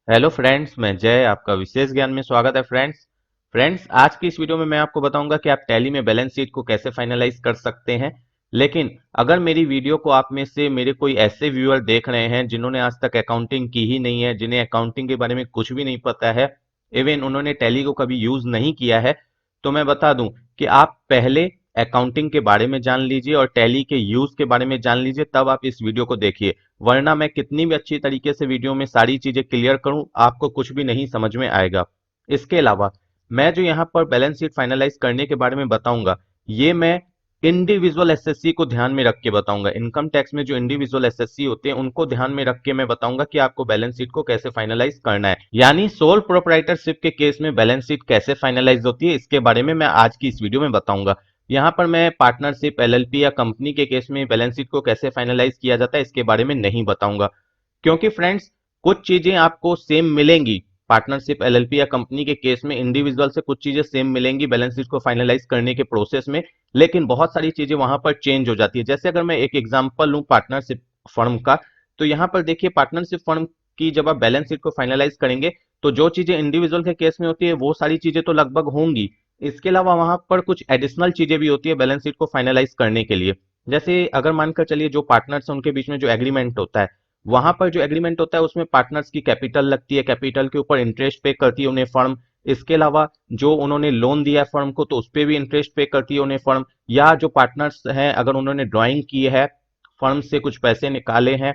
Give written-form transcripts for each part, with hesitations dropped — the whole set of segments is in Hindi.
हेलो फ्रेंड्स, मैं जय आपका विशेष ज्ञान में स्वागत है। फ्रेंड्स आज की इस वीडियो में मैं आपको बताऊंगा कि आप टैली में बैलेंस शीट को कैसे फाइनलाइज कर सकते हैं। लेकिन अगर मेरी वीडियो को आप में से मेरे कोई ऐसे व्यूअर देख रहे हैं जिन्होंने आज तक अकाउंटिंग की ही नहीं है, जिन्हें अकाउंटिंग के बारे में कुछ भी नहीं पता है, इवन उन्होंने टैली को कभी यूज नहीं किया है, तो मैं बता दूं कि आप पहले अकाउंटिंग के बारे में जान लीजिए और टैली के यूज के बारे में जान लीजिए, तब आप इस वीडियो को देखिए। वरना मैं कितनी भी अच्छी तरीके से वीडियो में सारी चीजें क्लियर करूं, आपको कुछ भी नहीं समझ में आएगा। इसके अलावा मैं जो यहाँ पर बैलेंस शीट फाइनलाइज करने के बारे में बताऊंगा, ये मैं इंडिविजुअल एसएससी को ध्यान में रख के बताऊंगा। इनकम टैक्स में जो इंडिविजुअल एसएससी होते हैं उनको ध्यान में रख के मैं बताऊंगा कि आपको बैलेंस शीट को कैसे फाइनलाइज करना है। यानी सोल प्रोप्राइटरशिप के केस में बैलेंस शीट कैसे फाइनलाइज होती है, इसके बारे में मैं आज की इस वीडियो में बताऊंगा। यहाँ पर मैं पार्टनरशिप, एलएलपी या कंपनी के केस में बैलेंस शीट को कैसे फाइनलाइज किया जाता है इसके बारे में नहीं बताऊंगा। क्योंकि फ्रेंड्स कुछ चीजें आपको सेम मिलेंगी पार्टनरशिप, एलएलपी या कंपनी के केस में, इंडिविजुअल से कुछ चीजें सेम मिलेंगी बैलेंस शीट को फाइनलाइज करने के प्रोसेस में, लेकिन बहुत सारी चीजें वहां पर चेंज हो जाती है। जैसे अगर मैं एक एग्जांपल लूं पार्टनरशिप फर्म का, तो यहाँ पर देखिए पार्टनरशिप फर्म की जब आप बैलेंस शीट को फाइनलाइज करेंगे तो जो चीजें इंडिविजुअल के केस में होती है वो सारी चीजें तो लगभग होंगी। इसके अलावा वहां पर कुछ एडिशनल चीजें भी होती है बैलेंस शीट को फाइनलाइज करने के लिए। जैसे अगर मानकर चलिए जो पार्टनर्स हैं उनके बीच में जो एग्रीमेंट होता है, वहां पर जो एग्रीमेंट होता है उसमें पार्टनर्स की कैपिटल लगती है, कैपिटल के ऊपर इंटरेस्ट पे करती है उन्हें फर्म। इसके अलावा जो उन्होंने लोन दिया है फर्म को तो उस पर भी इंटरेस्ट पे करती है उन्हें फर्म। या जो पार्टनर्स हैं अगर उन्होंने ड्राइंग की है, फर्म से कुछ पैसे निकाले हैं,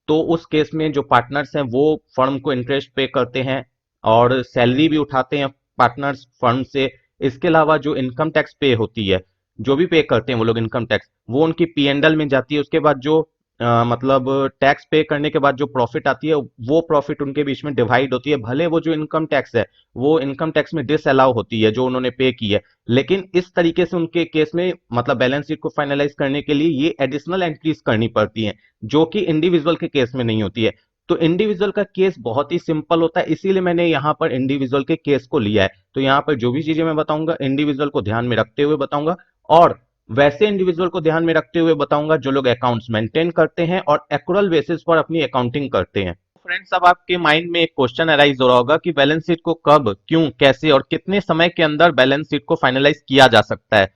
तो उस केस में जो पार्टनर्स हैं वो फर्म को इंटरेस्ट पे करते हैं और सैलरी भी उठाते हैं पार्टनर्स फर्म से। इसके अलावा जो इनकम टैक्स पे होती है, जो भी पे करते हैं वो लोग इनकम टैक्स, वो उनकी पीएनडल में जाती है। उसके बाद जो मतलब टैक्स पे करने के बाद जो प्रॉफिट आती है वो प्रॉफिट उनके बीच में डिवाइड होती है। भले वो जो इनकम टैक्स है वो इनकम टैक्स में डिसअलाउ होती है जो उन्होंने पे की है, लेकिन इस तरीके से उनके केस में मतलब बैलेंस शीट को फाइनलाइज करने के लिए ये एडिशनल एंट्रीज करनी पड़ती हैं, जो कि इंडिविजुअल के केस में नहीं होती है। तो इंडिविजुअल का केस बहुत ही सिंपल होता है, इसीलिए मैंने यहाँ पर इंडिविजुअल के केस को लिया है। तो यहाँ पर जो भी चीजें मैं बताऊंगा इंडिविजुअल को ध्यान में रखते हुए बताऊंगा, और वैसे इंडिविजुअल को ध्यान में रखते हुए बताऊंगा जो लोग अकाउंट्स मेंटेन करते हैं और एक्रुअल बेसिस पर अपनी अकाउंटिंग करते हैं। फ्रेंड्स अब आपके माइंड में एक क्वेश्चन अराइज हो रहा होगा कि बैलेंस शीट को कब, क्यों, कैसे और कितने समय के अंदर बैलेंस शीट को फाइनलाइज किया जा सकता है।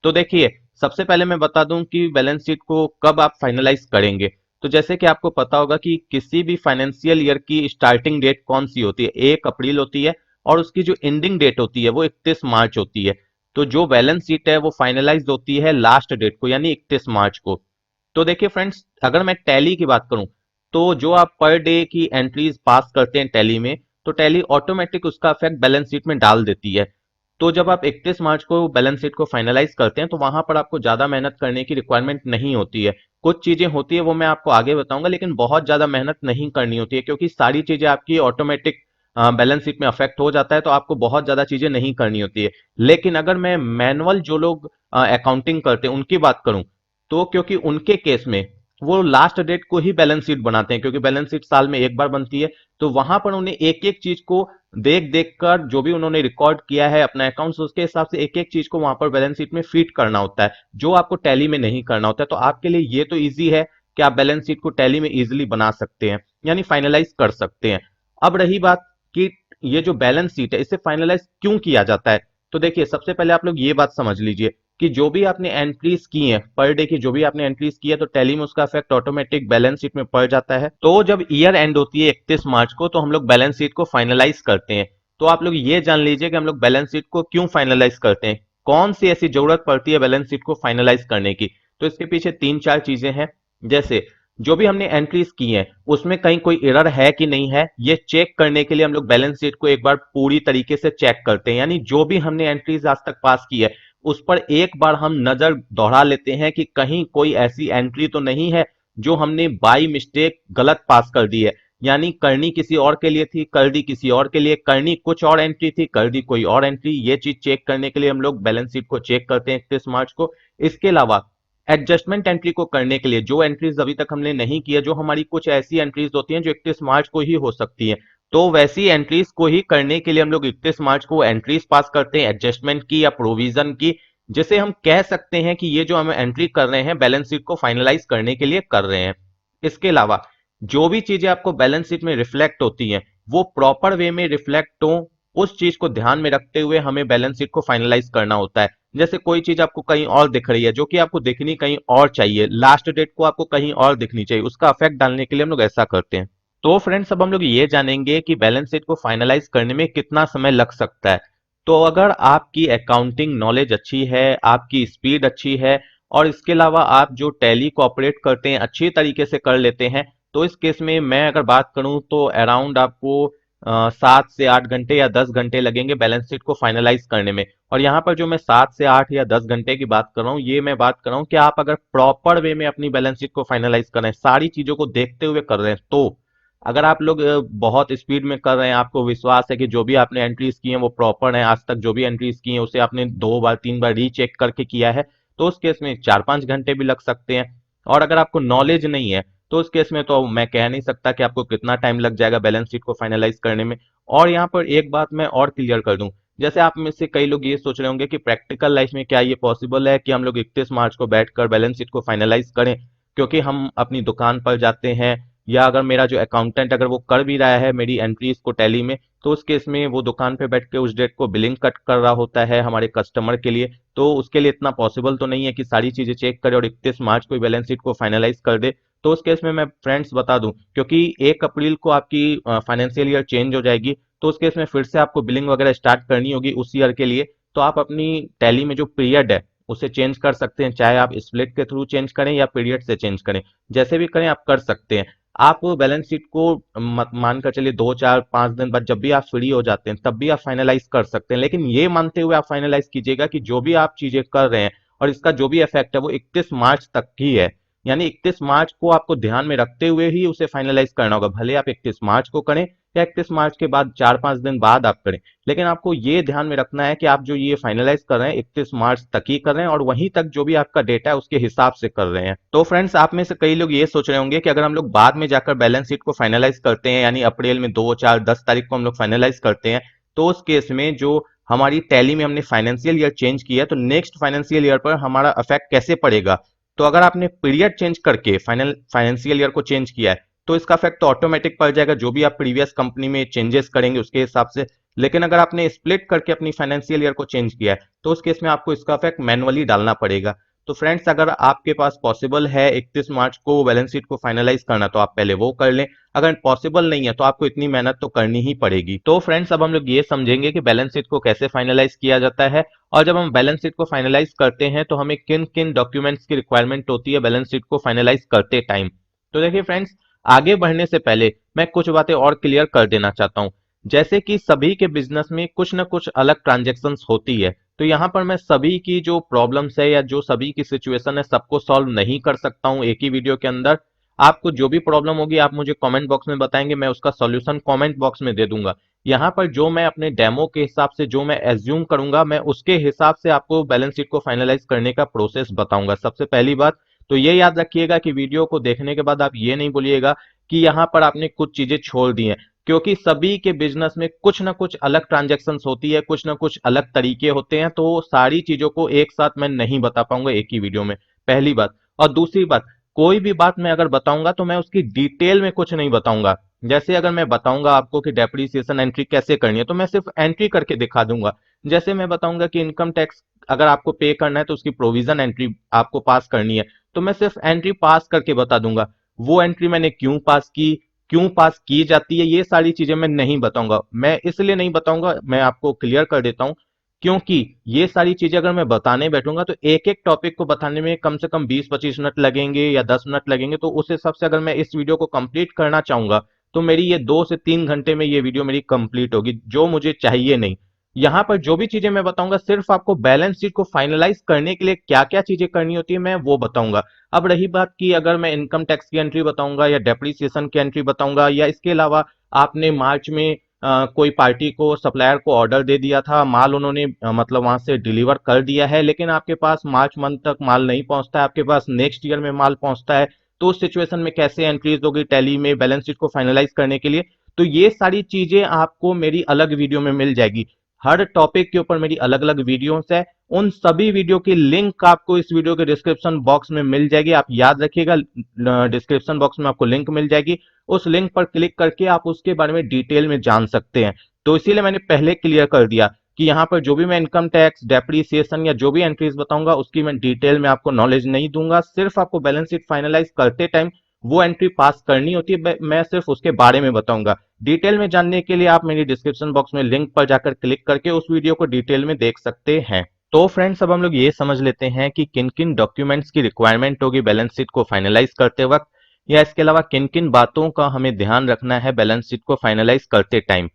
तो देखिए, सबसे पहले मैं बता दूं कि बैलेंस शीट को कब आप फाइनलाइज करेंगे। तो जैसे कि आपको पता होगा कि किसी भी फाइनेंशियल ईयर की स्टार्टिंग डेट कौन सी होती है, 1 अप्रैल होती है, और उसकी जो एंडिंग डेट होती है वो 31 मार्च होती है। तो जो बैलेंस शीट है वो फाइनलाइज होती है लास्ट डेट को, यानी 31 मार्च को। तो देखिए फ्रेंड्स, अगर मैं टैली की बात करूं, तो जो आप पर डे की एंट्रीज पास करते हैं टैली में, तो टैली ऑटोमेटिक उसका इफेक्ट बैलेंस शीट में डाल देती है। तो जब आप 31 मार्च को बैलेंस शीट को फाइनलाइज करते हैं तो वहां पर आपको ज्यादा मेहनत करने की रिक्वायरमेंट नहीं होती है। कुछ चीजें होती है वो मैं आपको आगे बताऊंगा, लेकिन बहुत ज्यादा मेहनत नहीं करनी होती है क्योंकि सारी चीजें आपकी ऑटोमेटिक बैलेंस शीट में अफेक्ट हो जाता है, तो आपको बहुत ज्यादा चीजें नहीं करनी होती है। लेकिन अगर मैं मैनुअल जो लोग अकाउंटिंग करते हैं उनकी बात करूं, तो क्योंकि उनके केस में वो लास्ट डेट को ही बैलेंस शीट बनाते हैं, क्योंकि बैलेंस शीट साल में एक बार बनती है, तो वहां पर उन्हें एक एक चीज को देख देख कर जो भी उन्होंने रिकॉर्ड किया है अपना अकाउंट्स, उसके हिसाब से एक एक चीज को वहां पर बैलेंस शीट में फीड करना होता है, जो आपको टैली में नहीं करना होता है। तो आपके लिए ये तो इजी है कि आप बैलेंस शीट को टैली में इजीली बना सकते हैं, यानी फाइनलाइज कर सकते हैं। अब रही बात कि ये जो बैलेंस शीट है इसे फाइनलाइज क्यों किया जाता है, तो देखिए सबसे पहले आप लोग ये बात समझ लीजिए कि जो भी आपने एंट्रीज की है पर डे की, जो भी आपने एंट्रीज की है, तो टैली में उसका इफेक्ट ऑटोमेटिक बैलेंस शीट में पड़ जाता है। तो जब ईयर एंड होती है 31 मार्च को, तो हम लोग बैलेंस शीट को फाइनलाइज करते हैं। तो आप लोग ये जान लीजिए कि हम लोग बैलेंस शीट को क्यों फाइनलाइज करते हैं, कौन सी ऐसी जरूरत पड़ती है बैलेंस शीट को फाइनलाइज करने की। तो इसके पीछे तीन चार चीजें हैं। जैसे जो भी हमने एंट्रीज की हैं उसमें कहीं कोई एरर है कि नहीं है, ये चेक करने के लिए हम लोग बैलेंस शीट को एक बार पूरी तरीके से चेक करते हैं। यानी जो भी हमने एंट्रीज आज तक पास की है उस पर एक बार हम नजर दौड़ा लेते हैं कि कहीं कोई ऐसी एंट्री तो नहीं है जो हमने बाई मिस्टेक गलत पास कर दी है। यानी करनी किसी और के लिए थी, कर दी किसी और के लिए, करनी कुछ और एंट्री थी, कर दी कोई और एंट्री। ये चीज चेक करने के लिए हम लोग बैलेंस शीट को चेक करते हैं 31 मार्च को। इसके अलावा एडजस्टमेंट एंट्री को करने के लिए, जो एंट्रीज अभी तक हमने नहीं किया, जो हमारी कुछ ऐसी एंट्रीज होती हैं जो 31 मार्च को ही हो सकती हैं, तो वैसी एंट्रीज को ही करने के लिए हम लोग 31 मार्च को एंट्रीज पास करते हैं एडजस्टमेंट की या प्रोविजन की, जिसे हम कह सकते हैं कि ये जो हम एंट्री कर रहे हैं बैलेंस शीट को फाइनलाइज करने के लिए कर रहे हैं। इसके अलावा जो भी चीजें आपको बैलेंस शीट में रिफ्लेक्ट होती हैं वो प्रॉपर वे में रिफ्लेक्ट हो, उस चीज को ध्यान में रखते हुए हमें बैलेंस शीट को फाइनलाइज करना होता है। जैसे कोई चीज आपको कहीं और दिख रही है जो कि आपको दिखनी कहीं और चाहिए, लास्ट डेट को आपको कहीं और दिखनी चाहिए, उसका इफेक्ट डालने के लिए हम लोग ऐसा करते हैं। तो फ्रेंड्स अब हम लोग ये जानेंगे कि बैलेंस शीट को फाइनलाइज करने में कितना समय लग सकता है। तो अगर आपकी अकाउंटिंग नॉलेज अच्छी है, आपकी स्पीड अच्छी है, और इसके अलावा आप जो टैली को ऑपरेट करते हैं अच्छी तरीके से कर लेते हैं, तो इस केस में मैं अगर बात करूं तो अराउंड आपको 7 से 8 घंटे या 10 घंटे लगेंगे बैलेंस शीट को फाइनलाइज करने में। और यहाँ पर जो मैं 7 से 8 या 10 घंटे की बात कर रहा हूँ, ये मैं बात कर रहा हूँ कि आप अगर प्रॉपर वे में अपनी बैलेंस शीट को फाइनलाइज कर रहे हैं, सारी चीजों को देखते हुए कर रहे हैं, तो अगर आप लोग बहुत स्पीड में कर रहे हैं, आपको विश्वास है कि जो भी आपने एंट्रीज की हैं वो प्रॉपर है, आज तक जो भी एंट्रीज की हैं उसे आपने 2 बार 3 बार रीचेक करके किया है, तो उस केस में 4-5 घंटे भी लग सकते हैं। और अगर आपको नॉलेज नहीं है तो उस केस में तो मैं कह नहीं सकता कि आपको कितना टाइम लग जाएगा बैलेंस शीट को फाइनलाइज करने में। और यहाँ पर एक बात मैं और क्लियर कर दूं, जैसे आप में से कई लोग ये सोच रहे होंगे कि प्रैक्टिकल लाइफ में क्या ये पॉसिबल है कि हम लोग 31 मार्च को बैठकर बैलेंस शीट को फाइनलाइज करें, क्योंकि हम अपनी दुकान पर जाते हैं, या अगर मेरा जो अकाउंटेंट अगर वो कर भी रहा है मेरी एंट्रीज को टैली में, तो उस केस में वो दुकान पे बैठ के उस डेट को बिलिंग कट कर रहा होता है हमारे कस्टमर के लिए, तो उसके लिए इतना पॉसिबल तो नहीं है कि सारी चीजें चेक करे और 31 मार्च को बैलेंस शीट को फाइनलाइज कर दे। तो उस केस में मैं फ्रेंड्स बता दूं, क्योंकि 1 अप्रैल को आपकी फाइनेंशियल ईयर चेंज हो जाएगी, तो उस केस में फिर से आपको बिलिंग वगैरह स्टार्ट करनी होगी उस ईयर के लिए। तो आप अपनी टैली में जो पीरियड है उसे चेंज कर सकते हैं, चाहे आप स्प्लिट के थ्रू चेंज करें या पीरियड से चेंज करें, जैसे भी करें आप कर सकते हैं। आप बैलेंस शीट को मानकर चलिए 2 4 5 दिन बाद जब भी आप फ्री हो जाते हैं तब भी आप फाइनलाइज कर सकते हैं, लेकिन ये मानते हुए आप फाइनलाइज कीजिएगा कि जो भी आप चीजें कर रहे हैं और इसका जो भी इफेक्ट है वो 31 मार्च तक ही है। यानी 31 मार्च को आपको ध्यान में रखते हुए ही उसे फाइनलाइज करना होगा, भले आप 31 मार्च को करें या 31 मार्च के बाद 4-5 दिन बाद आप करें, लेकिन आपको ये ध्यान में रखना है कि आप जो ये फाइनलाइज कर रहे हैं 31 मार्च तक ही कर रहे हैं और वहीं तक जो भी आपका डेटा है उसके हिसाब से कर रहे हैं। तो फ्रेंड्स आप में से कई लोग ये सोच रहे होंगे कि अगर हम लोग बाद में जाकर बैलेंस शीट को फाइनलाइज करते हैं, यानी अप्रैल में 2 4 10 तारीख को हम लोग फाइनलाइज करते हैं, तो उस केस में जो हमारी टैली में हमने फाइनेंशियल ईयर चेंज किया है तो नेक्स्ट फाइनेंशियल ईयर पर हमारा इफेक्ट कैसे पड़ेगा। तो अगर आपने पीरियड चेंज करके फाइनेंशियल ईयर को चेंज किया है तो इसका इफेक्ट तो ऑटोमेटिक पड़ जाएगा, जो भी आप प्रीवियस कंपनी में चेंजेस करेंगे उसके हिसाब से। लेकिन अगर आपने स्प्लिट करके अपनी फाइनेंशियल ईयर को चेंज किया है तो उस केस में आपको इसका इफेक्ट मैनुअली डालना पड़ेगा। तो फ्रेंड्स अगर आपके पास पॉसिबल है 31 मार्च को बैलेंस शीट को फाइनलाइज करना तो आप पहले वो कर लें, अगर पॉसिबल नहीं है तो आपको इतनी मेहनत तो करनी ही पड़ेगी। तो फ्रेंड्स अब हम लोग ये समझेंगे कि बैलेंस शीट को कैसे फाइनलाइज किया जाता है, और जब हम बैलेंस शीट को फाइनलाइज करते हैं तो हमें किन किन डॉक्यूमेंट्स की रिक्वायरमेंट होती है बैलेंस शीट को फाइनलाइज करते टाइम। तो देखिए फ्रेंड्स, आगे बढ़ने से पहले मैं कुछ बातें और क्लियर कर देना चाहता हूं। जैसे कि सभी के बिजनेस में कुछ ना कुछ अलग ट्रांजेक्शन्स होती है, तो यहाँ पर मैं सभी की जो प्रॉब्लम्स है या जो सभी की सिचुएशन है सबको सॉल्व नहीं कर सकता हूँ एक ही वीडियो के अंदर। आपको जो भी प्रॉब्लम होगी आप मुझे कमेंट बॉक्स में बताएंगे, मैं उसका सॉल्यूशन कमेंट बॉक्स में दे दूंगा। यहाँ पर जो मैं अपने डेमो के हिसाब से जो मैं एज्यूम करूंगा मैं उसके हिसाब से आपको बैलेंस शीट को फाइनलाइज करने का प्रोसेस बताऊंगा। सबसे पहली बात तो ये याद रखिएगा कि वीडियो को देखने के बाद आप ये नहीं बोलिएगा कि यहाँ पर आपने कुछ चीजें छोड़ दी हैं, क्योंकि सभी के बिजनेस में कुछ ना कुछ अलग ट्रांजैक्शंस होती है, कुछ ना कुछ अलग तरीके होते हैं, तो सारी चीजों को एक साथ मैं नहीं बता पाऊंगा एक ही वीडियो में, पहली बात। और दूसरी बात, कोई भी बात मैं अगर बताऊंगा तो मैं उसकी डिटेल में कुछ नहीं बताऊंगा। जैसे अगर मैं बताऊंगा आपको कि डेप्रिसिएशन एंट्री कैसे करनी है तो मैं सिर्फ एंट्री करके दिखा दूंगा। जैसे मैं बताऊंगा कि इनकम टैक्स अगर आपको पे करना है तो उसकी प्रोविजन एंट्री आपको पास करनी है, तो मैं सिर्फ एंट्री पास करके बता दूंगा। वो एंट्री मैंने क्यों पास की, क्यों पास की जाती है, ये सारी चीजें मैं नहीं बताऊंगा। मैं इसलिए नहीं बताऊंगा, मैं आपको क्लियर कर देता हूं, क्योंकि ये सारी चीजें अगर मैं बताने बैठूंगा तो एक एक टॉपिक को बताने में कम से कम 20-25 मिनट लगेंगे या 10 मिनट लगेंगे, तो उस हिसाब से अगर मैं इस वीडियो को कंप्लीट करना चाहूंगा तो मेरी ये 2 से 3 घंटे में ये वीडियो मेरी कंप्लीट होगी, जो मुझे चाहिए नहीं। यहाँ पर जो भी चीजें मैं बताऊंगा सिर्फ आपको बैलेंस शीट को फाइनलाइज करने के लिए क्या क्या चीजें करनी होती है मैं वो बताऊंगा। अब रही बात की अगर मैं इनकम टैक्स की एंट्री बताऊंगा या डेप्रिसिएशन की एंट्री बताऊंगा, या इसके अलावा आपने मार्च में कोई पार्टी को सप्लायर को ऑर्डर दे दिया था, माल उन्होंने मतलब वहां से डिलीवर कर दिया है, लेकिन आपके पास मार्च मंथ तक माल नहीं पहुंचता है, आपके पास नेक्स्ट ईयर में माल पहुंचता है, तो उस सिचुएशन में कैसे एंट्रीज होगी टैली में बैलेंस शीट को फाइनलाइज करने के लिए, तो ये सारी चीजें आपको मेरी अलग वीडियो में मिल जाएगी। हर टॉपिक के ऊपर मेरी अलग अलग वीडियोस है। उन सभी वीडियो की लिंक आपको इस वीडियो के डिस्क्रिप्शन बॉक्स में मिल जाएगी। आप याद रखिएगा, डिस्क्रिप्शन बॉक्स में आपको लिंक मिल जाएगी। उस लिंक पर क्लिक करके आप उसके बारे में डिटेल में जान सकते हैं। तो इसीलिए मैंने पहले क्लियर कर दिया कि यहाँ पर जो भी मैं इनकम टैक्स, डेप्रीसिएशन या जो भी एंट्रीज बताऊंगा उसकी मैं डिटेल में आपको नॉलेज नहीं दूंगा। सिर्फ आपको बैलेंस शीट फाइनलाइज करते टाइम वो एंट्री पास करनी होती है, मैं सिर्फ उसके बारे में बताऊंगा। डिटेल में जानने के लिए आप मेरी डिस्क्रिप्शन बॉक्स में लिंक पर जाकर क्लिक करके उस वीडियो को डिटेल में देख सकते हैं। तो फ्रेंड्स, अब हम लोग ये समझ लेते हैं कि किन किन डॉक्यूमेंट्स की रिक्वायरमेंट होगी बैलेंस शीट को फाइनलाइज करते वक्त, या इसके अलावा किन किन बातों का हमें ध्यान रखना है बैलेंस शीट को फाइनलाइज करते टाइम।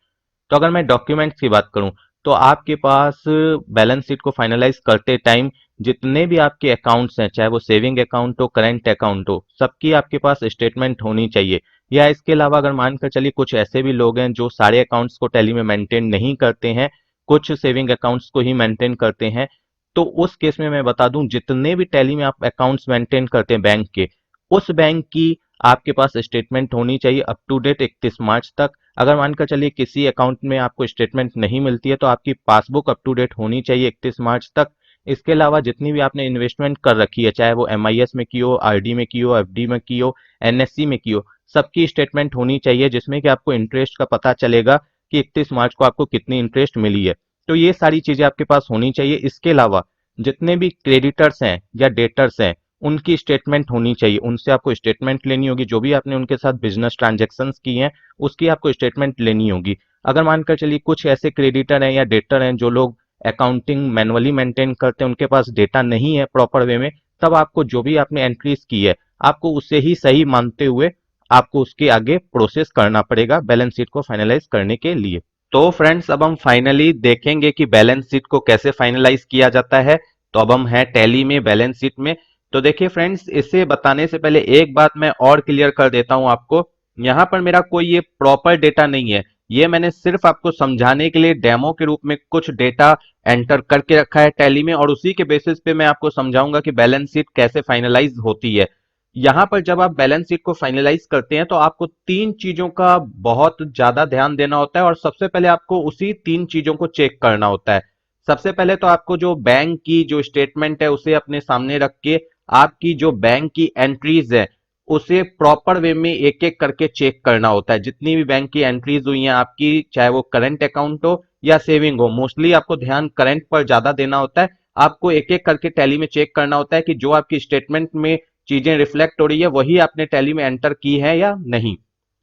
तो अगर मैं डॉक्यूमेंट्स की बात करूं तो आपके पास बैलेंस शीट को फाइनलाइज करते टाइम जितने भी आपके अकाउंट्स हैं, चाहे वो सेविंग अकाउंट हो, करंट अकाउंट हो, सबकी आपके पास स्टेटमेंट होनी चाहिए। या इसके अलावा अगर मानकर चलिए कुछ ऐसे भी लोग हैं जो सारे अकाउंट्स को टैली में मेंटेन नहीं करते हैं, कुछ सेविंग अकाउंट्स को ही मेंटेन करते हैं, तो उस केस में मैं बता दूं जितने भी टैली में आप अकाउंट्स मेंटेन करते हैं बैंक के, उस बैंक की आपके पास स्टेटमेंट होनी चाहिए अप टू डेट 31 मार्च तक। अगर मानकर चलिए किसी अकाउंट में आपको स्टेटमेंट नहीं मिलती है तो आपकी पासबुक अप टू डेट होनी चाहिए 31 मार्च तक। इसके अलावा जितनी भी आपने इन्वेस्टमेंट कर रखी है, चाहे वो एमआईएस में की हो, आरडी में की हो, एफडी में की हो, एनएससी में की हो, सबकी स्टेटमेंट होनी चाहिए जिसमें कि आपको इंटरेस्ट का पता चलेगा कि 31 मार्च को आपको कितनी इंटरेस्ट मिली है। तो ये सारी चीजें आपके पास होनी चाहिए। इसके अलावा जितने भी क्रेडिटर्स हैं या डेटर्स हैं उनकी स्टेटमेंट होनी चाहिए, उनसे आपको स्टेटमेंट लेनी होगी। जो भी आपने उनके साथ बिजनेस ट्रांजेक्शन्स की हैं उसकी आपको स्टेटमेंट लेनी होगी। अगर मानकर चलिए कुछ ऐसे क्रेडिटर हैं या डेटर हैं जो लोग अकाउंटिंग मैनुअली मेंटेन करते हैं, उनके पास डेटा नहीं है प्रॉपर वे में, तब आपको जो भी आपने एंट्रीज की है आपको उसे ही सही मानते हुए आपको उसके आगे प्रोसेस करना पड़ेगा बैलेंस शीट को फाइनलाइज करने के लिए। तो फ्रेंड्स, अब हम फाइनली देखेंगे कि बैलेंस शीट को कैसे फाइनलाइज किया जाता है। तो अब हम हैं टैली में, बैलेंस शीट में। तो देखिए फ्रेंड्स, इसे बताने से पहले एक बात मैं और क्लियर कर देता हूं आपको। यहां पर मेरा कोई ये प्रॉपर डेटा नहीं है, ये मैंने सिर्फ आपको समझाने के लिए डेमो के रूप में कुछ डेटा एंटर करके रखा है टैली में, और उसी के बेसिस पे मैं आपको समझाऊंगा कि बैलेंस शीट कैसे फाइनलाइज होती है। यहां पर जब आप बैलेंस शीट को फाइनलाइज करते हैं तो आपको तीन चीजों का बहुत ज्यादा ध्यान देना होता है, और सबसे पहले आपको उसी तीन चीजों को चेक करना होता है। सबसे पहले तो आपको जो बैंक की जो स्टेटमेंट है उसे अपने सामने रख के आपकी जो बैंक की एंट्रीज है उसे प्रॉपर वे में एक एक करके चेक करना होता है। जितनी भी बैंक की एंट्रीज हुई हैं आपकी, चाहे वो करंट अकाउंट हो या सेविंग हो, मोस्टली आपको ध्यान करंट पर ज्यादा देना होता है। आपको एक एक करके टैली में चेक करना होता है कि जो आपकी स्टेटमेंट में चीजें रिफ्लेक्ट हो रही है वही आपने टैली में एंटर की है या नहीं।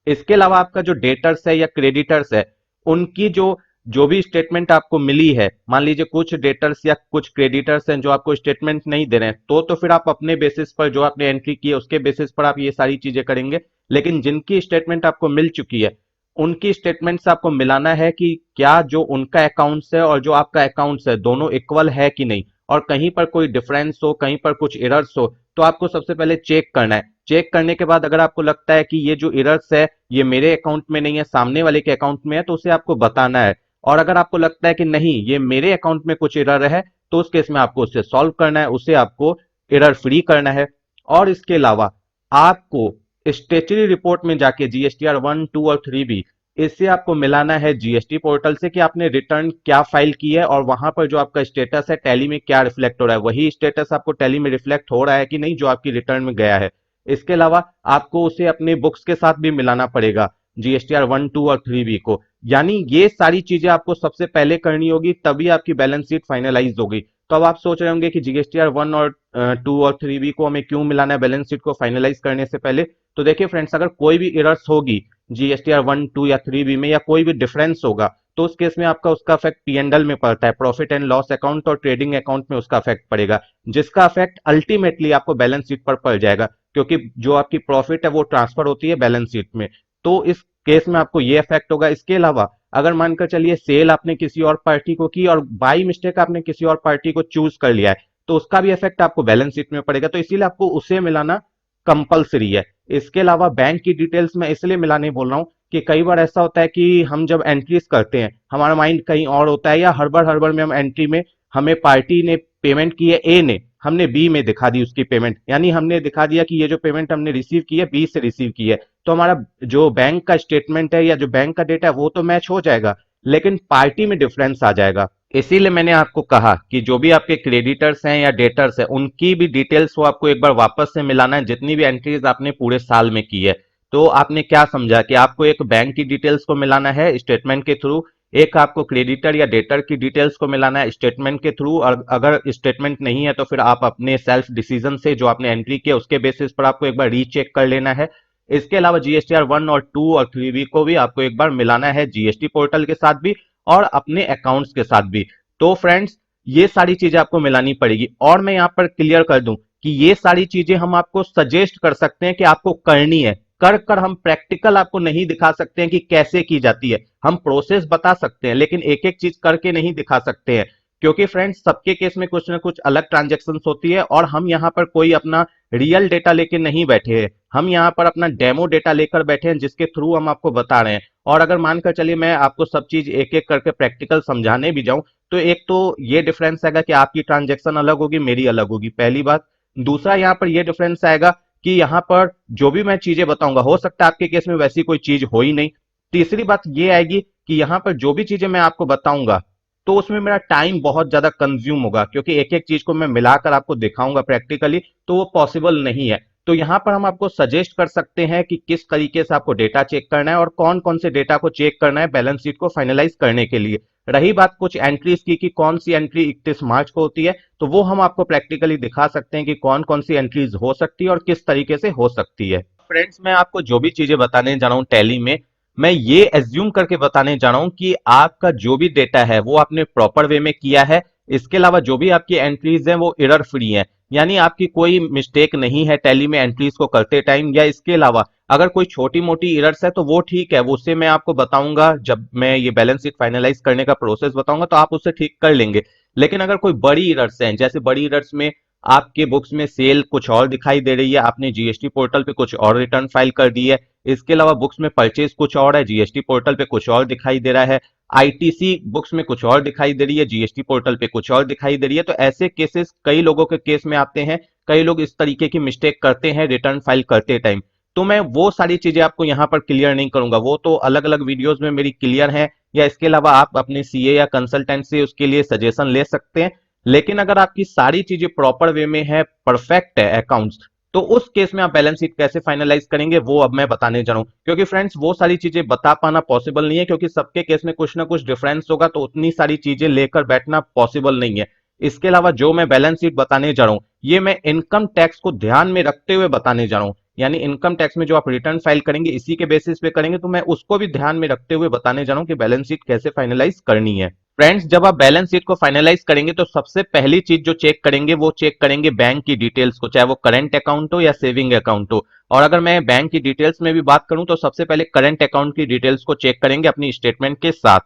इसके अलावा आपका जो डेटर्स है या क्रेडिटर्स है उनकी जो जो भी स्टेटमेंट आपको मिली है, मान लीजिए कुछ डेटर्स या कुछ क्रेडिटर्स हैं जो आपको स्टेटमेंट नहीं दे रहे हैं, तो फिर आप अपने बेसिस पर जो आपने एंट्री की है उसके बेसिस पर आप ये सारी चीजें करेंगे। लेकिन जिनकी स्टेटमेंट आपको मिल चुकी है उनकी स्टेटमेंट से आपको मिलाना है कि क्या जो उनका अकाउंट्स है और जो आपका अकाउंट्स है दोनों इक्वल है कि नहीं, और कहीं पर कोई डिफरेंस हो, कहीं पर कुछ एरर्स हो, तो आपको सबसे पहले चेक करना है। चेक करने के बाद अगर आपको लगता है कि ये जो एरर्स है ये मेरे अकाउंट में नहीं है, सामने वाले के अकाउंट में है, तो उसे आपको बताना है। और अगर आपको लगता है कि नहीं ये मेरे अकाउंट में कुछ एरर है, तो उस केस में आपको उसे सॉल्व करना है, उसे आपको एरर फ्री करना है। और इसके अलावा आपको स्टेचुरी रिपोर्ट में जाके जीएसटीआर 1, 2 और 3B, इससे आपको मिलाना है जीएसटी पोर्टल से कि आपने रिटर्न क्या फाइल की है और वहां पर जो आपका स्टेटस है टैली में क्या रिफ्लेक्ट हो रहा है, वही स्टेटस आपको टैली में रिफ्लेक्ट हो रहा है कि नहीं जो आपकी रिटर्न में गया है। इसके अलावा आपको उसे अपने बुक्स के साथ भी मिलाना पड़ेगा, जीएसटीआर 1, 2 और 3B को। यानी ये सारी चीजें आपको सबसे पहले करनी होगी, तभी आपकी बैलेंस शीट फाइनलाइज होगी। तो अब आप सोच रहे होंगे कि जीएसटीआर 1 और 2 और 3B को हमें क्यों मिलाना है बैलेंस शीट को फाइनलाइज करने से पहले। तो देखिए फ्रेंड्स, अगर कोई भी एरर्स होगी जीएसटीआर 1, 2 या 3B में, या कोई भी डिफरेंस होगा, तो उस केस में आपका उसका इफेक्ट पीएनएल में पड़ता है, प्रॉफिट एंड लॉस अकाउंट और ट्रेडिंग अकाउंट में उसका इफेक्ट पड़ेगा, जिसका इफेक्ट अल्टीमेटली आपको बैलेंस शीट पर पड़ जाएगा, क्योंकि जो आपकी प्रॉफिट है वो ट्रांसफर होती है बैलेंस शीट में। तो इस केस में आपको ये इफेक्ट होगा। इसके अलावा अगर मानकर चलिए सेल आपने किसी और पार्टी को की और बाई मिस्टेक आपने किसी और पार्टी को चूज कर लिया है, तो उसका भी इफेक्ट आपको बैलेंस शीट में पड़ेगा। तो इसीलिए आपको उसे मिलाना कंपलसरी है। इसके अलावा बैंक की डिटेल्स मैं इसलिए मिलाने बोल रहा हूं कि कई बार ऐसा होता है कि हम जब एंट्रीज करते हैं हमारा माइंड कहीं और होता है, या हड़बड़ हड़बड़ में हम एंट्री में हमें पार्टी ने पेमेंट की है ए ने, हमने बी में दिखा दी उसकी पेमेंट, यानी हमने दिखा दिया कि ये जो पेमेंट हमने रिसीव की है बी से रिसीव की है। तो हमारा जो बैंक का स्टेटमेंट है या जो बैंक का डेटा है वो तो मैच हो जाएगा, लेकिन पार्टी में डिफरेंस आ जाएगा। इसीलिए मैंने आपको कहा कि जो भी आपके क्रेडिटर्स हैं या डेटर्स हैं उनकी भी डिटेल्स को आपको एक बार वापस से मिलाना है, जितनी भी एंट्रीज आपने पूरे साल में की है। तो आपने क्या समझा कि आपको एक बैंक की डिटेल्स को मिलाना है स्टेटमेंट के थ्रू, एक आपको क्रेडिटर या डेटर की डिटेल्स को मिलाना है स्टेटमेंट के थ्रू, और अगर स्टेटमेंट नहीं है तो फिर आप अपने सेल्फ डिसीजन से जो आपने एंट्री किया उसके बेसिस पर आपको एक बार रीचेक कर लेना है। इसके अलावा जीएसटीआर 1 और 2 और 3 को भी आपको एक बार मिलाना है जीएसटी पोर्टल के साथ भी और अपने अकाउंट्स के साथ भी। तो फ्रेंड्स, ये सारी चीजें आपको मिलानी पड़ेगी। और मैं यहां पर क्लियर कर दूं कि ये सारी चीजें हम आपको सजेस्ट कर सकते हैं कि आपको करनी है, कर कर हम प्रैक्टिकल आपको नहीं दिखा सकते हैं कि कैसे की जाती है। हम प्रोसेस बता सकते हैं लेकिन एक एक चीज करके नहीं दिखा सकते हैं, क्योंकि फ्रेंड्स सबके केस में कुछ ना कुछ अलग ट्रांजेक्शन होती है और हम यहाँ पर कोई अपना रियल डेटा लेके नहीं बैठे हैं, हम यहाँ पर अपना डेमो डेटा लेकर बैठे हैं जिसके थ्रू हम आपको बता रहे हैं। और अगर मानकर चलिए मैं आपको सब चीज एक एक करके प्रैक्टिकल समझाने भी जाऊं तो एक तो ये डिफरेंस आएगा कि आपकी ट्रांजेक्शन अलग होगी, मेरी अलग होगी, पहली बात। दूसरा यहाँ पर ये डिफरेंस आएगा कि यहाँ पर जो भी मैं चीजें बताऊंगा हो सकता है आपके केस में वैसी कोई चीज हो ही नहीं। तीसरी बात ये आएगी कि यहाँ पर जो भी चीजें मैं आपको बताऊंगा तो उसमें मेरा टाइम बहुत ज्यादा कंज्यूम होगा, क्योंकि एक एक चीज को मैं मिलाकर आपको दिखाऊंगा प्रैक्टिकली तो वो पॉसिबल नहीं है। तो यहाँ पर हम आपको सजेस्ट कर सकते हैं कि किस तरीके से आपको डेटा चेक करना है और कौन कौन से डेटा को चेक करना है बैलेंस शीट को फाइनलाइज करने के लिए। रही बात कुछ एंट्रीज की कि कौन सी एंट्री 31 मार्च को होती है, तो वो हम आपको प्रैक्टिकली दिखा सकते हैं कि कौन कौन सी एंट्रीज हो सकती है और किस तरीके से हो सकती है। फ्रेंड्स, मैं आपको जो भी चीजें बताने जा रहा हूँ टैली में, मैं ये एज्यूम करके बताने जा रहा हूं कि आपका जो भी डेटा है वो आपने प्रॉपर वे में किया है। इसके अलावा जो भी आपकी एंट्रीज हैं वो एरर फ्री हैं, यानी आपकी कोई मिस्टेक नहीं है टैली में एंट्रीज को करते टाइम। या इसके अलावा अगर कोई छोटी मोटी एरर्स है तो वो ठीक है, वो उससे मैं आपको बताऊंगा जब मैं ये बैलेंस शीट फाइनलाइज करने का प्रोसेस बताऊंगा तो आप उससे ठीक कर लेंगे। लेकिन अगर कोई बड़ी एरर्स हैं, जैसे बड़ी एरर्स में आपके बुक्स में सेल कुछ और दिखाई दे रही है, आपने जीएसटी पोर्टल पे कुछ और रिटर्न फाइल कर दी है, इसके अलावा बुक्स में परचेज कुछ और है, जीएसटी पोर्टल पे कुछ और दिखाई दे रहा है, आईटीसी बुक्स में कुछ और दिखाई दे रही है, जीएसटी पोर्टल पे कुछ और दिखाई दे रही है, तो ऐसे केसेस कई लोगों के केस में आते हैं। कई लोग इस तरीके की मिस्टेक करते हैं रिटर्न फाइल करते टाइम। तो मैं वो सारी चीजें आपको यहाँ पर क्लियर नहीं करूंगा, वो तो अलग अलग वीडियोस में मेरी क्लियर है, या इसके अलावा आप अपने सीए या कंसल्टेंट से उसके लिए सजेशन ले सकते हैं। लेकिन अगर आपकी सारी चीजें प्रॉपर वे में है, परफेक्ट है अकाउंट्स, तो उस केस में आप बैलेंस शीट कैसे फाइनलाइज करेंगे वो अब मैं बताने जा रहा हूं। क्योंकि फ्रेंड्स वो सारी चीजें बता पाना पॉसिबल नहीं है, क्योंकि सबके केस में कुछ ना कुछ डिफरेंस होगा, तो उतनी सारी चीजें लेकर बैठना पॉसिबल नहीं है। इसके अलावा जो मैं बैलेंस शीट बताने जा रहा हूं ये मैं इनकम टैक्स को ध्यान में रखते हुए बताने जा रहा हूं, यानी इनकम टैक्स में जो आप रिटर्न फाइल करेंगे इसी के बेसिस पे करेंगे, तो मैं उसको भी ध्यान में रखते हुए बताने जा रहा हूं कि बैलेंस शीट कैसे फाइनलाइज करनी है। फ्रेंड्स, जब आप बैलेंस शीट को फाइनलाइज करेंगे तो सबसे पहली चीज जो चेक करेंगे वो चेक करेंगे बैंक की डिटेल्स को, चाहे वो करंट अकाउंट हो या सेविंग अकाउंट हो। और अगर मैं बैंक की डिटेल्स में भी बात करूं तो सबसे पहले करंट अकाउंट की डिटेल्स को चेक करेंगे अपनी स्टेटमेंट के साथ।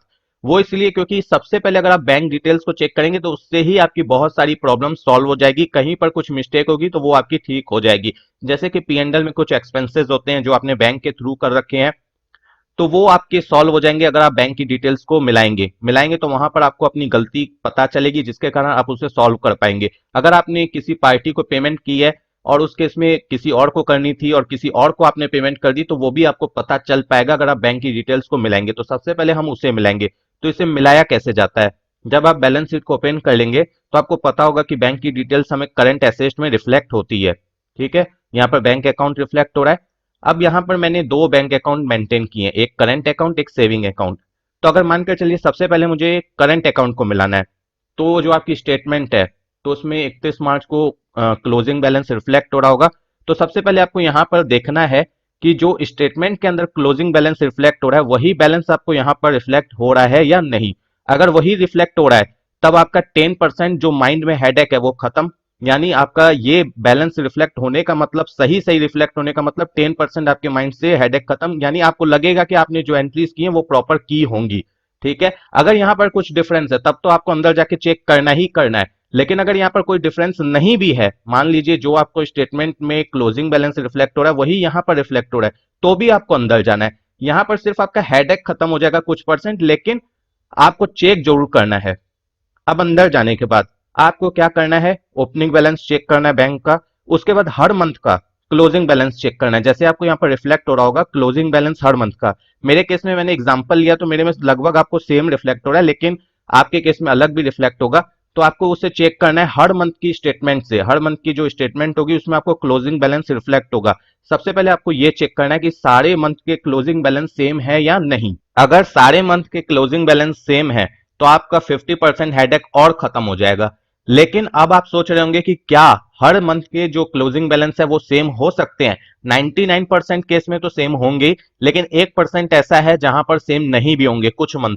वो इसलिए क्योंकि सबसे पहले अगर आप बैंक डिटेल्स को चेक करेंगे तो उससे ही आपकी बहुत सारी प्रॉब्लम सॉल्व हो जाएगी। कहीं पर कुछ मिस्टेक होगी तो वो आपकी ठीक हो जाएगी। जैसे कि पीएनडल में कुछ एक्सपेंसेस होते हैं जो आपने बैंक के थ्रू कर रखे हैं, तो वो आपके सॉल्व हो जाएंगे अगर आप बैंक की डिटेल्स को मिलाएंगे मिलाएंगे तो वहां पर आपको अपनी गलती पता चलेगी, जिसके कारण आप उसे सॉल्व कर पाएंगे। अगर आपने किसी पार्टी को पेमेंट की है और उस केस में किसी और को करनी थी और किसी और को आपने पेमेंट कर दी, तो वो भी आपको पता चल पाएगा अगर आप बैंक की डिटेल्स को मिलाएंगे। तो सबसे पहले हम उसे मिलाएंगे। तो इसे मिलाया कैसे जाता है, जब आप बैलेंस शीट को ओपन कर लेंगे तो आपको पता होगा कि बैंक की डिटेल्स हमें करंट एसेट्स में रिफ्लेक्ट होती है। ठीक है, यहाँ पर बैंक अकाउंट रिफ्लेक्ट हो रहा है। अब यहां पर मैंने दो बैंक अकाउंट मेंटेन किए हैं, एक करंट अकाउंट एक सेविंग अकाउंट। तो अगर मानकर चलिए सबसे पहले मुझे करंट अकाउंट को मिलाना है, तो जो आपकी स्टेटमेंट है तो उसमें 31 मार्च को क्लोजिंग बैलेंस रिफ्लेक्ट हो रहा होगा। तो सबसे पहले आपको यहां पर देखना है कि जो स्टेटमेंट के अंदर क्लोजिंग बैलेंस रिफ्लेक्ट हो रहा है वही बैलेंस आपको यहां पर रिफ्लेक्ट हो रहा है या नहीं। अगर वही रिफ्लेक्ट हो रहा है तब आपका 10% जो माइंड में हेडेक है वो खत्म, यानी आपका ये बैलेंस रिफ्लेक्ट होने का मतलब, सही सही रिफ्लेक्ट होने का मतलब 10% आपके माइंड से हेडेक खत्म, यानी आपको लगेगा कि आपने जो एंट्रीज की हैं वो प्रॉपर की होंगी। ठीक है, अगर यहां पर कुछ डिफरेंस है तब तो आपको अंदर जाके चेक करना ही करना है। लेकिन अगर यहां पर कोई डिफरेंस नहीं भी है, मान लीजिए जो आपको स्टेटमेंट में क्लोजिंग बैलेंस रिफ्लेक्ट हो रहा है वही यहां पर रिफ्लेक्ट हो रहा है, तो भी आपको अंदर जाना है। यहां पर सिर्फ आपका हेडेक खत्म हो जाएगा कुछ परसेंट, लेकिन आपको चेक जरूर करना है। अब अंदर जाने के बाद आपको क्या करना है, ओपनिंग बैलेंस चेक करना है बैंक का। उसके बाद हर मंथ का क्लोजिंग बैलेंस चेक करना है। जैसे आपको यहाँ पर रिफ्लेक्ट हो रहा होगा क्लोजिंग बैलेंस हर मंथ का। मेरे केस में मैंने एग्जांपल लिया तो मेरे में लगभग आपको सेम रिफ्लेक्ट हो रहा है, लेकिन आपके केस में अलग भी रिफ्लेक्ट होगा। तो आपको उसे चेक करना है हर मंथ की स्टेटमेंट से। हर मंथ की जो स्टेटमेंट होगी उसमें आपको क्लोजिंग बैलेंस रिफ्लेक्ट होगा। सबसे पहले आपको ये चेक करना है कि सारे मंथ के क्लोजिंग बैलेंस सेम है या नहीं। अगर सारे मंथ के क्लोजिंग बैलेंस सेम है तो आपका 50% हेडेक और खत्म हो जाएगा। लेकिन अब आप सोच रहे होंगे कि क्या हर मंथ के जो क्लोजिंग बैलेंस है वो सेम हो सकते हैं? 99% केस में तो सेम होंगे, लेकिन 1% ऐसा है जहां पर सेम नहीं भी होंगे कुछ मंथ।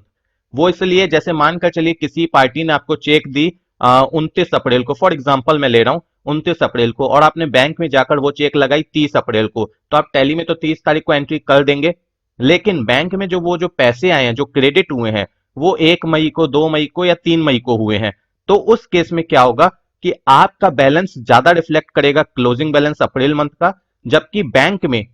वो इसलिए, जैसे मानकर चलिए किसी पार्टी ने आपको चेक दी 29 अप्रैल को, फॉर एग्जाम्पल मैं ले रहा हूं 29 अप्रैल को, और आपने बैंक में जाकर वो चेक लगाई 30 अप्रैल को, तो आप टैली में तो 30 तारीख को एंट्री कर देंगे। लेकिन बैंक में जो पैसे आए हैं, जो क्रेडिट हुए हैं, वो 1 मई को, 2 मई को या 3 मई को हुए हैं। तो उस केस में क्या होगा कि आपका बैलेंस ज्यादा रिफ्लेक्ट करेगा क्लोजिंग बैलेंस अप्रैल मंथ का, जबकि बैंक में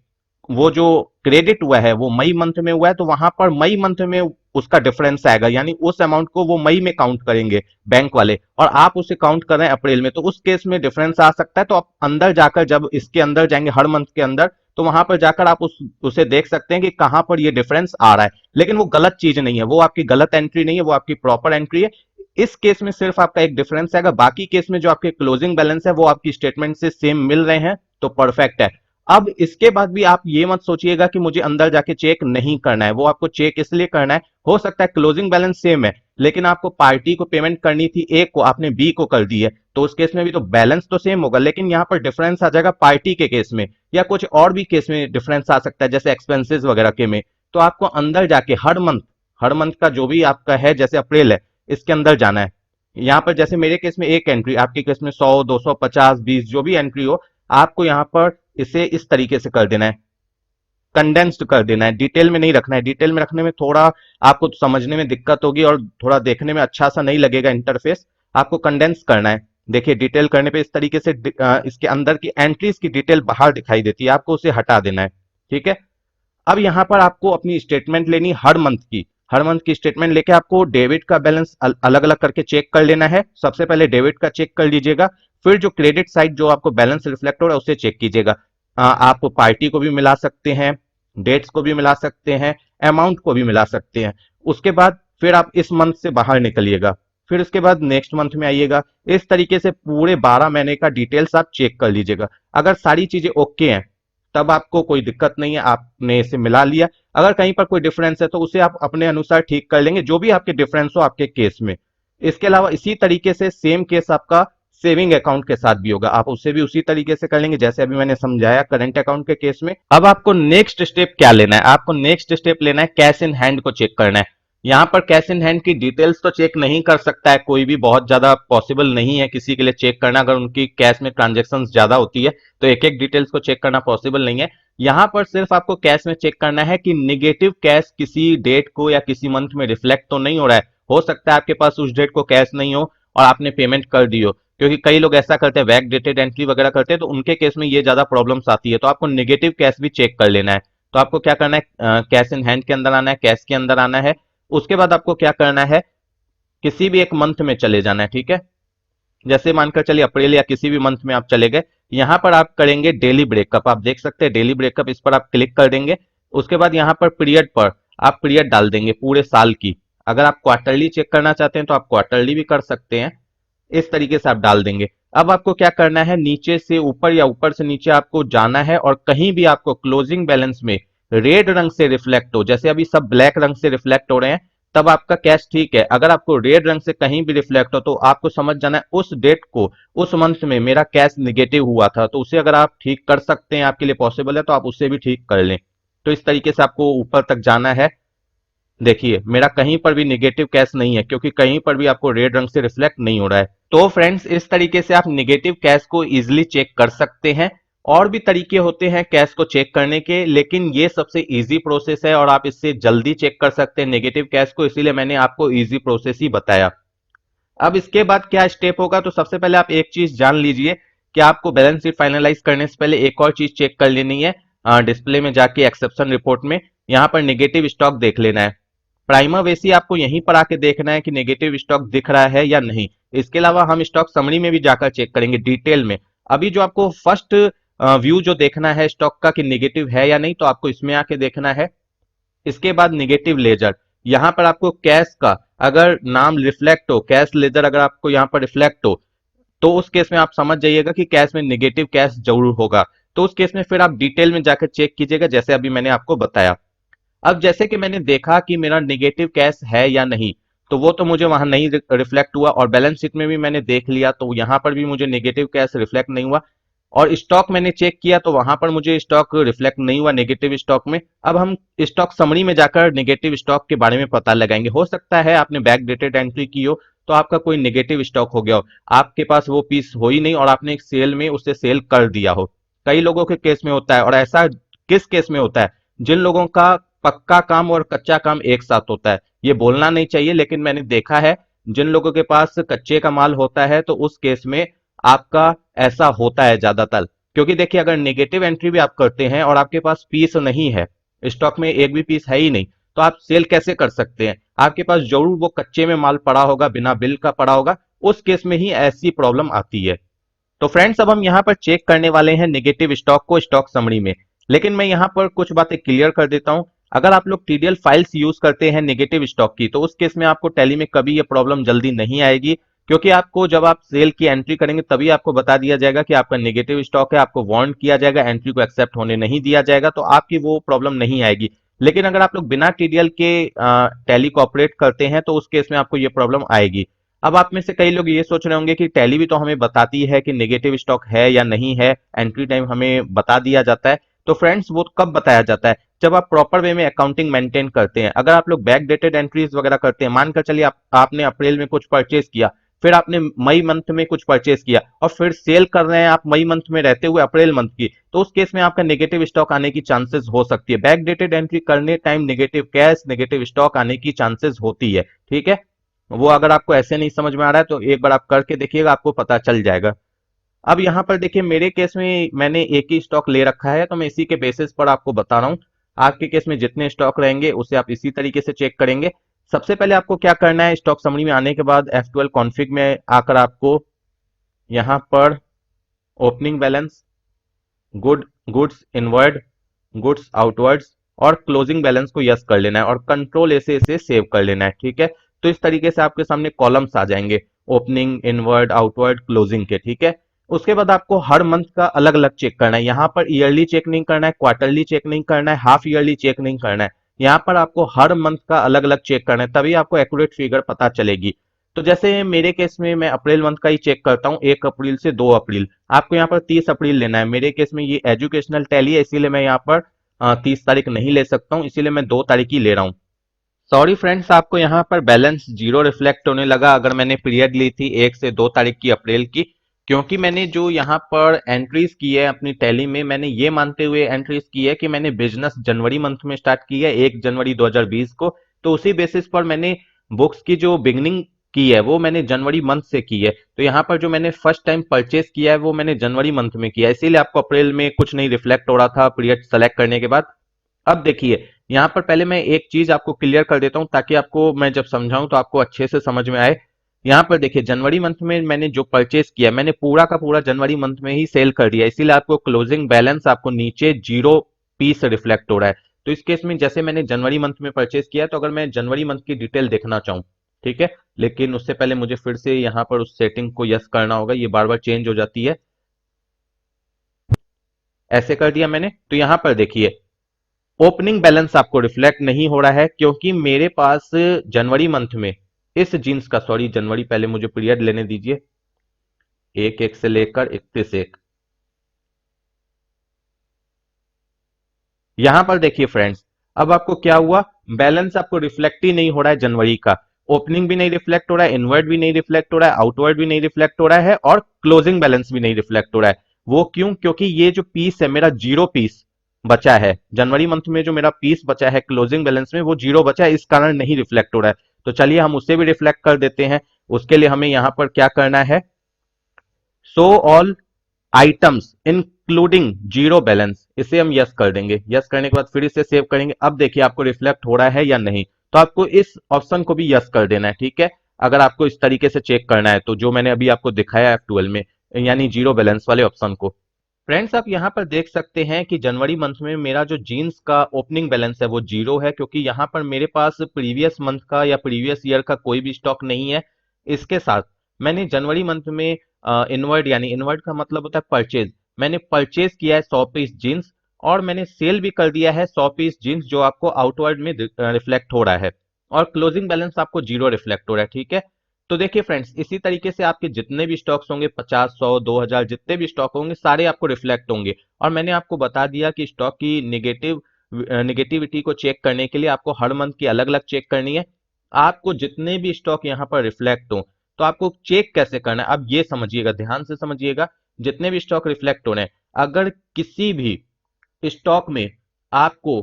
वो जो क्रेडिट हुआ है वो मई मंथ में हुआ है, तो वहां पर मई मंथ में उसका डिफरेंस आएगा, यानी उस अमाउंट को वो मई में काउंट करेंगे बैंक वाले, और आप उसे काउंट कर रहे हैं अप्रैल में, तो उस केस में डिफरेंस आ सकता है। तो आप अंदर जाकर, जब इसके अंदर जाएंगे हर मंथ के अंदर, तो वहां पर जाकर आप उसे देख सकते हैं कि कहां पर ये डिफरेंस आ रहा है। लेकिन वो गलत चीज नहीं है, वो आपकी गलत एंट्री नहीं है, वो आपकी प्रॉपर एंट्री है। इस केस में सिर्फ आपका एक डिफरेंस आएगा, बाकी केस में जो आपके क्लोजिंग बैलेंस है वो आपकी स्टेटमेंट से सेम मिल रहे हैं, तो परफेक्ट है। अब इसके बाद भी आप ये मत सोचिएगा कि मुझे अंदर जाके चेक नहीं करना है, वो आपको चेक इसलिए करना है, हो सकता है क्लोजिंग बैलेंस सेम है, लेकिन आपको पार्टी को पेमेंट करनी थी ए को, आपने बी को कर दी है, तो उस केस में भी तो बैलेंस तो सेम होगा, लेकिन यहां पर डिफरेंस आ जाएगा पार्टी के केस में, या कुछ और भी केस में डिफरेंस आ सकता है, जैसे एक्सपेंसेस वगैरह के में। तो आपको अंदर जाके हर मंथ का जो भी आपका है, जैसे अप्रैल है, इसके अंदर जाना है। यहाँ पर जैसे मेरे केस में एक एंट्री, आपके केस में 100, 200, 50, 20 जो भी एंट्री हो, आपको यहाँ पर इसे इस तरीके से कर देना है, कंडेंस्ड कर देना है, डिटेल में नहीं रखना है। डिटेल में रखने में थोड़ा आपको समझने में दिक्कत होगी और थोड़ा देखने में अच्छा सा नहीं लगेगा इंटरफेस। आपको कंडेंस करना है। देखिए डिटेल करने पे इस तरीके से इसके अंदर की एंट्रीज की डिटेल बाहर दिखाई देती है, आपको उसे हटा देना है। ठीक है। अब यहां पर आपको अपनी स्टेटमेंट लेनी हर मंथ की स्टेटमेंट लेके आपको डेबिट का बैलेंस अलग अलग करके चेक कर लेना है। सबसे पहले डेबिट का चेक कर लीजिएगा, फिर जो क्रेडिट साइड जो आपको बैलेंस रिफ्लेक्ट हो रहा है उसे चेक कीजिएगा। आप पार्टी को भी मिला सकते हैं, डेट्स को भी मिला सकते हैं, अमाउंट को भी मिला सकते हैं। उसके बाद फिर आप इस मंथ से बाहर निकलिएगा, फिर उसके बाद नेक्स्ट मंथ में आइएगा। इस तरीके से पूरे 12 महीने का डिटेल्स आप चेक कर लीजिएगा। अगर सारी चीजें ओके हैं तब आपको कोई दिक्कत नहीं है, आपने इसे मिला लिया। अगर कहीं पर कोई डिफरेंस है तो उसे आप अपने अनुसार ठीक कर लेंगे, जो भी आपके डिफरेंस हो आपके केस में। इसके अलावा इसी तरीके से सेम केस आपका सेविंग अकाउंट के साथ भी होगा, आप उसे भी उसी तरीके से कर लेंगे जैसे अभी मैंने समझाया करंट अकाउंट के केस में। अब आपको नेक्स्ट स्टेप क्या लेना है? आपको नेक्स्ट स्टेप लेना है कैश इन हैंड को चेक करना है। यहाँ पर कैश इन हैंड की डिटेल्स तो चेक नहीं कर सकता है कोई भी, बहुत ज्यादा पॉसिबल नहीं है किसी के लिए चेक करना। अगर उनकी कैश में ट्रांजेक्शन ज्यादा होती है तो एक एक डिटेल्स को चेक करना पॉसिबल नहीं है। यहाँ पर सिर्फ आपको कैश में चेक करना है कि निगेटिव कैश किसी डेट को या किसी मंथ में रिफ्लेक्ट तो नहीं हो रहा है। हो सकता है आपके पास उस डेट को कैश नहीं हो और आपने पेमेंट कर दी हो, क्योंकि कई लोग ऐसा करते हैं, बैक डेटेड एंट्री वगैरह करते हैं, तो उनके केस में ये ज्यादा प्रॉब्लम्स आती है। तो आपको निगेटिव कैश भी चेक कर लेना है। तो आपको क्या करना है, कैश इन हैंड के अंदर आना है, कैश के अंदर आना है। उसके बाद आपको क्या करना है, किसी भी एक मंथ में चले जाना है। ठीक है। जैसे मानकर चलिए अप्रैल या किसी भी मंथ में आप चले गए, यहां पर आप करेंगे डेली ब्रेकअप। आप देख सकते हैं डेली ब्रेकअप, इस पर आप क्लिक कर देंगे। उसके बाद यहां पर पीरियड पर आप पीरियड डाल देंगे पूरे साल की। अगर आप क्वार्टरली चेक करना चाहते हैं तो आप क्वार्टरली भी कर सकते हैं, इस तरीके से आप डाल देंगे। अब आपको क्या करना है, नीचे से ऊपर या ऊपर से नीचे आपको जाना है, और कहीं भी आपको क्लोजिंग बैलेंस में रेड रंग से रिफ्लेक्ट हो, जैसे अभी सब ब्लैक रंग से रिफ्लेक्ट हो रहे हैं, तब आपका कैश ठीक है। अगर आपको रेड रंग से कहीं भी रिफ्लेक्ट हो तो आपको समझ जाना है उस डेट को, उस मंथ में मेरा कैश निगेटिव हुआ था, तो उसे अगर आप ठीक कर सकते हैं, आपके लिए पॉसिबल है, तो आप उसे भी ठीक कर लें। तो इस तरीके से आपको ऊपर तक जाना है। देखिए मेरा कहीं पर भी निगेटिव कैश नहीं है, क्योंकि कहीं पर भी आपको रेड रंग से रिफ्लेक्ट नहीं हो रहा है। तो फ्रेंड्स इस तरीके से आप निगेटिव कैश को इजीली चेक कर सकते हैं। और भी तरीके होते हैं कैश को चेक करने के, लेकिन ये सबसे इजी प्रोसेस है और आप इससे जल्दी चेक कर सकते हैं नेगेटिव कैश को, इसीलिए मैंने आपको इजी प्रोसेस ही बताया। अब इसके बाद क्या स्टेप होगा, तो सबसे पहले आप एक चीज जान लीजिए कि आपको बैलेंस शीट फाइनलाइज करने से पहले एक और चीज चेक कर लेनी है। डिस्प्ले में जाके एक्सेप्शन रिपोर्ट में यहाँ पर नेगेटिव स्टॉक देख लेना है। प्राइमा वेसी आपको यहीं पर आके देखना है कि नेगेटिव स्टॉक दिख रहा है या नहीं। इसके अलावा हम स्टॉक समरी में भी जाकर चेक करेंगे डिटेल में। अभी जो आपको फर्स्ट व्यू जो देखना है स्टॉक का कि निगेटिव है या नहीं, तो आपको इसमें आके देखना है। इसके बाद निगेटिव लेजर, यहाँ पर आपको कैश का अगर नाम रिफ्लेक्ट हो, कैश लेजर अगर आपको यहाँ पर रिफ्लेक्ट हो, तो उस केस में आप समझ जाइएगा कि कैश में निगेटिव कैश जरूर होगा। तो उस केस में फिर आप डिटेल में जाकर चेक कीजिएगा, जैसे अभी मैंने आपको बताया। अब जैसे कि मैंने देखा कि मेरा निगेटिव कैश है या नहीं, तो वो तो मुझे वहां नहीं रिफ्लेक्ट हुआ, और बैलेंस शीट में भी मैंने देख लिया तो यहां पर भी मुझे निगेटिव कैश रिफ्लेक्ट नहीं हुआ। और स्टॉक मैंने चेक किया तो वहां पर मुझे स्टॉक रिफ्लेक्ट नहीं हुआ नेगेटिव स्टॉक में। अब हम स्टॉक समरी में जाकर नेगेटिव स्टॉक के बारे में पता लगाएंगे। हो सकता है आपने बैक डेटेड एंट्री की हो, तो आपका कोई नेगेटिव स्टॉक हो गया हो, आपके पास वो पीस हो ही नहीं और आपने एक सेल में उसे सेल कर दिया हो। कई लोगों के केस में होता है, और ऐसा किस केस में होता है, जिन लोगों का पक्का काम और कच्चा काम एक साथ होता है। ये बोलना नहीं चाहिए, लेकिन मैंने देखा है जिन लोगों के पास कच्चे का माल होता है तो उस केस में आपका ऐसा होता है ज्यादातर। क्योंकि देखिए, अगर नेगेटिव एंट्री भी आप करते हैं और आपके पास पीस नहीं है, स्टॉक में एक भी पीस है ही नहीं, तो आप सेल कैसे कर सकते हैं? आपके पास जरूर वो कच्चे में माल पड़ा होगा, बिना बिल का पड़ा होगा। उस केस में ही ऐसी प्रॉब्लम आती है। तो फ्रेंड्स, अब हम यहाँ पर चेक करने वाले हैं नेगेटिव स्टॉक को स्टॉक समरी में। लेकिन मैं यहाँ पर कुछ बातें क्लियर कर देता हूँ। अगर आप लोग टीडीएल फाइल्स यूज करते हैं नेगेटिव स्टॉक की, तो उस केस में आपको टैली में कभी ये प्रॉब्लम जल्दी नहीं आएगी। क्योंकि आपको जब आप सेल की एंट्री करेंगे तभी आपको बता दिया जाएगा कि आपका नेगेटिव स्टॉक है, आपको वार्न किया जाएगा, एंट्री को एक्सेप्ट होने नहीं दिया जाएगा, तो आपकी वो प्रॉब्लम नहीं आएगी। लेकिन अगर आप लोग बिना टीडीएल के टैली को ऑपरेट करते हैं तो उस केस में आपको ये प्रॉब्लम आएगी। अब आप में से कई लोग ये सोच रहे होंगे कि टैली भी तो हमें बताती है कि नेगेटिव स्टॉक है या नहीं है, एंट्री टाइम हमें बता दिया जाता है। तो फ्रेंड्स, वो कब बताया जाता है? जब आप प्रॉपर वे में अकाउंटिंग मेंटेन करते हैं। अगर आप लोग बैक डेटेड एंट्रीज वगैरह करते हैं, मानकर चलिए आपने अप्रैल में कुछ परचेज किया, फिर आपने मई मंथ में कुछ परचेज किया और फिर सेल कर रहे हैं आप मई मंथ में रहते हुए अप्रैल मंथ की, तो उस केस में आपका नेगेटिव स्टॉक आने की चांसेस हो सकती है। बैक डेटेड एंट्री करने time negative cash, negative stock आने की चांसेस होती है। ठीक है, वो अगर आपको ऐसे नहीं समझ में आ रहा है तो एक बार आप करके देखिएगा, आपको पता चल जाएगा। अब यहाँ पर देखिए, मेरे केस में मैंने एक ही स्टॉक ले रखा है, तो मैं इसी के बेसिस पर आपको बता रहा हूँ। आपके केस में जितने स्टॉक रहेंगे उसे आप इसी तरीके से चेक करेंगे। सबसे पहले आपको क्या करना है, स्टॉक समरी में आने के बाद F12 कॉन्फिग में आकर आपको यहाँ पर opening balance, goods inward, goods outwards और क्लोजिंग बैलेंस को यस कर लेना है और कंट्रोल ऐसे इसे सेव कर लेना है। ठीक है, तो इस तरीके से आपके सामने कॉलम्स आ जाएंगे ओपनिंग, इनवर्ड, आउटवर्ड, क्लोजिंग के। ठीक है, उसके बाद आपको हर मंथ का अलग अलग चेक करना है। यहाँ पर ईयरली चेक नहीं करना है, क्वार्टरली चेक नहीं करना है, हाफ ईयरली चेक नहीं करना है। यहाँ पर आपको हर मंथ का अलग अलग चेक करना है, तभी आपको एक्यूरेट फिगर पता चलेगी। तो जैसे मेरे केस में मैं अप्रैल मंथ का ही चेक करता हूँ, 1 अप्रैल से 2 अप्रैल। आपको यहाँ पर 30 अप्रैल लेना है। मेरे केस में ये एजुकेशनल टैली है, इसीलिए मैं यहाँ पर 30 तारीख नहीं ले सकता हूँ, इसीलिए मैं 2 तारीख ही ले रहा हूँ। सॉरी फ्रेंड्स, आपको यहाँ पर बैलेंस जीरो रिफ्लेक्ट होने लगा अगर मैंने पीरियड ली थी 1 से 2 तारीख की अप्रैल की। क्योंकि मैंने जो यहाँ पर एंट्रीज की है अपनी टैली में, मैंने ये मानते हुए एंट्रीज की है कि मैंने बिजनेस जनवरी मंथ में स्टार्ट की है, 1 जनवरी 2020 को। तो उसी बेसिस पर मैंने बुक्स की जो बिगनिंग की है वो मैंने जनवरी मंथ से की है। तो यहाँ पर जो मैंने फर्स्ट टाइम परचेस किया है वो मैंने जनवरी मंथ में किया है, इसीलिए आपको अप्रैल में कुछ नहीं रिफ्लेक्ट हो रहा था पीरियड सेलेक्ट करने के बाद। अब देखिए, यहाँ पर पहले मैं एक चीज आपको क्लियर कर देता हूँ ताकि आपको मैं जब समझाऊं तो आपको अच्छे से समझ में आए। यहाँ पर देखिए, जनवरी मंथ में मैंने जो परचेस किया मैंने पूरा का पूरा जनवरी मंथ में ही सेल कर दिया, इसीलिए आपको क्लोजिंग बैलेंस आपको नीचे 0 पीस रिफ्लेक्ट हो रहा है। तो इस केस में जैसे मैंने जनवरी मंथ में परचेस किया, तो अगर मैं जनवरी मंथ की डिटेल देखना चाहूँ, ठीक है, लेकिन उससे पहले मुझे फिर से यहाँ पर उस सेटिंग को यस करना होगा, ये बार बार चेंज हो जाती है। ऐसे कर दिया मैंने, तो यहाँ पर देखिए ओपनिंग बैलेंस आपको रिफ्लेक्ट नहीं हो रहा है क्योंकि मेरे पास जनवरी मंथ में इस जींस का, सॉरी जनवरी, पहले मुझे पीरियड लेने दीजिए, 1/1 से लेकर 31/1। यहां पर देखिए फ्रेंड्स, अब आपको क्या हुआ, बैलेंस आपको रिफ्लेक्ट ही नहीं हो रहा है जनवरी का। ओपनिंग भी नहीं रिफ्लेक्ट हो रहा है, इनवर्ड भी नहीं रिफ्लेक्ट हो रहा है, आउटवर्ड भी नहीं रिफ्लेक्ट हो रहा है और क्लोजिंग बैलेंस भी नहीं रिफ्लेक्ट हो रहा है। वो क्यों? क्योंकि ये जो पीस है मेरा 0 पीस बचा है जनवरी मंथ में, जो मेरा पीस बचा है क्लोजिंग बैलेंस में वो 0 बचा है, इस कारण नहीं रिफ्लेक्ट हो रहा है। तो चलिए हम उसे भी रिफ्लेक्ट कर देते हैं। उसके लिए हमें यहां पर क्या करना है, show all items including 0 balance, इसे हम यस कर देंगे। यस करने के बाद फिर इसे सेव करेंगे। अब देखिए आपको रिफ्लेक्ट हो रहा है या नहीं, तो आपको इस ऑप्शन को भी यस कर देना है। ठीक है, अगर आपको इस तरीके से चेक करना है तो जो मैंने अभी आपको दिखाया F12 में, यानी 0 बैलेंस वाले ऑप्शन को। फ्रेंड्स आप यहाँ पर देख सकते हैं कि जनवरी मंथ में मेरा जो जीन्स का ओपनिंग बैलेंस है वो जीरो है, क्योंकि यहाँ पर मेरे पास प्रीवियस मंथ का या प्रीवियस ईयर का कोई भी स्टॉक नहीं है। इसके साथ मैंने जनवरी मंथ में इनवर्ड, यानी इनवर्ड का मतलब होता है परचेज, मैंने परचेज किया है 100 पीस जीन्स, और मैंने सेल भी कर दिया है 100 पीस जीन्स, जो आपको आउटवर्ड में रिफ्लेक्ट हो रहा है, और क्लोजिंग बैलेंस आपको जीरो रिफ्लेक्ट हो रहा है। ठीक है, तो देखिए फ्रेंड्स, इसी तरीके से आपके जितने भी स्टॉक्स होंगे, 50, 100, 2000, जितने भी स्टॉक होंगे सारे आपको रिफ्लेक्ट होंगे। और मैंने आपको बता दिया कि स्टॉक की निगेटिविटी को चेक करने के लिए आपको हर मंथ की अलग अलग चेक करनी है। आपको जितने भी स्टॉक यहाँ पर रिफ्लेक्ट हो, तो आपको चेक कैसे करना है अब ये समझिएगा, ध्यान से समझिएगा। जितने भी स्टॉक रिफ्लेक्ट हो रहे हैं, अगर किसी भी स्टॉक में आपको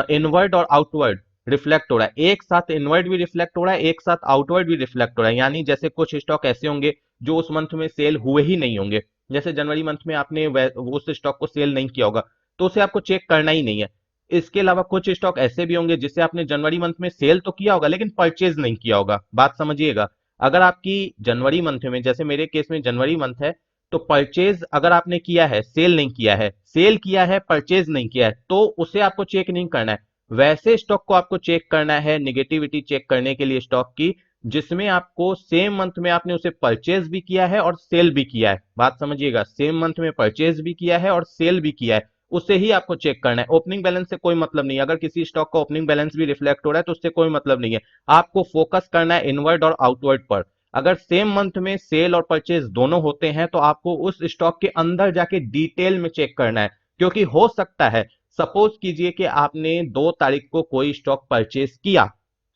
इनवर्ड और आउटवर्ड रिफ्लेक्ट हो रहा है, एक साथ इनवर्ड भी रिफ्लेक्ट हो रहा है, एक साथ आउटवर्ड भी रिफ्लेक्ट हो रहा है, यानी जैसे कुछ स्टॉक ऐसे होंगे जो उस मंथ में सेल हुए ही नहीं होंगे, जैसे जनवरी मंथ में आपने उस स्टॉक को सेल नहीं किया होगा, तो उसे आपको चेक करना ही नहीं है। इसके अलावा कुछ स्टॉक ऐसे भी होंगे जिसे आपने जनवरी मंथ में सेल तो किया होगा लेकिन परचेज नहीं किया होगा। बात समझिएगा, अगर आपकी जनवरी मंथ में, जैसे मेरे केस में जनवरी मंथ है, तो परचेज अगर आपने किया है, सेल नहीं किया है, सेल किया है परचेज नहीं किया है, तो उसे आपको चेक नहीं करना है। वैसे स्टॉक को आपको चेक करना है, निगेटिविटी चेक करने के लिए स्टॉक की, जिसमें आपको सेम मंथ में आपने उसे परचेज भी किया है और सेल भी किया है। बात समझिएगा, सेम मंथ में परचेज भी किया है और सेल भी किया है, उसे ही आपको चेक करना है। ओपनिंग बैलेंस से कोई मतलब नहीं है, अगर किसी स्टॉक का ओपनिंग बैलेंस भी रिफ्लेक्ट हो रहा है तो उससे कोई मतलब नहीं है। आपको फोकस करना है इनवर्ड और आउटवर्ड पर। अगर सेम मंथ में सेल और परचेज दोनों होते हैं तो आपको उस स्टॉक के अंदर जाके डिटेल में चेक करना है, क्योंकि हो सकता है, सपोज कीजिए कि आपने 2 तारीख को कोई स्टॉक परचेज किया,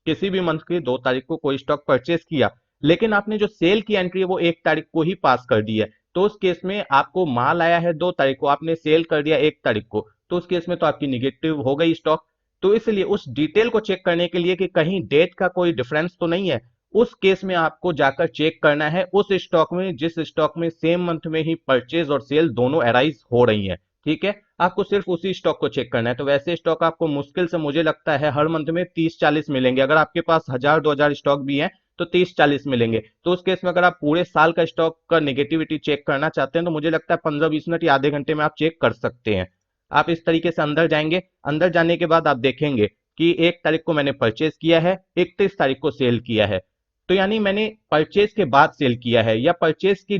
किसी भी मंथ की 2 तारीख को कोई स्टॉक परचेज किया, लेकिन आपने जो सेल की एंट्री है वो 1 तारीख को ही पास कर दी है, तो उस केस में आपको माल आया है 2 तारीख को, आपने सेल कर दिया 1 तारीख को, तो उस केस में तो आपकी निगेटिव हो गई स्टॉक। तो इसलिए उस डिटेल को चेक करने के लिए कि कहीं डेट का कोई डिफरेंस तो नहीं है, उस केस में आपको जाकर चेक करना है उस स्टॉक में जिस स्टॉक में सेम मंथ में ही परचेज और सेल दोनों अराइज हो रही हैं। ठीक है, आपको सिर्फ उसी स्टॉक को चेक करना है। तो वैसे स्टॉक आपको मुश्किल से, मुझे लगता है, हर मंथ में 30-40 मिलेंगे। अगर आपके पास 1000-2000 स्टॉक भी हैं तो 30-40 मिलेंगे। तो उस केस में अगर आप पूरे साल का स्टॉक का नेगेटिविटी चेक करना चाहते हैं तो मुझे लगता है 15-20 मिनट या आधे घंटे में आप चेक कर सकते हैं। आप इस तरीके से अंदर जाएंगे, अंदर जाने के बाद आप देखेंगे कि 1 तारीख को मैंने परचेज किया है, 31 तारीख को सेल किया है, तो यानी मैंने परचेज के बाद सेल किया है, या परचेज की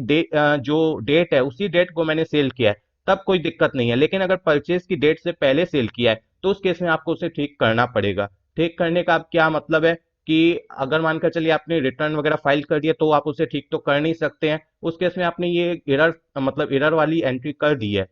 जो डेट है उसी डेट को मैंने सेल किया है, तब कोई दिक्कत नहीं है। लेकिन अगर परचेज की डेट से पहले सेल किया है तो उस केस में आपको उसे ठीक करना पड़ेगा। ठीक करने का अब क्या मतलब है कि अगर मानकर चलिए आपने रिटर्न वगैरह फाइल कर दिया तो आप उसे ठीक तो कर नहीं सकते हैं, उस केस में आपने ये एरर, मतलब एरर वाली एंट्री कर दी है,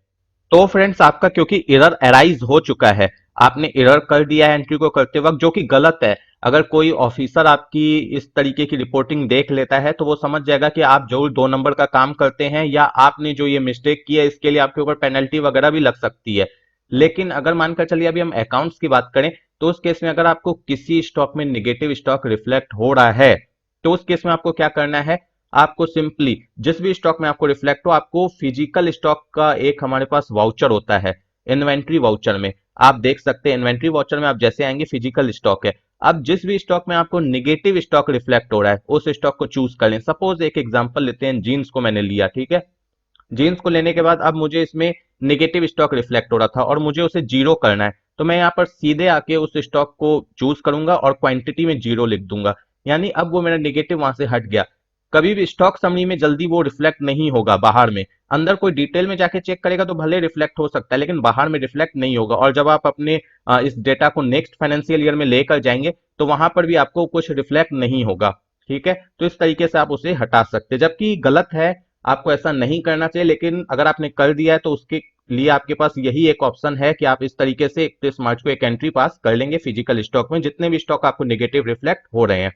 तो फ्रेंड्स आपका क्योंकि एरर अराइज हो चुका है, आपने एरर कर दिया है एंट्री को करते वक्त, जो कि गलत है। अगर कोई ऑफिसर आपकी इस तरीके की रिपोर्टिंग देख लेता है तो वो समझ जाएगा कि आप जो 2 नंबर का काम करते हैं, या आपने जो ये मिस्टेक की है इसके लिए आपके ऊपर पेनल्टी वगैरह भी लग सकती है। लेकिन अगर मानकर चलिए अभी हम अकाउंट्स की बात करें, तो उस केस में अगर आपको किसी स्टॉक में निगेटिव स्टॉक रिफ्लेक्ट हो रहा है तो उस केस में आपको क्या करना है, आपको सिंपली जिस भी स्टॉक में आपको रिफ्लेक्ट हो, आपको फिजिकल स्टॉक का एक हमारे पास वाउचर होता है, इन्वेंट्री वाउचर में आप देख सकते हैं। इन्वेंट्री वाउचर में आप जैसे आएंगे, फिजिकल स्टॉक है, अब जिस भी स्टॉक में आपको निगेटिव स्टॉक रिफ्लेक्ट हो रहा है उस स्टॉक को चूज कर लें। सपोज एक एग्जांपल लेते हैं, जीन्स को मैंने लिया, ठीक है, जीन्स को लेने के बाद अब मुझे इसमें निगेटिव स्टॉक रिफ्लेक्ट हो रहा था और मुझे उसे जीरो करना है, तो मैं यहाँ पर सीधे आके उस स्टॉक को चूज करूंगा और क्वांटिटी में जीरो लिख दूंगा, यानी अब वो मेरा निगेटिव वहां से हट गया। कभी भी स्टॉक समरी में जल्दी वो रिफ्लेक्ट नहीं होगा बाहर में, अंदर कोई डिटेल में जाके चेक करेगा तो भले रिफ्लेक्ट हो सकता है लेकिन बाहर में रिफ्लेक्ट नहीं होगा। और जब आप अपने इस डेटा को नेक्स्ट फाइनेंशियल ईयर में लेकर जाएंगे तो वहां पर भी आपको कुछ रिफ्लेक्ट नहीं होगा। ठीक है, तो इस तरीके से आप उसे हटा सकते हैं, जबकि गलत है, आपको ऐसा नहीं करना चाहिए। लेकिन अगर आपने कर दिया है तो उसके लिए आपके पास यही एक ऑप्शन है कि आप इस तरीके से 31 मार्च को एक एंट्री पास कर लेंगे फिजिकल स्टॉक में, जितने भी स्टॉक आपको नेगेटिव रिफ्लेक्ट हो रहे हैं।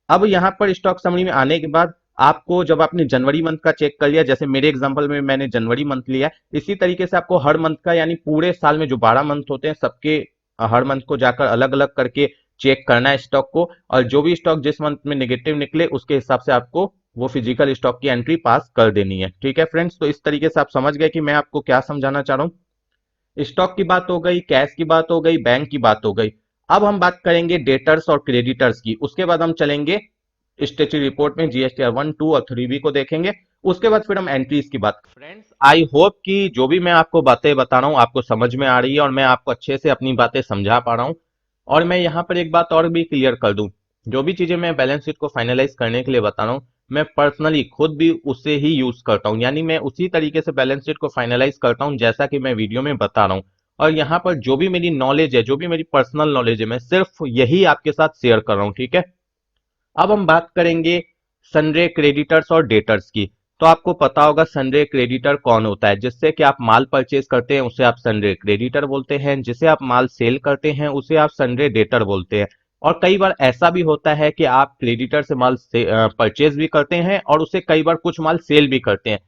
अब यहां पर स्टॉक समरी में आने के बाद आपको, जब आपने जनवरी मंथ का चेक कर लिया, जैसे मेरे एग्जांपल में मैंने जनवरी मंथ लिया, इसी तरीके से आपको हर मंथ का, यानी पूरे साल में जो 12 मंथ होते हैं सबके हर मंथ को जाकर अलग अलग करके चेक करना है स्टॉक को, और जो भी स्टॉक जिस मंथ में नेगेटिव निकले उसके हिसाब से आपको वो फिजिकल स्टॉक की एंट्री पास कर देनी है। ठीक है फ्रेंड्स, तो इस तरीके से आप समझ गए कि मैं आपको क्या समझाना चाह रहा हूँ। स्टॉक की बात हो गई, कैश की बात हो गई, बैंक की बात हो गई। अब हम बात करेंगे डेटर्स और क्रेडिटर्स की, उसके बाद हम चलेंगे स्टेचुटरी रिपोर्ट में जीएसटीआर 1, 2 और 3B को देखेंगे। उसके बाद फिर हम एंट्रीज की बात। फ्रेंड्स, आई होप कि जो भी मैं आपको बातें बता रहा हूँ आपको समझ में आ रही है और मैं आपको अच्छे से अपनी बातें समझा पा रहा हूँ। और मैं यहाँ पर एक बात और भी क्लियर कर दूं, जो भी चीजें मैं बैलेंस शीट को फाइनलाइज करने के लिए बता रहा हूँ, मैं पर्सनली खुद भी उसे ही यूज करता हूँ, यानी मैं उसी तरीके से बैलेंस शीट को फाइनलाइज करता हूँ जैसा कि मैं वीडियो में बता रहा हूँ। और यहाँ पर जो भी मेरी नॉलेज है, जो भी मेरी पर्सनल नॉलेज है, मैं सिर्फ यही आपके साथ शेयर कर रहा हूँ, ठीक है। अब हम बात करेंगे सनरे क्रेडिटर्स और डेटर्स की। तो आपको पता होगा सनरे क्रेडिटर कौन होता है। जिससे कि आप माल परचेज करते हैं उसे आप सनरे क्रेडिटर बोलते हैं, जिसे आप माल सेल करते हैं उसे आप सनरे डेटर बोलते हैं। और कई बार ऐसा भी होता है कि आप क्रेडिटर से माल से परचेज भी करते हैं और उसे कई बार कुछ माल सेल भी करते हैं।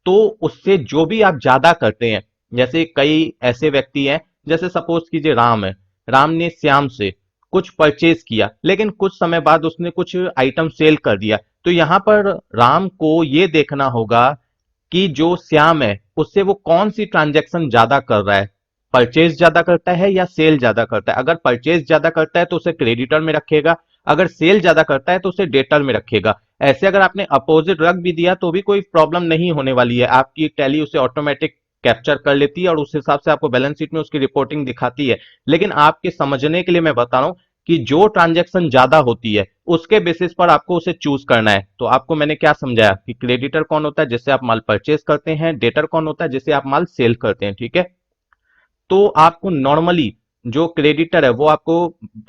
तो उससे जो भी आप ज्यादा करते हैं, जैसे कई ऐसे व्यक्ति हैं, जैसे सपोज कीजिए राम है, राम ने श्याम से कुछ परचेज किया लेकिन कुछ समय बाद उसने कुछ आइटम सेल कर दिया। तो यहां पर राम को ये देखना होगा कि जो श्याम है उससे वो कौन सी ट्रांजैक्शन ज्यादा कर रहा है, परचेज ज्यादा करता है या सेल ज्यादा करता है। अगर परचेज ज्यादा करता है तो उसे क्रेडिटर में रखेगा, अगर सेल ज्यादा करता है तो उसे डेटर में रखेगा। ऐसे अगर आपने अपोजिट रख भी दिया तो भी कोई प्रॉब्लम नहीं होने वाली है, आपकी टैली उसे ऑटोमेटिक कैप्चर कर लेती है और उस हिसाब से आपको बैलेंस शीट में उसकी रिपोर्टिंग दिखाती है। लेकिन आपके समझने के लिए मैं बता रहा हूं कि जो ट्रांजैक्शन ज्यादा होती है उसके बेसिस पर आपको उसे चूज करना है। तो आपको मैंने क्या समझाया कि क्रेडिटर कौन होता है, जिससे आप माल परचेज करते हैं, डेटर कौन होता है, जिससे आप माल सेल करते हैं, ठीक है। तो आपको नॉर्मली जो क्रेडिटर है वो आपको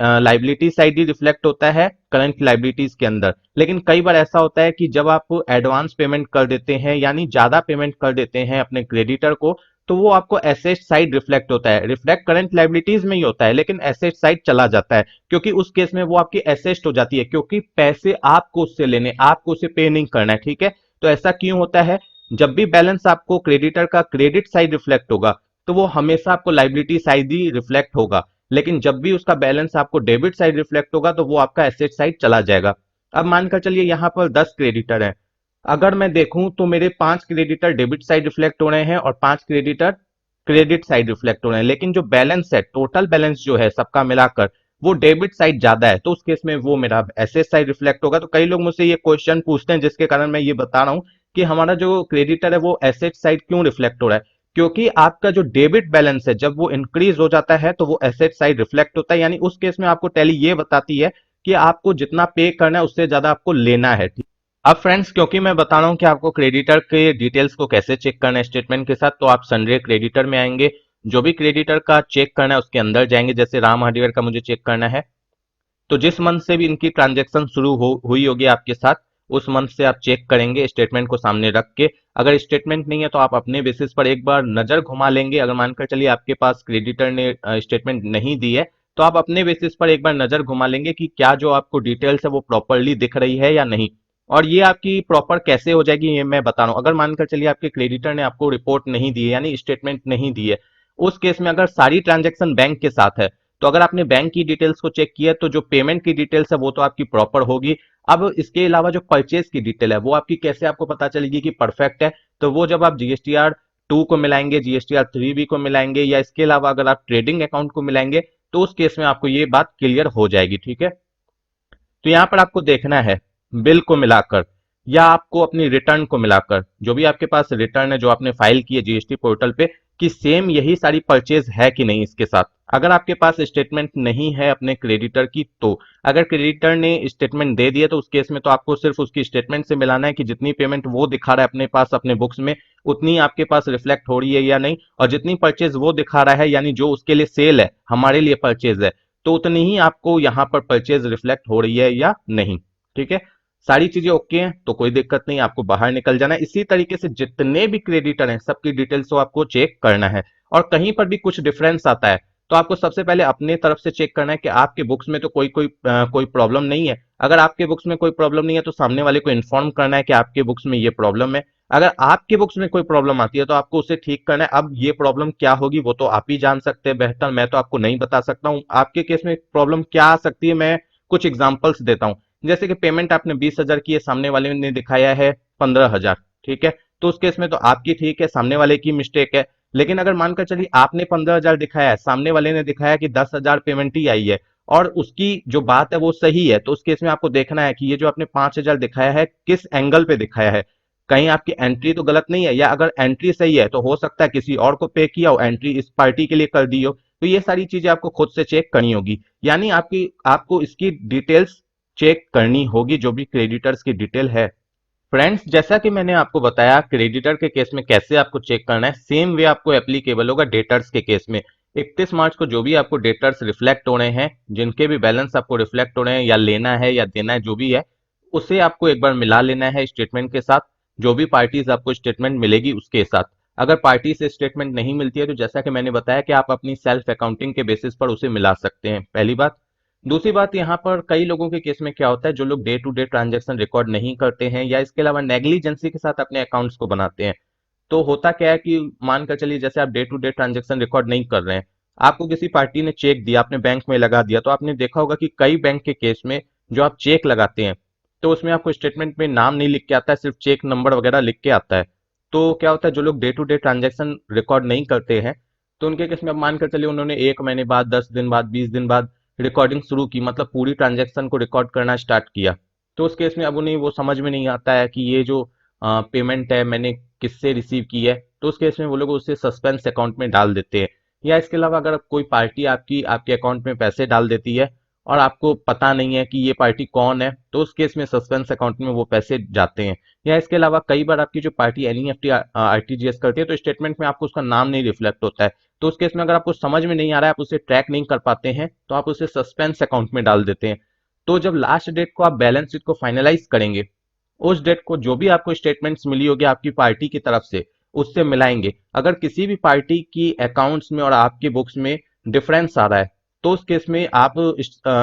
लाइबिलिटी साइड ही रिफ्लेक्ट होता है करंट लाइबिलिटीज के अंदर। लेकिन कई बार ऐसा होता है कि जब आप एडवांस पेमेंट कर देते हैं यानी ज्यादा पेमेंट कर देते हैं अपने क्रेडिटर को, तो वो आपको एसेट साइड रिफ्लेक्ट होता है। रिफ्लेक्ट करंट लाइबिलिटीज में ही होता है लेकिन एसेट साइड चला जाता है, क्योंकि उस केस में वो आपकी एसेट हो जाती है, क्योंकि पैसे आपको उससे लेने, आपको उसे पे नहीं करना है, ठीक है। तो ऐसा क्यों होता है, जब भी बैलेंस आपको क्रेडिटर का क्रेडिट साइड रिफ्लेक्ट होगा तो वो हमेशा आपको लाइबिलिटी साइड ही रिफ्लेक्ट होगा। लेकिन जब भी उसका बैलेंस आपको डेबिट साइड रिफ्लेक्ट होगा तो वो आपका एसेट साइड चला जाएगा। अब मानकर चलिए यहाँ पर 10 क्रेडिटर हैं, अगर मैं देखूं तो मेरे 5 क्रेडिटर डेबिट साइड रिफ्लेक्ट हो रहे हैं और 5 क्रेडिटर क्रेडिट साइड रिफ्लेक्ट हो रहे हैं। लेकिन जो बैलेंस है, टोटल बैलेंस जो है सबका मिलाकर, वो डेबिट साइड ज्यादा है, तो उस केस में वो मेरा एसेट साइड रिफ्लेक्ट होगा। तो कई लोग मुझसे ये क्वेश्चन पूछते हैं जिसके कारण मैं ये बता रहा हूं कि हमारा जो क्रेडिटर है वो एसेट साइड क्यों रिफ्लेक्ट हो रहा है। क्योंकि आपका जो डेबिट बैलेंस है जब वो इंक्रीज हो जाता है तो वो एसेट साइड रिफ्लेक्ट होता है, यानी उस केस में आपको टैली ये बताती है कि आपको जितना पे करना है उससे ज्यादा आपको लेना है। अब फ्रेंड्स, क्योंकि मैं बता रहा हूं कि आपको क्रेडिटर के डिटेल्स को कैसे चेक करना है स्टेटमेंट के साथ, तो आप सनरे क्रेडिटर में आएंगे, जो भी क्रेडिटर का चेक करना है उसके अंदर जाएंगे। जैसे राम हार्डवेयर का मुझे चेक करना है, तो जिस मंथ से भी इनकी ट्रांजेक्शन शुरू हुई होगी आपके साथ, उस मंथ से आप चेक करेंगे स्टेटमेंट को सामने रख के। अगर स्टेटमेंट नहीं है तो आप अपने बेसिस पर एक बार नजर घुमा लेंगे। अगर मानकर चलिए आपके पास क्रेडिटर ने स्टेटमेंट नहीं दी है तो आप अपने बेसिस पर एक बार नजर घुमा लेंगे कि क्या जो आपको डिटेल्स है वो प्रॉपरली दिख रही है या नहीं। और ये आपकी प्रॉपर कैसे हो जाएगी ये मैं बता रहा हूँ। अगर मानकर चलिए आपके क्रेडिटर ने आपको रिपोर्ट नहीं दी है यानी स्टेटमेंट नहीं दी है, उस केस में अगर सारी ट्रांजेक्शन बैंक के साथ है, तो अगर आपने बैंक की डिटेल्स को चेक किया तो जो पेमेंट की डिटेल्स है वो तो आपकी प्रॉपर होगी। अब इसके अलावा जो परचेज की डिटेल है वो आपकी कैसे आपको पता चलेगी कि परफेक्ट है, तो वो जब आप जीएसटीआर 2 को मिलाएंगे, जीएसटीआर 3B को मिलाएंगे, या इसके अलावा अगर आप ट्रेडिंग अकाउंट को मिलाएंगे, तो उस केस में आपको ये बात क्लियर हो जाएगी, ठीक है। तो यहां पर आपको देखना है बिल को मिलाकर या आपको अपनी रिटर्न को मिलाकर, जो भी आपके पास रिटर्न है जो आपने फाइल की है जीएसटी पोर्टल पे, कि सेम यही सारी परचेज है कि नहीं इसके साथ। अगर आपके पास स्टेटमेंट नहीं है अपने क्रेडिटर की, तो अगर क्रेडिटर ने स्टेटमेंट दे दिया तो उस केस में तो आपको सिर्फ उसकी स्टेटमेंट से मिलाना है कि जितनी पेमेंट वो दिखा रहा है अपने पास अपने बुक्स में उतनी आपके पास रिफ्लेक्ट हो रही है या नहीं, और जितनी परचेज वो दिखा रहा है यानी जो उसके लिए सेल है, हमारे लिए परचेज है, तो उतनी ही आपको यहाँ पर परचेज रिफ्लेक्ट हो रही है या नहीं, ठीक है। सारी चीजें ओके हैं तो कोई दिक्कत नहीं, आपको बाहर निकल जाना है। इसी तरीके से जितने भी क्रेडिटर हैं सबकी डिटेल्स को आपको चेक करना है। और कहीं पर भी कुछ डिफरेंस आता है तो आपको सबसे पहले अपने तरफ से चेक करना है कि आपके बुक्स में तो कोई प्रॉब्लम नहीं है। अगर आपके बुक्स में कोई प्रॉब्लम नहीं है तो सामने वाले को इन्फॉर्म करना है कि आपके बुक्स में ये प्रॉब्लम है। अगर आपके बुक्स में कोई प्रॉब्लम आती है तो आपको उसे ठीक करना है। अब ये प्रॉब्लम क्या होगी वो तो आप ही जान सकते हैं बेहतर, मैं तो आपको नहीं बता सकता हूँ। आपके केस में प्रॉब्लम क्या आ सकती है, मैं कुछ एग्जांपल्स देता हूँ। जैसे कि पेमेंट आपने 20,000 की है, सामने वाले ने दिखाया है 15,000, ठीक है। तो उस केस में तो आपकी ठीक है, सामने वाले की मिस्टेक है। लेकिन अगर मानकर चलिए आपने 15,000 दिखाया है, सामने वाले ने दिखाया कि 10,000 पेमेंट ही आई है, और उसकी जो बात है वो सही है, तो उस केस में आपको देखना है कि ये जो आपने 5,000 दिखाया है किस एंगल पे दिखाया है, कहीं आपकी एंट्री तो गलत नहीं है, या अगर एंट्री सही है तो हो सकता है किसी और को पे किया हो, एंट्री इस पार्टी के लिए कर दी हो। तो ये सारी चीजें आपको खुद से चेक करनी होगी, यानी आपको इसकी डिटेल्स चेक करनी होगी, जो भी क्रेडिटर्स की डिटेल है। फ्रेंड्स, जैसा कि मैंने आपको बताया क्रेडिटर के केस में कैसे आपको चेक करना है, सेम वे आपको एप्लीकेबल होगा डेटर्स के केस में। 31 मार्च को जो भी आपको डेटर्स रिफ्लेक्ट हो रहे हैं, जिनके भी बैलेंस आपको रिफ्लेक्ट हो रहे हैं, या लेना है या देना है जो भी है, उसे आपको एक बार मिला लेना है स्टेटमेंट के साथ, जो भी पार्टीज आपको स्टेटमेंट मिलेगी उसके साथ। अगर पार्टी से स्टेटमेंट नहीं मिलती है तो जैसा कि मैंने बताया कि आप अपनी सेल्फ अकाउंटिंग के बेसिस पर उसे मिला सकते हैं, पहली बात। दूसरी बात, यहाँ पर कई लोगों के केस में क्या होता है, जो लोग day to day transaction record नहीं करते हैं या इसके अलावा नेग्लिजेंसी के साथ अपने अकाउंट्स को बनाते हैं। तो होता क्या है कि मानकर चलिए जैसे आप day to day transaction record नहीं कर रहे हैं, आपको किसी पार्टी ने चेक दिया, आपने बैंक में लगा दिया, तो आपने देखा होगा कि कई बैंक के केस में जो आप चेक लगाते हैं तो उसमें आपको स्टेटमेंट में नाम नहीं लिख के आता है, सिर्फ चेक नंबर वगैरह लिख के आता है। तो क्या होता है, जो लोग day to day transaction record नहीं करते हैं, तो उनके केस में अब मानकर चलिए उन्होंने 1 महीने बाद, 10 दिन बाद, 20 दिन बाद रिकॉर्डिंग शुरू की, मतलब पूरी ट्रांजैक्शन को रिकॉर्ड करना स्टार्ट किया। तो उस केस में अब उन्हें वो समझ में नहीं आता है कि ये जो पेमेंट है मैंने किससे रिसीव की है, तो उस केस में वो लोग उसे सस्पेंस अकाउंट में डाल देते हैं। या इसके अलावा अगर कोई पार्टी आपके अकाउंट में पैसे डाल देती है और आपको पता नहीं है कि ये पार्टी कौन है, तो उस केस में सस्पेंस अकाउंट में वो पैसे जाते हैं। या इसके अलावा कई बार आपकी जो पार्टी एनईएफटी आरटीजीएस करती है तो स्टेटमेंट में आपको उसका नाम नहीं रिफ्लेक्ट होता है, तो उस केस में अगर आपको समझ में नहीं आ रहा है, आप उसे ट्रैक नहीं कर पाते हैं, तो आप उसे सस्पेंस अकाउंट में डाल देते हैं। तो जब लास्ट डेट को आप बैलेंस शीट को फाइनलाइज करेंगे, उस डेट को जो भी आपको स्टेटमेंट्स मिली होगी आपकी पार्टी की तरफ से, उससे मिलाएंगे। अगर किसी भी पार्टी की अकाउंट्स में और आपकी बुक्स में डिफरेंस आ रहा है, तो उस केस में आप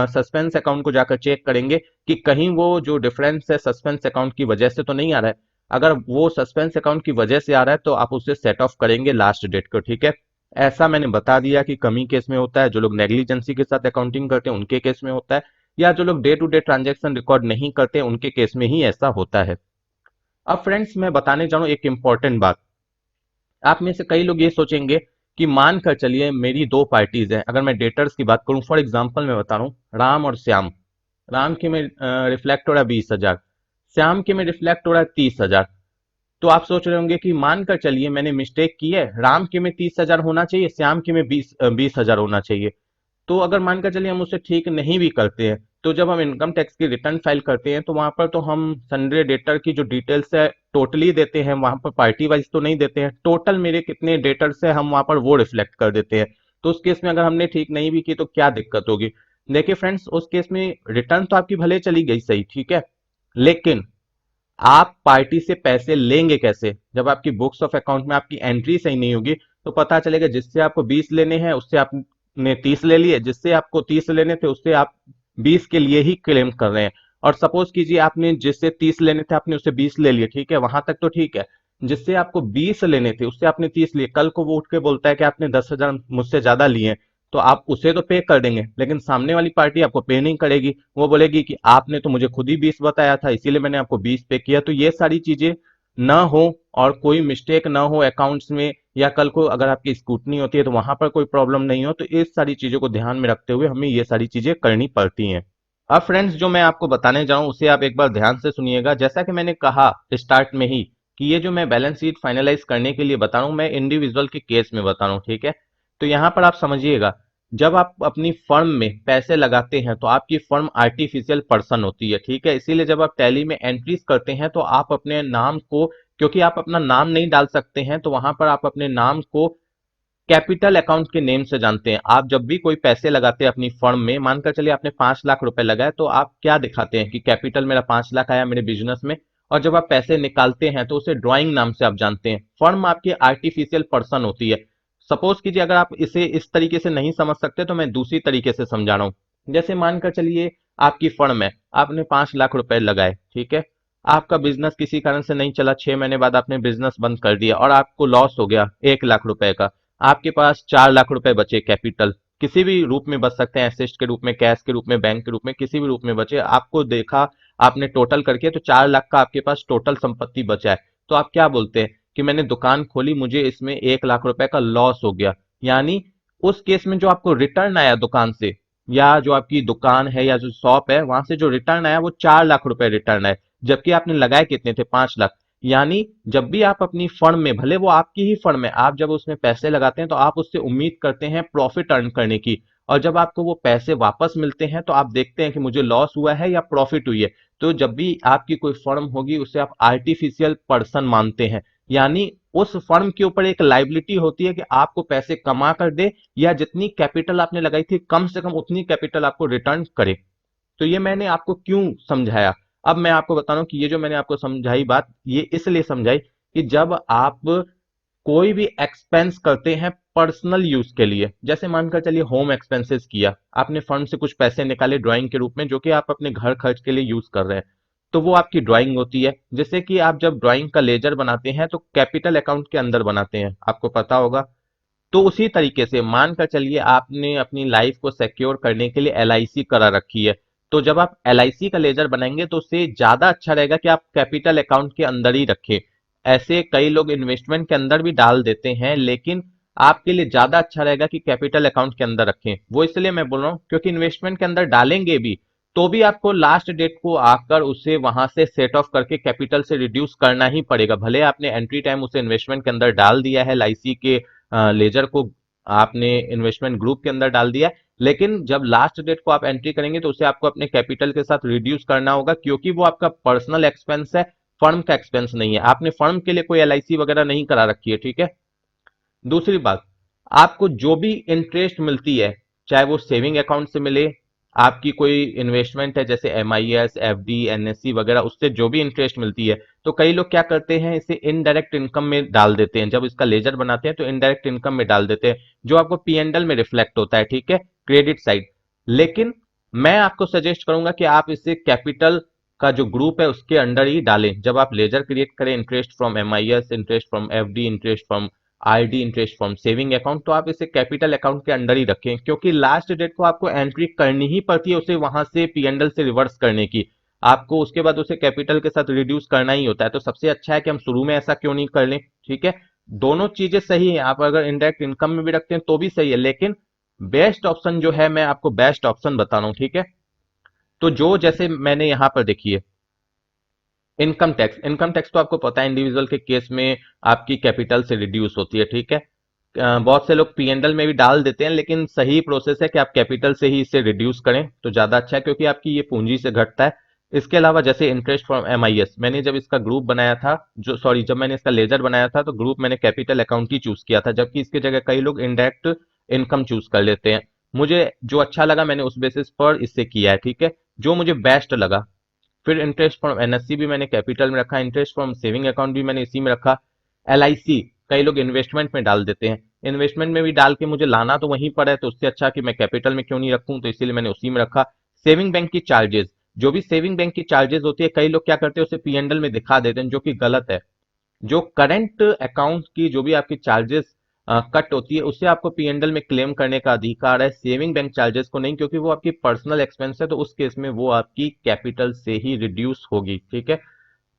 सस्पेंस अकाउंट को जाकर चेक करेंगे कि कहीं वो जो डिफरेंस है सस्पेंस अकाउंट की वजह से तो नहीं आ रहा है। अगर वो सस्पेंस अकाउंट की वजह से आ रहा है तो आप उसे सेट ऑफ करेंगे लास्ट डेट को, ठीक है। ऐसा मैंने बता दिया कि कमी केस में होता है, जो लोग नेग्लिजेंसी के साथ अकाउंटिंग करते हैं उनके केस में होता है, या जो लोग day to day transaction record नहीं करते उनके केस में ही ऐसा होता है। अब फ्रेंड्स, मैं बताने जा रहा हूं एक इंपॉर्टेंट बात। आप में से कई लोग ये सोचेंगे कि मान कर चलिए मेरी दो पार्टीज हैं, अगर मैं डेटर्स की बात करूं, फॉर एग्जांपल मैं बता रहा हूं राम और श्याम। राम के में रिफ्लेक्ट हो रहा है 20,000, श्याम के में रिफ्लेक्ट हो रहा है 30,000। तो आप सोच रहे होंगे कि मानकर चलिए मैंने मिस्टेक की है, राम के में 30,000 होना चाहिए, श्याम के में 20,000 होना चाहिए। तो अगर मानकर चलिए हम उसे ठीक नहीं भी करते हैं, तो जब हम इनकम टैक्स की रिटर्न फाइल करते हैं तो वहां पर तो हम सन्ड्री डेटर की जो डिटेल्स है टोटली देते हैं, वहां पर पार्टी वाइज तो नहीं देते हैं, टोटल मेरे कितने डेटर्स है हम वहां पर वो रिफ्लेक्ट कर देते हैं। तो उस केस में अगर हमने ठीक नहीं भी की तो क्या दिक्कत होगी। देखिए फ्रेंड्स, उस केस में रिटर्न तो आपकी भले चली गई सही, ठीक है, लेकिन आप पार्टी से पैसे लेंगे कैसे, जब आपकी बुक्स ऑफ अकाउंट में आपकी एंट्री सही नहीं होगी। तो पता चलेगा जिससे आपको 20 लेने हैं उससे आपने 30 ले लिए, जिससे आपको 30 लेने थे उससे आप 20 के लिए ही क्लेम कर रहे हैं। और सपोज कीजिए आपने जिससे 30 लेने थे आपने उससे 20 ले लिए, ठीक है, वहां तक तो ठीक है। जिससे आपको 20 लेने थे उससे आपने 30 लिए, कल को वो उठ के बोलता है कि आपने 10,000 मुझसे ज्यादा लिए, तो आप उसे तो पे कर देंगे, लेकिन सामने वाली पार्टी आपको पे नहीं करेगी। वो बोलेगी कि आपने तो मुझे खुद ही 20 बताया था, इसीलिए मैंने आपको 20 पे किया। तो ये सारी चीजें ना हो और कोई मिस्टेक ना हो अकाउंट्स में, या कल को अगर आपकी स्कूटनी होती है तो वहां पर कोई प्रॉब्लम नहीं हो, तो इस सारी चीजों को ध्यान में रखते हुए हमें ये सारी चीजें करनी पड़ती हैं। अब फ्रेंड्स, जो मैं आपको बताने जाऊं उसे आप एक बार ध्यान से सुनिएगा। जैसा कि मैंने कहा स्टार्ट में ही कि ये जो मैं बैलेंस शीट फाइनलाइज करने के लिए बता रहा हूं, मैं इंडिविजुअल के केस में बता रहा हूं, ठीक है। तो यहां पर आप समझिएगा, जब आप अपनी फर्म में पैसे लगाते हैं तो आपकी फर्म आर्टिफिशियल पर्सन होती है, ठीक है। इसीलिए जब आप टैली में एंट्रीज करते हैं तो आप अपने नाम को, क्योंकि आप अपना नाम नहीं डाल सकते हैं, तो वहां पर आप अपने नाम को कैपिटल अकाउंट के नेम से जानते हैं। आप जब भी कोई पैसे लगाते हैं अपनी फर्म में, मानकर चलिए आपने 5 लाख रुपए लगाए, तो आप क्या दिखाते हैं कि कैपिटल मेरा 5 लाख आया मेरे बिजनेस में। और जब आप पैसे निकालते हैं तो उसे ड्राइंग नाम से आप जानते हैं। फर्म आपकी आर्टिफिशियल पर्सन होती है। सपोज कीजिए अगर आप इसे इस तरीके से नहीं समझ सकते तो मैं दूसरी तरीके से समझा रहा हूं। जैसे मानकर चलिए आपकी फर्म है, आपने 5 लाख रुपए लगाए, ठीक है। आपका बिजनेस किसी कारण से नहीं चला, 6 महीने बाद आपने बिजनेस बंद कर दिया और आपको लॉस हो गया 1 लाख रुपए का। आपके पास 4 लाख रुपए बचे कैपिटल, किसी भी रूप में बच सकते हैं, एसेट के रूप में, कैश के रूप में, बैंक के रूप में, किसी भी रूप में बचे। आपको देखा आपने टोटल करके तो 4 लाख का आपके पास टोटल संपत्ति बचा है। तो आप क्या बोलते हैं कि मैंने दुकान खोली, मुझे इसमें 1 लाख रुपए का लॉस हो गया। यानी उस केस में जो आपको रिटर्न आया दुकान से या जो आपकी दुकान है या जो शॉप है वहां से जो रिटर्न आया वो 4 लाख रुपए रिटर्न आए, जबकि आपने लगाए कितने थे, 5 लाख। यानी जब भी आप अपनी फर्म में, भले वो आपकी ही फर्म है, आप जब उसमें पैसे लगाते हैं तो आप उससे उम्मीद करते हैं प्रॉफिट अर्न करने की, और जब आपको वो पैसे वापस मिलते हैं तो आप देखते हैं कि मुझे लॉस हुआ है या प्रॉफिट हुई है। तो जब भी आपकी कोई फर्म होगी उसे आप आर्टिफिशियल पर्सन मानते हैं, यानी उस फर्म के ऊपर एक लाइबिलिटी होती है कि आपको पैसे कमा कर दे, या जितनी कैपिटल आपने लगाई थी कम से कम उतनी कैपिटल आपको रिटर्न करे। तो ये मैंने आपको क्यों समझाया, अब मैं आपको बता रहा हूं कि ये जो मैंने आपको समझाई बात, ये इसलिए समझाई कि जब आप कोई भी एक्सपेंस करते हैं पर्सनल यूज के लिए, जैसे मानकर चलिए होम एक्सपेंसेस किया, आपने फंड से कुछ पैसे निकाले ड्राइंग के रूप में जो कि आप अपने घर खर्च के लिए यूज कर रहे हैं, तो वो आपकी ड्राइंग होती है। जैसे कि आप जब ड्राइंग का लेजर बनाते हैं तो कैपिटल अकाउंट के अंदर बनाते हैं, आपको पता होगा। तो उसी तरीके से मानकर चलिए आपने अपनी लाइफ को सिक्योर करने के लिए एलआईसी करा रखी है, तो जब आप एलआईसी का लेजर बनाएंगे तो उससे ज्यादा अच्छा रहेगा कि आप कैपिटल अकाउंट के अंदर ही रखें। ऐसे कई लोग इन्वेस्टमेंट के अंदर भी डाल देते हैं, लेकिन आपके लिए ज्यादा अच्छा रहेगा कि कैपिटल अकाउंट के अंदर रखें। वो इसलिए मैं बोल रहा हूं क्योंकि इन्वेस्टमेंट के अंदर डालेंगे भी तो भी आपको लास्ट डेट को आकर उसे वहां से सेट ऑफ करके कैपिटल से रिड्यूस करना ही पड़ेगा। भले आपने एंट्री टाइम उसे इन्वेस्टमेंट के अंदर डाल दिया है, एलआईसी के लेजर को आपने इन्वेस्टमेंट ग्रुप के अंदर डाल दिया, लेकिन जब लास्ट डेट को आप एंट्री करेंगे तो उसे आपको अपने कैपिटल के साथ रिड्यूस करना होगा, क्योंकि वो आपका पर्सनल एक्सपेंस है, फर्म का एक्सपेंस नहीं है। आपने फर्म के लिए कोई एलआईसी वगैरह नहीं करा रखी है, ठीक है। दूसरी बात, आपको जो भी इंटरेस्ट मिलती है, चाहे वो सेविंग अकाउंट से मिले, आपकी कोई इन्वेस्टमेंट है जैसे एमआईएस, एफडी, एनएससी वगैरह, उससे जो भी इंटरेस्ट मिलती है, तो कई लोग क्या करते हैं इसे इनडायरेक्ट इनकम में डाल देते हैं। जब इसका लेजर बनाते हैं तो इनडायरेक्ट इनकम में डाल देते हैं, जो आपको पीएनडल में रिफ्लेक्ट होता है, ठीक है, क्रेडिट साइड। लेकिन मैं आपको सजेस्ट करूंगा कि आप इसे कैपिटल का जो ग्रुप है उसके अंडर ही डालें। जब आप लेजर क्रिएट करें, interest from MIS, interest from FD, interest from RD, interest from saving account, तो आप इसे कैपिटल अकाउंट के अंडर ही रखें, क्योंकि लास्ट डेट को आपको एंट्री करनी ही पड़ती है उसे वहां से पीएनडल से रिवर्स करने की। आपको उसके बाद उसे कैपिटल के साथ रिड्यूस करना ही होता है, तो सबसे अच्छा है कि हम शुरू में ऐसा क्यों नहीं कर लें, ठीक है। दोनों चीजें सही है, आप अगर इनडायरेक्ट इनकम में भी रखते हैं तो भी सही है, लेकिन बेस्ट ऑप्शन जो है मैं आपको बेस्ट ऑप्शन बता रहा हूं, ठीक है। तो जो जैसे मैंने यहां पर देखिए इनकम टैक्स, इनकम टैक्स तो आपको पता है इंडिविजुअल के केस में आपकी कैपिटल से रिड्यूस होती है, ठीक है। बहुत से लोग पीएनडल में भी डाल देते हैं, लेकिन सही प्रोसेस है कि आप कैपिटल से ही इसे रिड्यूस करें तो ज्यादा अच्छा है, क्योंकि आपकी ये पूंजी से घटता है। इसके अलावा जैसे इंटरेस्ट फ्रॉम एमआईएस, मैंने जब इसका ग्रुप बनाया था, जो सॉरी जब मैंने इसका लेजर बनाया था तो ग्रुप मैंने कैपिटल अकाउंट ही चूज किया था, जबकि इसके जगह कई लोग इनडायरेक्ट इनकम चूज कर लेते हैं। मुझे जो अच्छा लगा मैंने उस बेसिस पर इससे किया है, ठीक है, जो मुझे बेस्ट लगा। फिर इंटरेस्ट फ्रॉम एनएससी भी मैंने कैपिटल में रखा, इंटरेस्ट फ्रॉम सेविंग अकाउंट भी मैंने इसी में रखा। एलआईसी कई लोग इन्वेस्टमेंट में डाल देते हैं, इन्वेस्टमेंट में भी डाल के मुझे लाना तो वहीं पर है, तो उससे अच्छा कि मैं कैपिटल में क्यों नहीं रखूं, तो इसीलिए मैंने उसी में रखा। सेविंग बैंक की चार्जेस, जो भी सेविंग बैंक की चार्जेस होती है कई लोग क्या करते हैं उसे पीएनडल में दिखा देते हैं, जो कि गलत है। जो करंट अकाउंट की जो भी आपकी चार्जेस कट होती है उससे आपको पीएनडल में क्लेम करने का अधिकार है, सेविंग बैंक चार्जेस को नहीं, क्योंकि वो आपकी पर्सनल एक्सपेंस है, तो उस केस में वो आपकी कैपिटल से ही रिड्यूस होगी, ठीक है।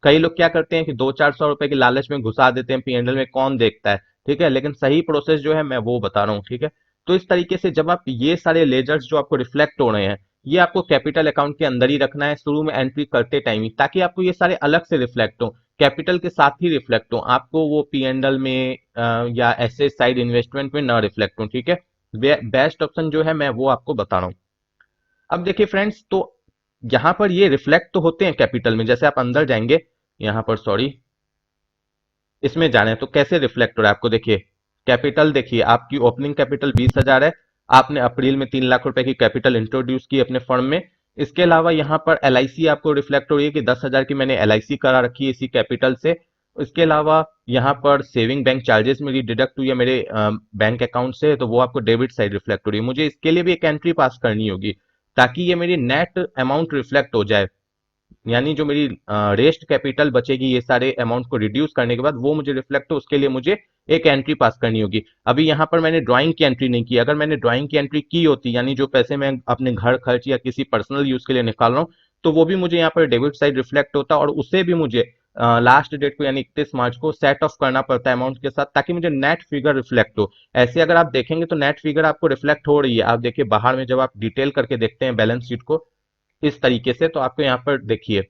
कई लोग क्या करते हैं कि 200-400 रुपए की लालच में घुसा देते हैं पीएनडल में, कौन देखता है, ठीक है, लेकिन सही प्रोसेस जो है मैं वो बता रहा हूँ, ठीक है। तो इस तरीके से जब आप ये सारे लेजर्स जो आपको रिफ्लेक्ट हो रहे हैं, ये आपको कैपिटल अकाउंट के अंदर ही रखना है शुरू में एंट्री करते टाइम ही, ताकि आपको ये सारे अलग से रिफ्लेक्ट हो, कैपिटल के साथ ही रिफ्लेक्ट हो, आपको वो पीएनडल में या एसेट साइड इन्वेस्टमेंट में ना रिफ्लेक्ट हो, ठीक है। बेस्ट ऑप्शन जो है मैं वो आपको बता रहा हूँ। अब देखिए फ्रेंड्स, तो यहाँ पर ये रिफ्लेक्ट तो होते हैं कैपिटल में, जैसे आप अंदर जाएंगे, यहाँ पर सॉरी इसमें जाना है तो कैसे रिफ्लेक्ट हो रहा है आपको, देखिए कैपिटल, देखिए आपकी ओपनिंग कैपिटल 20,000 है, आपने अप्रैल में 3 लाख रुपए की कैपिटल इंट्रोड्यूस की अपने फर्म में। इसके अलावा यहाँ पर एलआईसी आपको रिफ्लेक्ट हो रही है कि 10,000 की मैंने एलआईसी करा रखी है इसी कैपिटल से। इसके अलावा यहाँ पर सेविंग बैंक चार्जेस मेरी डिडक्ट हुई है मेरे बैंक अकाउंट से, तो वो आपको डेबिट साइड रिफ्लेक्ट हो रही है। मुझे इसके लिए भी एक एंट्री पास करनी होगी ताकि ये मेरी नेट अमाउंट रिफ्लेक्ट हो जाए, यानी जो मेरी रेस्ट कैपिटल बचेगी ये सारे अमाउंट को रिड्यूस करने के बाद वो मुझे रिफ्लेक्ट हो, उसके लिए मुझे एक एंट्री पास करनी होगी। अभी यहाँ पर मैंने ड्राइंग की एंट्री नहीं की, अगर मैंने ड्राइंग की एंट्री की होती, यानी जो पैसे मैं अपने घर खर्च या किसी पर्सनल यूज के लिए निकाल रहा हूँ, तो वो भी मुझे यहाँ पर डेबिट साइड रिफ्लेक्ट होता और उसे भी मुझे लास्ट डेट को यानी 31 मार्च को सेट ऑफ करना पड़ता है अमाउंट के साथ, ताकि मुझे नेट फिगर रिफ्लेक्ट हो। ऐसे अगर आप देखेंगे तो नेट फिगर आपको रिफ्लेक्ट हो रही है। आप देखिए बाहर में जब आप डिटेल करके देखते हैं बैलेंस शीट को इस तरीके से, तो आपको यहाँ पर देखिए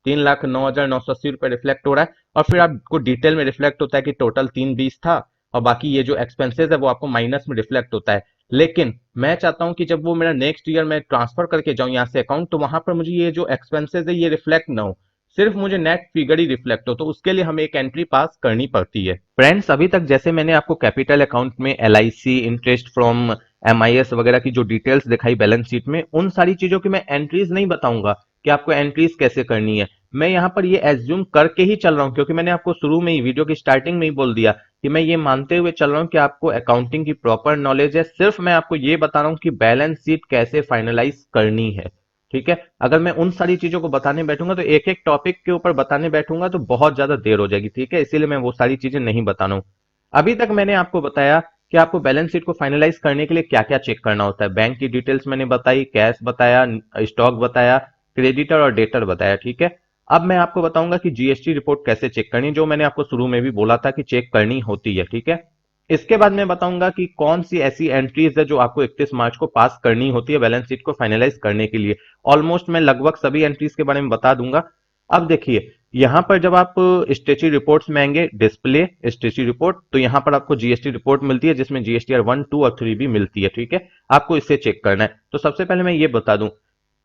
3,09,980 रुपये रिफ्लेक्ट हो रहा है, और फिर आपको डिटेल में रिफ्लेक्ट होता है कि टोटल 320 था, और बाकी ये जो एक्सपेंसेस है वो आपको माइनस में रिफ्लेक्ट होता है। लेकिन मैं चाहता हूं कि जब वो मेरा नेक्स्ट ईयर मैं ट्रांसफर करके जाऊं यहाँ से अकाउंट, तो वहां पर मुझे ये जो एक्सपेंसेस है ये रिफ्लेक्ट ना हो, सिर्फ मुझे नेट फिगर ही रिफ्लेक्ट हो। तो उसके लिए हमें एक एंट्री पास करनी पड़ती है। फ्रेंड्स, अभी तक जैसे मैंने आपको कैपिटल अकाउंट में LIC, इंटरेस्ट फ्रॉम MIS वगैरह की जो डिटेल्स दिखाई बैलेंस शीट में, उन सारी चीजों की मैं एंट्रीज नहीं बताऊंगा कि आपको एंट्रीज कैसे करनी है। मैं यहाँ पर ये एज्यूम करके ही चल रहा हूँ, क्योंकि मैंने आपको शुरू में ही वीडियो की स्टार्टिंग में ही बोल दिया कि मैं ये मानते हुए चल रहा हूँ कि आपको अकाउंटिंग की प्रॉपर नॉलेज है। सिर्फ मैं आपको ये बता रहा हूँ कि बैलेंस शीट कैसे फाइनलाइज करनी है, ठीक है। अगर मैं उन सारी चीजों को बताने बैठूंगा तो एक एक टॉपिक के ऊपर बताने बैठूंगा तो बहुत ज्यादा देर हो जाएगी, ठीक है। इसीलिए मैं वो सारी चीजें नहीं बता रहा हूँ। अभी तक मैंने आपको बताया कि आपको बैलेंस शीट को फाइनलाइज करने के लिए क्या क्या चेक करना होता है। बैंक की डिटेल्स मैंने बताई, कैश बताया, स्टॉक बताया, क्रेडिटर और डेटर बताया, ठीक है। अब मैं आपको बताऊंगा कि GST रिपोर्ट कैसे चेक करनी, जो मैंने आपको शुरू में भी बोला था कि चेक करनी होती है, ठीक है। इसके बाद मैं बताऊंगा कि कौन सी ऐसी एंट्रीज है जो आपको 31 मार्च को पास करनी होती है बैलेंस शीट को फाइनलाइज करने के लिए। ऑलमोस्ट मैं लगभग सभी एंट्रीज के बारे में बता दूंगा। अब देखिए, यहां पर जब आप स्टेचुरी रिपोर्ट्स में आएंगे, डिस्प्ले स्टेचुरी रिपोर्ट, तो यहां पर आपको GST रिपोर्ट मिलती है, जिसमें GSTR 1, 2 और 3 भी मिलती है, ठीक है। आपको इससे चेक करना है। तो सबसे पहले मैं ये बता दूं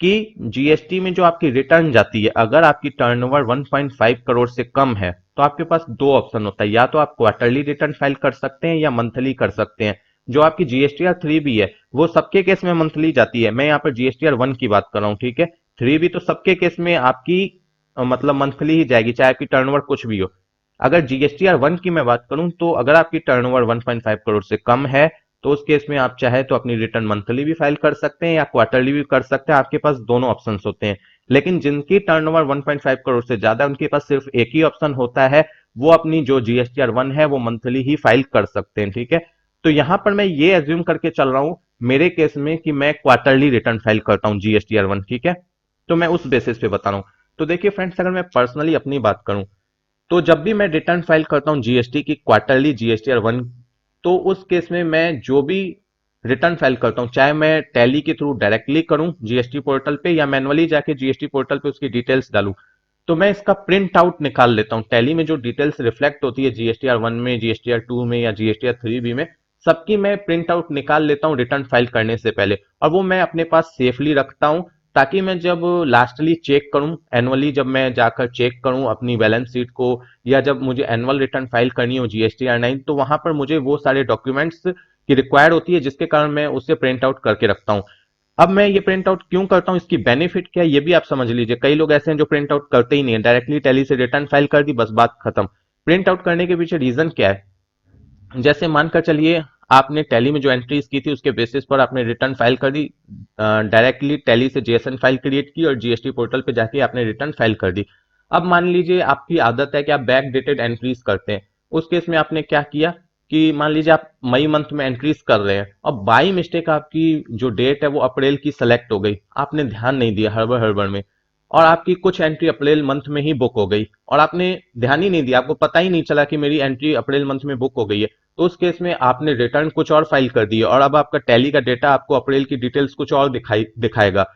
कि GST में जो आपकी रिटर्न जाती है, अगर आपकी टर्नओवर 1.5 करोड़ से कम है, तो आपके पास दो ऑप्शन होता है। या तो आप क्वार्टरली रिटर्न फाइल कर सकते हैं या मंथली कर सकते हैं। जो आपकी GSTR 3 भी है वो सबके केस में मंथली जाती है। मैं यहाँ पर GSTR 1 की बात कर रहा हूँ, ठीक है। 3 भी तो सबके केस में आपकी मतलब मंथली ही जाएगी, चाहे आपकी टर्नओवर कुछ भी हो। अगर GSTR 1 की मैं बात करूं, तो अगर आपकी टर्नओवर 1.5 करोड़ से कम है, तो उस केस में आप चाहे तो अपनी रिटर्न मंथली भी फाइल कर सकते हैं या क्वार्टरली भी कर सकते हैं। आपके पास दोनों ऑप्शंस होते हैं। लेकिन जिनकी टर्नओवर 1.5 करोड़ से ज्यादा है, उनके पास सिर्फ एक ही ऑप्शन होता है, वो अपनी जो GSTR 1 है वो मंथली ही फाइल कर सकते हैं, ठीक है। तो यहां पर मैं ये एज्यूम करके चल रहा हूं मेरे केस में कि मैं क्वार्टरली रिटर्न फाइल करता हूं GSTR 1, ठीक है। तो मैं उस बेसिस पे बता रहा हूं। तो देखिए फ्रेंड्स, अगर मैं पर्सनली अपनी बात करूं, तो जब भी मैं रिटर्न फाइल करता हूं GST की क्वार्टरली GSTR 1, तो उस केस में मैं जो भी रिटर्न फाइल करता हूं, चाहे मैं टैली के थ्रू डायरेक्टली करूं GST पोर्टल पे या मैनुअली जाके GST पोर्टल पे उसकी डिटेल्स डालूं, तो मैं इसका प्रिंट आउट निकाल लेता हूं। टैली में जो डिटेल्स रिफ्लेक्ट होती है GSTR 1 में, GSTR 2 में या GSTR 3 भी में, सबकी मैं प्रिंट आउट निकाल लेता हूं रिटर्न फाइल करने से पहले, और वो मैं अपने पास सेफली रखता हूं, ताकि मैं जब लास्टली चेक करूं, एनुअली जब मैं जाकर चेक करूं अपनी बैलेंस शीट को, या जब मुझे एनुअल रिटर्न फाइल करनी हो GSTR 9, तो वहां पर मुझे वो सारे डॉक्यूमेंट्स की रिक्वायर्ड होती है, जिसके कारण मैं उसे प्रिंट आउट करके रखता हूं। अब मैं ये प्रिंट आउट क्यों करता हूं, इसकी बेनिफिट क्या है ये भी आप समझ लीजिए। कई लोग ऐसे हैं जो प्रिंट आउट करते ही नहीं है, डायरेक्टली टैली से रिटर्न फाइल कर दी, बस बात खत्म। प्रिंट आउट करने के पीछे रीजन क्या है? जैसे मानकर चलिए आपने टैली में जो एंट्रीज की थी उसके बेसिस पर आपने रिटर्न फाइल कर दी, डायरेक्टली टैली से JSN फाइल क्रिएट की और GST पोर्टल पे जाके आपने रिटर्न फाइल कर दी। अब मान लीजिए आपकी आदत है कि आप बैक डेटेड एंट्रीज करते हैं। उस केस में आपने क्या किया कि मान लीजिए आप मई मंथ में एंट्रीज कर रहे हैं, और बाई मिस्टेक आपकी जो डेट है वो अप्रैल की सेलेक्ट हो गई, आपने ध्यान नहीं दिया हड़बड़ हड़बड़ में, और आपकी कुछ एंट्री अप्रैल मंथ में ही बुक हो गई, और आपने ध्यान ही नहीं दिया, आपको पता ही नहीं चला कि मेरी एंट्री अप्रैल मंथ में बुक हो गई है। तो उस केस में आपने रिटर्न कुछ और फाइल कर दी, और अब आपका टैली का डेटा आपको अप्रैल की डिटेल्स कुछ और दिखाएगा।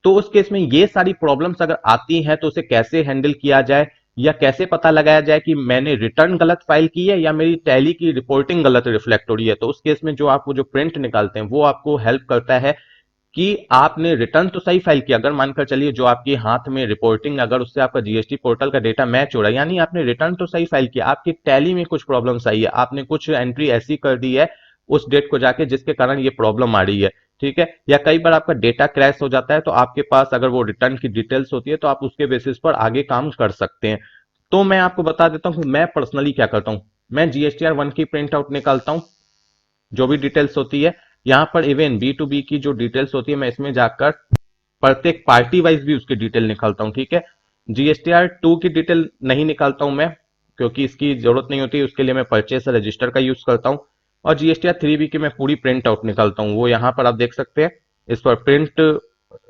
तो उस केस में ये सारी प्रॉब्लम्स अगर आती हैं, तो उसे कैसे हैंडल किया जाए, या कैसे पता लगाया जाए कि मैंने रिटर्न गलत फाइल की है या मेरी टैली की रिपोर्टिंग गलत रिफ्लेक्ट हो रही है। तो उस केस में जो आप वो जो प्रिंट निकालते हैं वो आपको हेल्प करता है कि आपने रिटर्न तो सही फाइल किया। अगर मानकर चलिए जो आपके हाथ में रिपोर्टिंग, अगर उससे आपका GST पोर्टल का डेटा मैच हो रहा है, यानी आपने रिटर्न तो सही फाइल किया, आपकी टैली में कुछ प्रॉब्लम्स आई है, आपने कुछ एंट्री ऐसी कर दी है उस डेट को जाके जिसके कारण ये प्रॉब्लम आ रही है, ठीक है। या कई बार आपका डेटा क्रैश हो जाता है, तो आपके पास अगर वो रिटर्न की डिटेल्स होती है तो आप उसके बेसिस पर आगे काम कर सकते हैं। तो मैं आपको बता देता हूं कि मैं पर्सनली क्या करता हूं। मैं GSTR 1 की प्रिंट आउट निकालता हूं, जो भी डिटेल्स होती है। यहाँ पर इवन B2B की जो डिटेल्स होती है, मैं इसमें जाकर प्रत्येक पार्टी वाइज भी उसकी डिटेल निकालता हूँ, ठीक है। GSTR 2 की डिटेल नहीं निकालता हूं मैं, क्योंकि इसकी जरूरत नहीं होती, उसके लिए मैं परचेस रजिस्टर का यूज करता हूं। और GSTR 3B की मैं पूरी प्रिंट आउट निकालता हूं, वो यहाँ पर आप देख सकते हैं, इस पर प्रिंट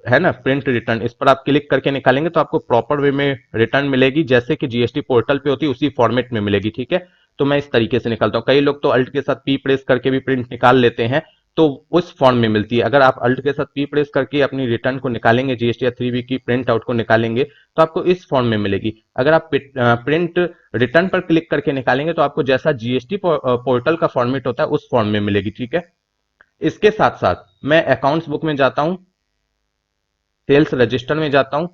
है ना प्रिंट रिटर्न, इस पर आप क्लिक करके निकालेंगे तो आपको प्रॉपर वे में रिटर्न मिलेगी, जैसे कि जीएसटी पोर्टल पे होती है उसी फॉर्मेट में मिलेगी। ठीक है, तो मैं इस तरीके से निकालता हूँ। कई लोग तो अल्ट के साथ पी प्रेस करके भी प्रिंट निकाल लेते हैं, तो उस फॉर्म में मिलती है। अगर आप अल्ट के साथ पी प्रेस करके अपनी रिटर्न को निकालेंगे, जीएसटी या 3B की प्रिंट आउट को निकालेंगे, तो आपको इस फॉर्म में मिलेगी। अगर आप प्रिंट रिटर्न पर क्लिक करके निकालेंगे तो आपको जैसा जीएसटी पोर्टल का फॉर्मेट होता है उस फॉर्म में मिलेगी। ठीक है, इसके साथ साथ मैं अकाउंट्स बुक में जाता हूं, सेल्स रजिस्टर में जाता हूं,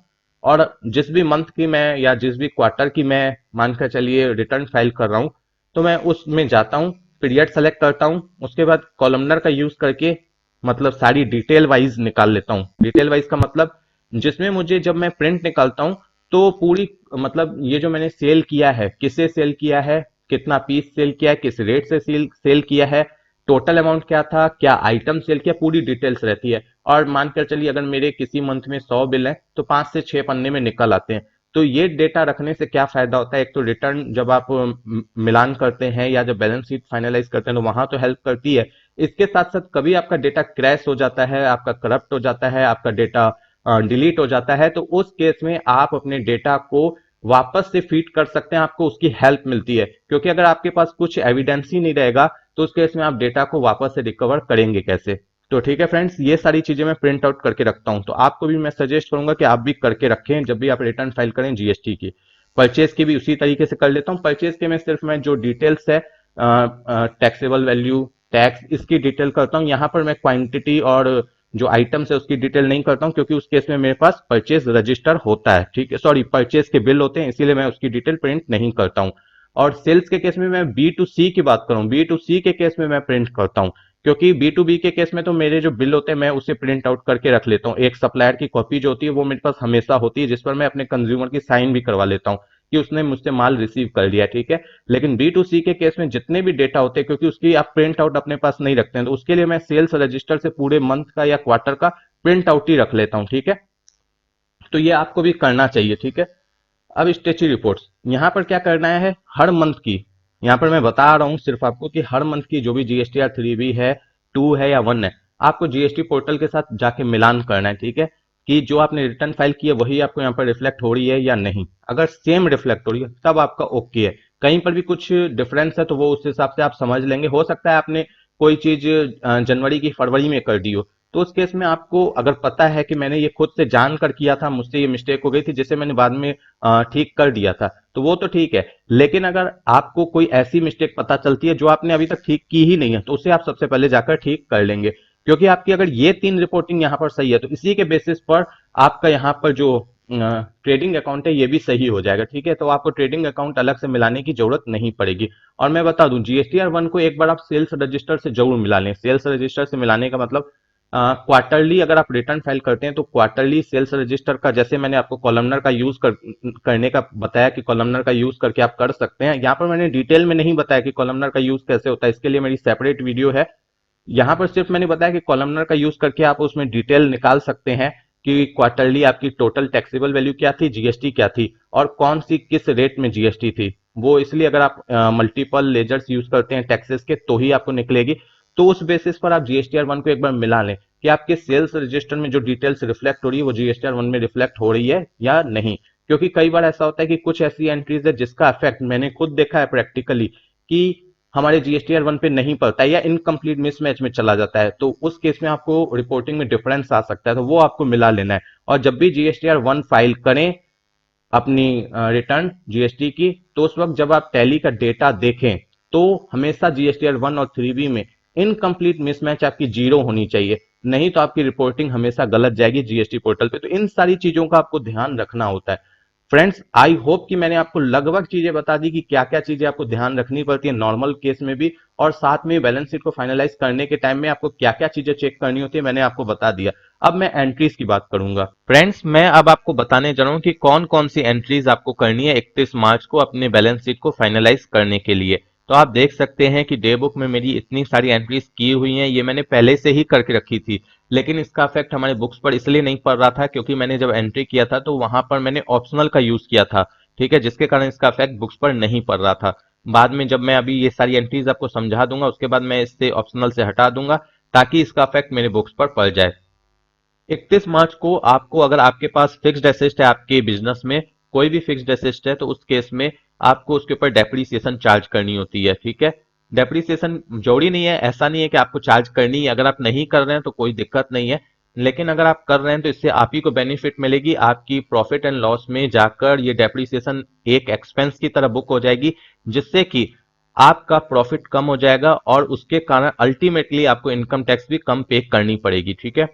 और जिस भी मंथ की मैं या जिस भी क्वार्टर की मैं मानकर चलिए रिटर्न फाइल कर रहा हूं, तो मैं उसमें जाता हूं, पीरियड सेलेक्ट करता हूं, उसके बाद कॉलमनर का यूज करके मतलब सारी डिटेल वाइज निकाल लेता हूं। डिटेल वाइज का मतलब जिसमें मुझे जब मैं प्रिंट निकालता हूं तो पूरी मतलब ये जो मैंने सेल किया है, किसे सेल किया है, कितना पीस सेल किया है, किस रेट से सेल किया है, टोटल अमाउंट क्या था, क्या आइटम सेल किया, पूरी डिटेल्स रहती है। और मानकर चलिए अगर मेरे किसी मंथ में 100 बिल है तो 5 से 6 पन्ने में निकल आते हैं। तो ये डेटा रखने से क्या फायदा होता है, एक तो रिटर्न जब आप मिलान करते हैं या जब बैलेंस शीट फाइनलाइज करते हैं तो वहां तो हेल्प करती है। इसके साथ साथ कभी आपका डेटा क्रैश हो जाता है, आपका करप्ट हो जाता है, आपका डेटा डिलीट हो जाता है, तो उस केस में आप अपने डेटा को वापस से फीड कर सकते हैं, आपको उसकी हेल्प मिलती है। क्योंकि अगर आपके पास कुछ एविडेंस ही नहीं रहेगा तो उस केस में आप डेटा को वापस से रिकवर करेंगे कैसे। तो ठीक है फ्रेंड्स, ये सारी चीजें मैं प्रिंट आउट करके रखता हूं, तो आपको भी मैं सजेस्ट करूंगा कि आप भी करके रखें जब भी आप रिटर्न फाइल करें जीएसटी की। परचेज की भी उसी तरीके से कर लेता हूं। परचेज के में सिर्फ मैं जो डिटेल्स है, टैक्सेबल वैल्यू, टैक्स, इसकी डिटेल करता हूं। यहां पर मैं क्वांटिटी और जो आइटम्स है उसकी डिटेल नहीं करता हूं, क्योंकि उस केस में मेरे पास परचेज रजिस्टर होता है। ठीक है, सॉरी, परचेज के बिल होते हैं, इसीलिए मैं उसकी डिटेल प्रिंट नहीं करता हूं। और सेल्स के केस में मैं बी टू सी की बात करूं, बी टू सी के केस में मैं प्रिंट करता हूं, क्योंकि बी टू बी के केस में तो मेरे जो बिल होते हैं मैं उसे प्रिंट आउट करके रख लेता हूँ। एक सप्लायर की कॉपी जो होती है वो मेरे पास हमेशा होती है, जिस पर मैं अपने कंज्यूमर की साइन भी करवा लेता हूँ कि उसने मुझसे माल रिसीव कर लिया। ठीक है, लेकिन बी टू सी के केस में जितने भी डेटा होते हैं, क्योंकि उसकी आप प्रिंट आउट अपने पास नहीं रखते हैं, तो उसके लिए मैं सेल्स रजिस्टर से पूरे मंथ का या क्वार्टर का प्रिंट आउट ही रख लेता हूँ। ठीक है, तो ये आपको भी करना चाहिए। ठीक है, अब स्टेची रिपोर्ट्स, यहाँ पर क्या करना है, हर मंथ की, यहाँ पर मैं बता रहा हूँ सिर्फ आपको कि हर मंथ की जो भी जीएसटीआर 3B है, 2 है या 1 है, आपको जीएसटी पोर्टल के साथ जाके मिलान करना है। ठीक है, कि जो आपने रिटर्न फाइल की है वही आपको यहाँ पर रिफ्लेक्ट हो रही है या नहीं। अगर सेम रिफ्लेक्ट हो रही है तब आपका ओके है। कहीं पर भी कुछ डिफरेंस है तो वो उस हिसाब से आप समझ लेंगे। हो सकता है आपने कोई चीज जनवरी की फरवरी में कर दी हो, तो उस केस में आपको अगर पता है कि मैंने ये खुद से जान कर किया था, मुझसे ये मिस्टेक हो गई थी जिसे मैंने बाद में ठीक कर दिया था, तो वो तो ठीक है। लेकिन अगर आपको कोई ऐसी मिस्टेक पता चलती है जो आपने अभी तक ठीक की ही नहीं है, तो उसे आप सबसे पहले जाकर ठीक कर लेंगे। क्योंकि आपकी अगर ये 3 रिपोर्टिंग यहाँ पर सही है तो इसी के बेसिस पर आपका यहाँ पर जो ट्रेडिंग अकाउंट है ये भी सही हो जाएगा। ठीक है, तो आपको ट्रेडिंग अकाउंट अलग से मिलाने की जरूरत नहीं पड़ेगी। और मैं बता दूं, जीएसटीआर 1 को एक बार आप सेल्स रजिस्टर से जरूर मिला लें। सेल्स रजिस्टर से मिलाने का मतलब क्वार्टरली अगर आप रिटर्न फाइल करते हैं तो क्वार्टरली सेल्स रजिस्टर का, जैसे मैंने आपको कॉलमनर का यूज करने का बताया कि कॉलमनर का यूज करके आप कर सकते हैं। यहाँ पर मैंने डिटेल में नहीं बताया कि कॉलमनर का यूज कैसे होता है, इसके लिए मेरी सेपरेट वीडियो है। यहाँ पर सिर्फ मैंने बताया कि कॉलमनर का यूज करके आप उसमें डिटेल निकाल सकते हैं कि क्वार्टरली आपकी टोटल टैक्सेबल वैल्यू क्या थी, जीएसटी क्या थी, और कौन सी किस रेट में जीएसटी थी। वो इसलिए अगर आप मल्टीपल लेजर्स यूज करते हैं टैक्सेस के तो ही आपको निकलेगी। तो उस बेसिस पर आप जीएसटीआर 1 को एक बार मिला लें कि आपके सेल्स रजिस्टर में जो डिटेल्स रिफ्लेक्ट हो रही है वो जीएसटीआर 1 में रिफ्लेक्ट हो रही है या नहीं। क्योंकि कई बार ऐसा होता है कि कुछ ऐसी एंट्रीज है जिसका इफेक्ट मैंने खुद देखा है प्रैक्टिकली कि हमारे जीएसटीआर 1 पे नहीं पड़ता है या इनकम्प्लीट मिसमैच में चला जाता है, तो उस केस में आपको रिपोर्टिंग में डिफरेंस आ सकता है, तो वो आपको मिला लेना है। और जब भी जीएसटीआर 1 फाइल करें अपनी रिटर्न जीएसटी की, तो उस वक्त जब आप टैली का डेटा देखें तो हमेशा जीएसटीआर 1 और 3B में इनकम्प्लीट मिसमैच आपकी 0 होनी चाहिए, नहीं तो आपकी रिपोर्टिंग हमेशा गलत जाएगी जीएसटी पोर्टल पे। तो इन सारी चीजों का आपको ध्यान रखना होता है। फ्रेंड्स, आई होप कि मैंने आपको लगभग चीजें बता दी कि क्या क्या चीजें आपको ध्यान रखनी पड़ती है नॉर्मल केस में भी, और साथ में बैलेंस शीट को फाइनलाइज करने के टाइम में आपको क्या क्या चीजें चेक करनी होती है मैंने आपको बता दिया। अब मैं एंट्रीज की बात करूंगा। फ्रेंड्स, मैं अब आपको बताने जा रहा हूं कि कौन कौन सी एंट्रीज आपको करनी है 31 मार्च को अपने बैलेंस शीट को फाइनलाइज करने के लिए। तो आप देख सकते हैं कि डे बुक में मेरी इतनी सारी एंट्रीज की हुई हैं, ये मैंने पहले से ही करके रखी थी, लेकिन इसका इफेक्ट हमारे बुक्स पर इसलिए नहीं पड़ रहा था क्योंकि मैंने जब एंट्री किया था तो वहां पर मैंने ऑप्शनल का यूज किया था। ठीक है, जिसके कारण इसका इफेक्ट बुक्स पर नहीं पड़ रहा था। बाद में जब मैं अभी ये सारी एंट्रीज आपको समझा दूंगा उसके बाद मैं इससे ऑप्शनल से हटा दूंगा ताकि इसका इफेक्ट मेरे बुक्स पर पड़ जाए। 31 मार्च को आपको, अगर आपके पास फिक्स्ड एसेट है आपके बिजनेस में, कोई भी फिक्स्ड एसेट है, तो उस केस में आपको उसके ऊपर डेप्रीसिएशन चार्ज करनी होती है। ठीक है, डेप्रीसिएशन जरूरी नहीं है, ऐसा नहीं है कि आपको चार्ज करनी है। अगर आप नहीं कर रहे हैं तो कोई दिक्कत नहीं है, लेकिन अगर आप कर रहे हैं तो इससे आप ही को बेनिफिट मिलेगी। आपकी प्रॉफिट एंड लॉस में जाकर ये डेप्रीसिएशन एक एक्सपेंस की तरह बुक हो जाएगी, जिससे कि आपका प्रॉफिट कम हो जाएगा और उसके कारण अल्टीमेटली आपको इनकम टैक्स भी कम पे करनी पड़ेगी। ठीक है,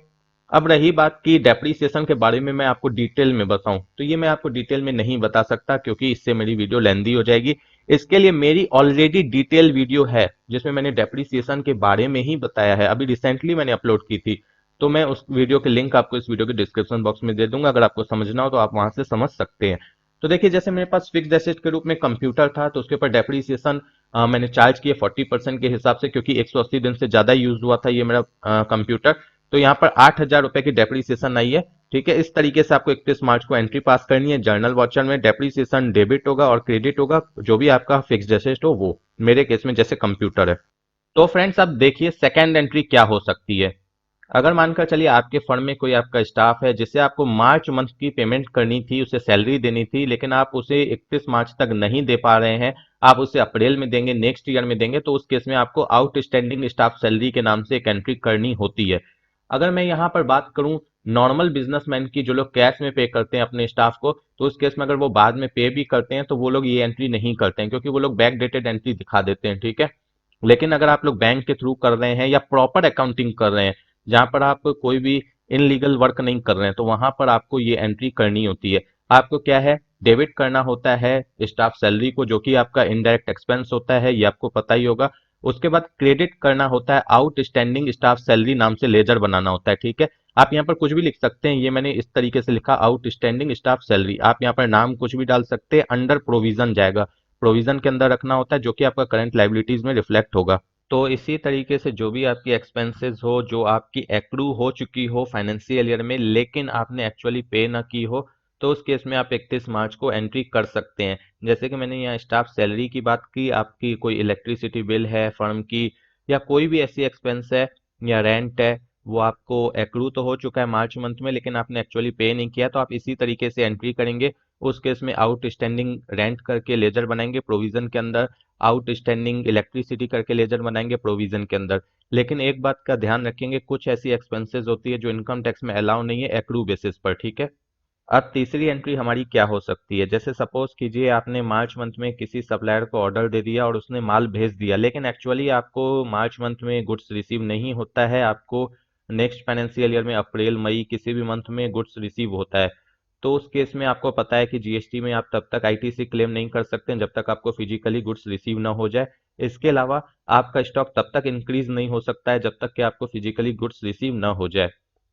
अब रही बात की डेप्रीसिएशन के बारे में मैं आपको डिटेल में बताऊं, तो ये मैं आपको डिटेल में नहीं बता सकता क्योंकि इससे मेरी वीडियो लेंदी हो जाएगी। इसके लिए मेरी ऑलरेडी डिटेल वीडियो है जिसमें मैंने डेप्रीसिएशन के बारे में ही बताया है, अभी रिसेंटली मैंने अपलोड की थी। तो मैं उस वीडियो के लिंक आपको इस वीडियो के डिस्क्रिप्शन बॉक्स में दे दूंगा, अगर आपको समझना हो तो आप वहां से समझ सकते हैं। तो देखिए, जैसे मेरे पास फिक्स्ड एसेट के रूप में कंप्यूटर था, तो उसके ऊपर डेप्रीसिएशन मैंने चार्ज किया 40% के हिसाब से, क्योंकि 180 दिन से ज्यादा यूज हुआ था ये मेरा कंप्यूटर। तो यहाँ पर 8,000 रुपए की डेप्रीसिएशन आई है। ठीक है, इस तरीके से आपको 31 मार्च को एंट्री पास करनी है। जर्नल वॉचर में डेप्रीसिएशन डेबिट होगा और क्रेडिट होगा, जो भी आपका फिक्स्ड एसेट हो वो, मेरे केस में जैसे कंप्यूटर है। तो फ्रेंड्स, अब देखिए सेकेंड एंट्री क्या हो सकती है। अगर मानकर चलिए आपके फर्म में कोई आपका स्टाफ है जिसे आपको मार्च मंथ की पेमेंट करनी थी, उसे सैलरी देनी थी, लेकिन आप उसे 31 मार्च तक नहीं दे पा रहे हैं, आप उसे अप्रैल में देंगे, नेक्स्ट ईयर में देंगे, तो उस केस में आपको आउटस्टैंडिंग स्टाफ सैलरी के नाम से एक एंट्री करनी होती है। अगर मैं यहाँ पर बात करूं नॉर्मल बिजनेसमैन की, जो लोग कैश में पे करते हैं अपने स्टाफ को, तो उस केस में अगर वो बाद में पे भी करते हैं तो वो लोग ये एंट्री नहीं करते हैं, क्योंकि वो लोग बैक डेटेड एंट्री दिखा देते हैं। ठीक है, लेकिन अगर आप लोग बैंक के थ्रू कर रहे हैं या प्रॉपर अकाउंटिंग कर रहे हैं, जहां पर आप कोई भी इनलीगल वर्क नहीं कर रहे हैं, तो वहां पर आपको ये एंट्री करनी होती है। आपको क्या है, डेबिट करना होता है स्टाफ सैलरी को, जो कि आपका इनडायरेक्ट एक्सपेंस होता है, ये आपको पता ही होगा। उसके बाद क्रेडिट करना होता है आउटस्टैंडिंग स्टाफ सैलरी नाम से लेजर बनाना होता है। ठीक है, आप यहाँ पर कुछ भी लिख सकते हैं, ये मैंने इस तरीके से लिखा आउटस्टैंडिंग स्टाफ सैलरी। आप यहाँ पर नाम कुछ भी डाल सकते हैं, अंडर प्रोविजन जाएगा, प्रोविजन के अंदर रखना होता है, जो कि आपका करंट लाइबिलिटीज में रिफ्लेक्ट होगा। तो इसी तरीके से जो भी आपकी एक्सपेंसेस हो, जो आपकी एक्रू हो चुकी हो फाइनेंशियल ईयर में लेकिन आपने एक्चुअली पे ना की हो, तो उस केस में आप 31 मार्च को एंट्री कर सकते हैं। जैसे कि मैंने यहाँ स्टाफ सैलरी की बात की, आपकी कोई इलेक्ट्रिसिटी बिल है फर्म की, या कोई भी ऐसी एक्सपेंस है या रेंट है, वो आपको एक्रू तो हो चुका है मार्च मंथ में लेकिन आपने एक्चुअली पे नहीं किया, तो आप इसी तरीके से एंट्री करेंगे। उस केस में आउटस्टैंडिंग रेंट करके लेजर बनाएंगे प्रोविजन के अंदर, आउटस्टैंडिंग इलेक्ट्रिसिटी करके लेजर बनाएंगे प्रोविजन के अंदर। लेकिन एक बात का ध्यान रखेंगे, कुछ ऐसी एक्सपेंसेस होती है जो इनकम टैक्स में अलाउ नहीं है एक्रू बेसिस पर। ठीक है, अब तीसरी एंट्री हमारी क्या हो सकती है। जैसे सपोज कीजिए आपने मार्च मंथ में किसी सप्लायर को ऑर्डर दे दिया और उसने माल भेज दिया, लेकिन एक्चुअली आपको मार्च मंथ में गुड्स रिसीव नहीं होता है, आपको नेक्स्ट फाइनेंशियल ईयर में अप्रैल मई किसी भी मंथ में गुड्स रिसीव होता है। तो उस केस में आपको पता है कि जीएसटी में आप तब तक आईटीसी क्लेम नहीं कर सकते हैं जब तक आपको फिजिकली गुड्स रिसीव ना हो जाए। इसके अलावा आपका स्टॉक तब तक इंक्रीज नहीं हो सकता है जब तक कि आपको फिजिकली गुड्स रिसीव ना हो जाए।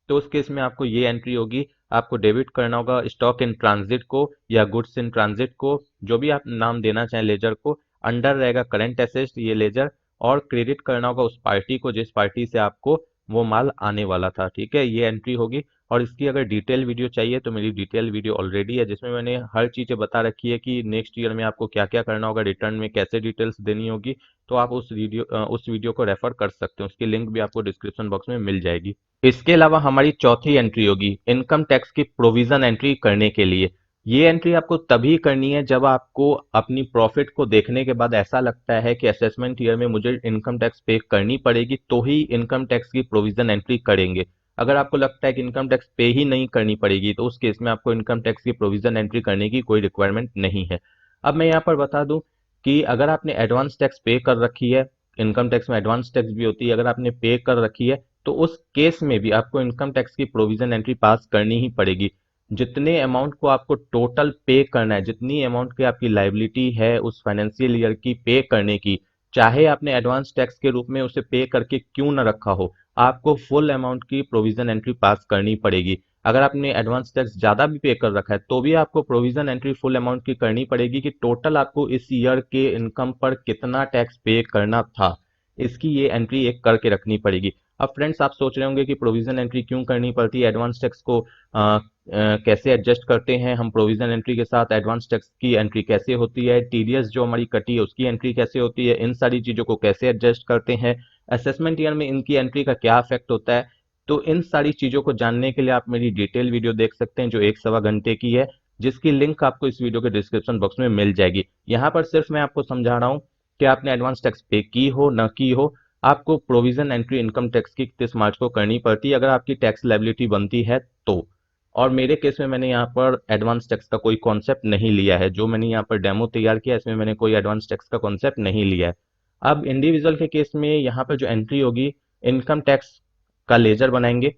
तो उस केस में आपको ये एंट्री होगी, आपको डेबिट करना होगा स्टॉक इन ट्रांजिट को या गुड्स इन ट्रांजिट को, जो भी आप नाम देना चाहें लेजर को, अंडर रहेगा करंट एसेट्स ये लेजर, और क्रेडिट करना होगा उस पार्टी को जिस पार्टी से आपको वो माल आने वाला था। ठीक है, ये एंट्री होगी। और इसकी अगर डिटेल वीडियो चाहिए तो मेरी डिटेल वीडियो ऑलरेडी है, जिसमें मैंने हर चीज़ें बता रखी है कि नेक्स्ट ईयर में आपको क्या क्या करना होगा, रिटर्न में कैसे डिटेल्स देनी होगी। तो आप उस वीडियो को रेफर कर सकते हैं, उसकी लिंक भी आपको डिस्क्रिप्शन बॉक्स में मिल जाएगी। इसके अलावा हमारी चौथी एंट्री होगी इनकम टैक्स की प्रोविजन एंट्री करने के लिए। ये एंट्री आपको तभी करनी है जब आपको अपनी प्रॉफिट को देखने के बाद ऐसा लगता है कि असेसमेंट ईयर में मुझे इनकम टैक्स पे करनी पड़ेगी, तो ही इनकम टैक्स की प्रोविजन एंट्री करेंगे। अगर आपको लगता है कि इनकम टैक्स पे ही नहीं करनी पड़ेगी, तो उस केस में आपको इनकम टैक्स की प्रोविजन एंट्री करने की कोई रिक्वायरमेंट नहीं है। अब मैं यहाँ पर बता दूं कि अगर आपने एडवांस टैक्स पे कर रखी है, इनकम टैक्स में एडवांस टैक्स भी होती है, अगर आपने पे कर रखी है तो उस केस में भी आपको इनकम टैक्स की प्रोविजन एंट्री पास करनी ही पड़ेगी। जितने अमाउंट को आपको टोटल पे करना है, जितनी अमाउंट की आपकी लाइबिलिटी है उस फाइनेंशियल ईयर की पे करने की, चाहे आपने एडवांस टैक्स के रूप में उसे पे करके क्यों न रखा हो, आपको फुल अमाउंट की प्रोविजन एंट्री पास करनी पड़ेगी। अगर आपने एडवांस टैक्स ज्यादा भी पे कर रखा है तो भी आपको प्रोविजन एंट्री फुल अमाउंट की करनी पड़ेगी कि टोटल आपको इस ईयर के इनकम पर कितना टैक्स पे करना था, इसकी ये एंट्री एक करके रखनी पड़ेगी। अब फ्रेंड्स, आप सोच रहे होंगे कि प्रोविजन एंट्री क्यों करनी पड़ती है, एडवांस टैक्स को कैसे एडजस्ट करते हैं हम प्रोविजन एंट्री के साथ, एडवांस टैक्स की एंट्री कैसे होती है, टीडीएस जो हमारी कटी है उसकी एंट्री कैसे होती है, इन सारी चीजों को कैसे एडजस्ट करते हैं, असेसमेंट ईयर में इनकी एंट्री का क्या इफेक्ट होता है। तो इन सारी चीजों को जानने के लिए आप मेरी डिटेल वीडियो देख सकते हैं जो 1 सवा घंटे की है, जिसकी लिंक आपको इस वीडियो के डिस्क्रिप्शन बॉक्स में मिल जाएगी। यहाँ पर सिर्फ मैं आपको समझा रहा हूँ कि आपने एडवांस टैक्स पे की हो न की हो, आपको प्रोविजन एंट्री इनकम टैक्स की 31 मार्च को करनी पड़ती है अगर आपकी टैक्स लायबिलिटी बनती है तो। और मेरे केस में मैंने यहाँ पर एडवांस टैक्स का कोई कॉन्सेप्ट नहीं लिया है, जो मैंने यहाँ पर डेमो तैयार किया इसमें मैंने कोई एडवांस टैक्स का कॉन्सेप्ट नहीं लिया है। अब इंडिविजुअल के केस में यहाँ पर जो एंट्री होगी, इनकम टैक्स का लेजर बनाएंगे।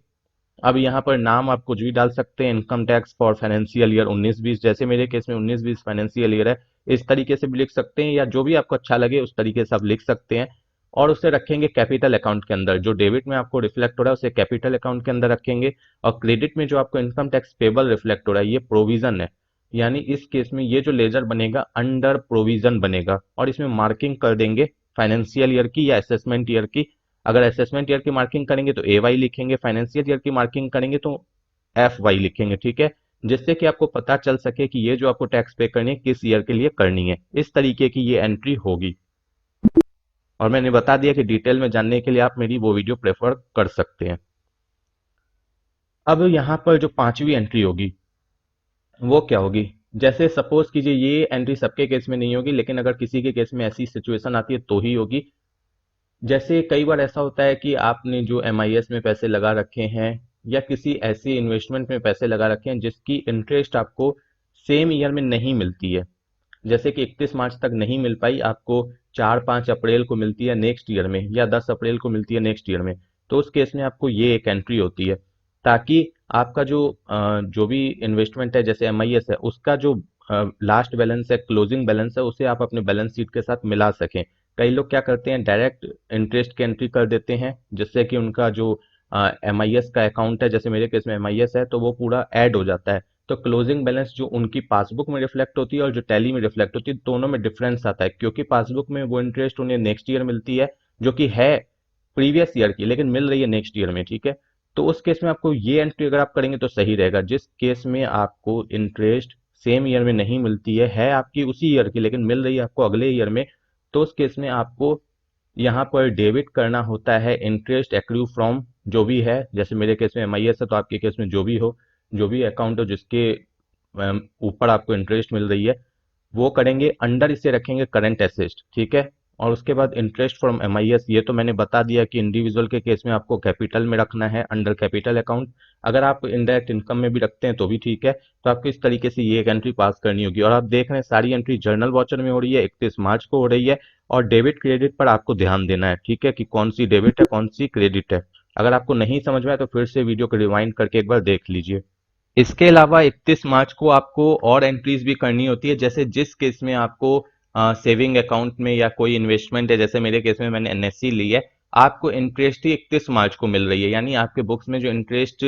अब यहाँ पर नाम आप कुछ भी डाल सकते हैं, income tax for financial year 19-20, जैसे मेरे केस में 19-20 फाइनेंशियल ईयर है, इस तरीके से भी लिख सकते हैं, या जो भी आपको अच्छा लगे उस तरीके से आप लिख सकते हैं। और उसे रखेंगे कैपिटल अकाउंट के अंदर, जो डेबिट में आपको रिफ्लेक्ट हो रहा है उसे कैपिटल अकाउंट के अंदर रखेंगे। और क्रेडिट में जो आपको इनकम टैक्स पेबल रिफ्लेक्ट हो रहा है ये प्रोविजन है, यानी इस केस में ये जो लेजर बनेगा अंडर प्रोविजन बनेगा, और इसमें मार्किंग कर देंगे फाइनेंशियल ईयर की या असेसमेंट ईयर की। अगर असेसमेंट ईयर की मार्किंग करेंगे तो ए वाई लिखेंगे, फाइनेंशियल ईयर की मार्किंग करेंगे तो एफ वाई लिखेंगे, ठीक है, जिससे कि आपको पता चल सके कि ये जो आपको टैक्स पे करनी है किस ईयर के लिए करनी है। इस तरीके की ये एंट्री होगी। और मैंने बता दिया कि डिटेल में जानने के लिए आप मेरी वो वीडियो प्रेफर कर सकते हैं। अब यहाँ पर जो 5वीं एंट्री होगी वो क्या होगी, जैसे सपोज कीजिए ये एंट्री सबके केस में नहीं होगी, लेकिन अगर किसी के केस में ऐसी सिचुएशन आती है तो ही होगी। जैसे कई बार ऐसा होता है कि आपने जो एमआईएस में पैसे लगा रखे हैं या किसी ऐसी इन्वेस्टमेंट में पैसे लगा रखे हैं जिसकी इंटरेस्ट आपको सेम ईयर में नहीं मिलती है, जैसे कि 31 मार्च तक नहीं मिल पाई आपको, 4-5 अप्रैल को मिलती है नेक्स्ट ईयर में, या 10 अप्रैल को मिलती है नेक्स्ट ईयर में, तो उस केस में आपको ये एक एंट्री होती है, ताकि आपका जो भी इन्वेस्टमेंट है जैसे एमआईएस है उसका जो लास्ट बैलेंस है, क्लोजिंग बैलेंस है, उसे आप अपने बैलेंस शीट के साथ मिला सकें। कई लोग क्या करते हैं डायरेक्ट इंटरेस्ट की एंट्री कर देते हैं, जिससे कि उनका जो एमआईएस का अकाउंट है, जैसे मेरे केस में एमआईएस है तो वो पूरा ऐड हो जाता है। तो क्लोजिंग बैलेंस जो उनकी पासबुक में रिफ्लेक्ट होती है और जो टैली में रिफ्लेक्ट होती है दोनों में डिफरेंस आता है, क्योंकि पासबुक में वो इंटरेस्ट उन्हें नेक्स्ट ईयर मिलती है जो कि है प्रीवियस ईयर की, लेकिन मिल रही है नेक्स्ट ईयर में, ठीक है। तो उस केस में आपको ये एंट्री अगर आप करेंगे तो सही रहेगा। जिस केस में आपको इंटरेस्ट सेम ईयर में नहीं मिलती है आपकी उसी ईयर की लेकिन मिल रही है आपको अगले ईयर में, तो उस केस में आपको यहाँ पर डेबिट करना होता है इंटरेस्ट एक्रू फ्रॉम जो भी है, जैसे मेरे केस में एमआईएस है तो आपके केस में जो भी हो, जो भी अकाउंट हो जिसके ऊपर आपको इंटरेस्ट मिल रही है वो करेंगे, अंडर इसे रखेंगे करंट एसेट, ठीक है। और उसके बाद इंटरेस्ट फ्रॉम एमआईएस, ये तो मैंने बता दिया कि इंडिविजुअल के केस में आपको कैपिटल में रखना है अंडर कैपिटल अकाउंट। अगर आप इनडायरेक्ट इनकम में भी रखते हैं तो भी ठीक है। तो आपको इस तरीके से ये एक एंट्री पास करनी होगी, और आप देख रहे हैं सारी एंट्री जर्नल वॉचर में हो रही है, 31 मार्च को हो रही है। और डेबिट क्रेडिट पर आपको ध्यान देना है, ठीक है, कि कौन सी डेबिट है कौन सी क्रेडिट है। अगर आपको नहीं समझ में आए तो फिर से वीडियो को रिवाइंड करके एक बार देख लीजिए। इसके अलावा 31 मार्च को आपको और एंट्रीज भी करनी होती है, जैसे जिस केस में आपको सेविंग अकाउंट में या कोई इन्वेस्टमेंट है, जैसे मेरे केस में मैंने एनएससी ली है, आपको इंटरेस्ट ही 31 मार्च को मिल रही है, यानी आपके बुक्स में जो इंटरेस्ट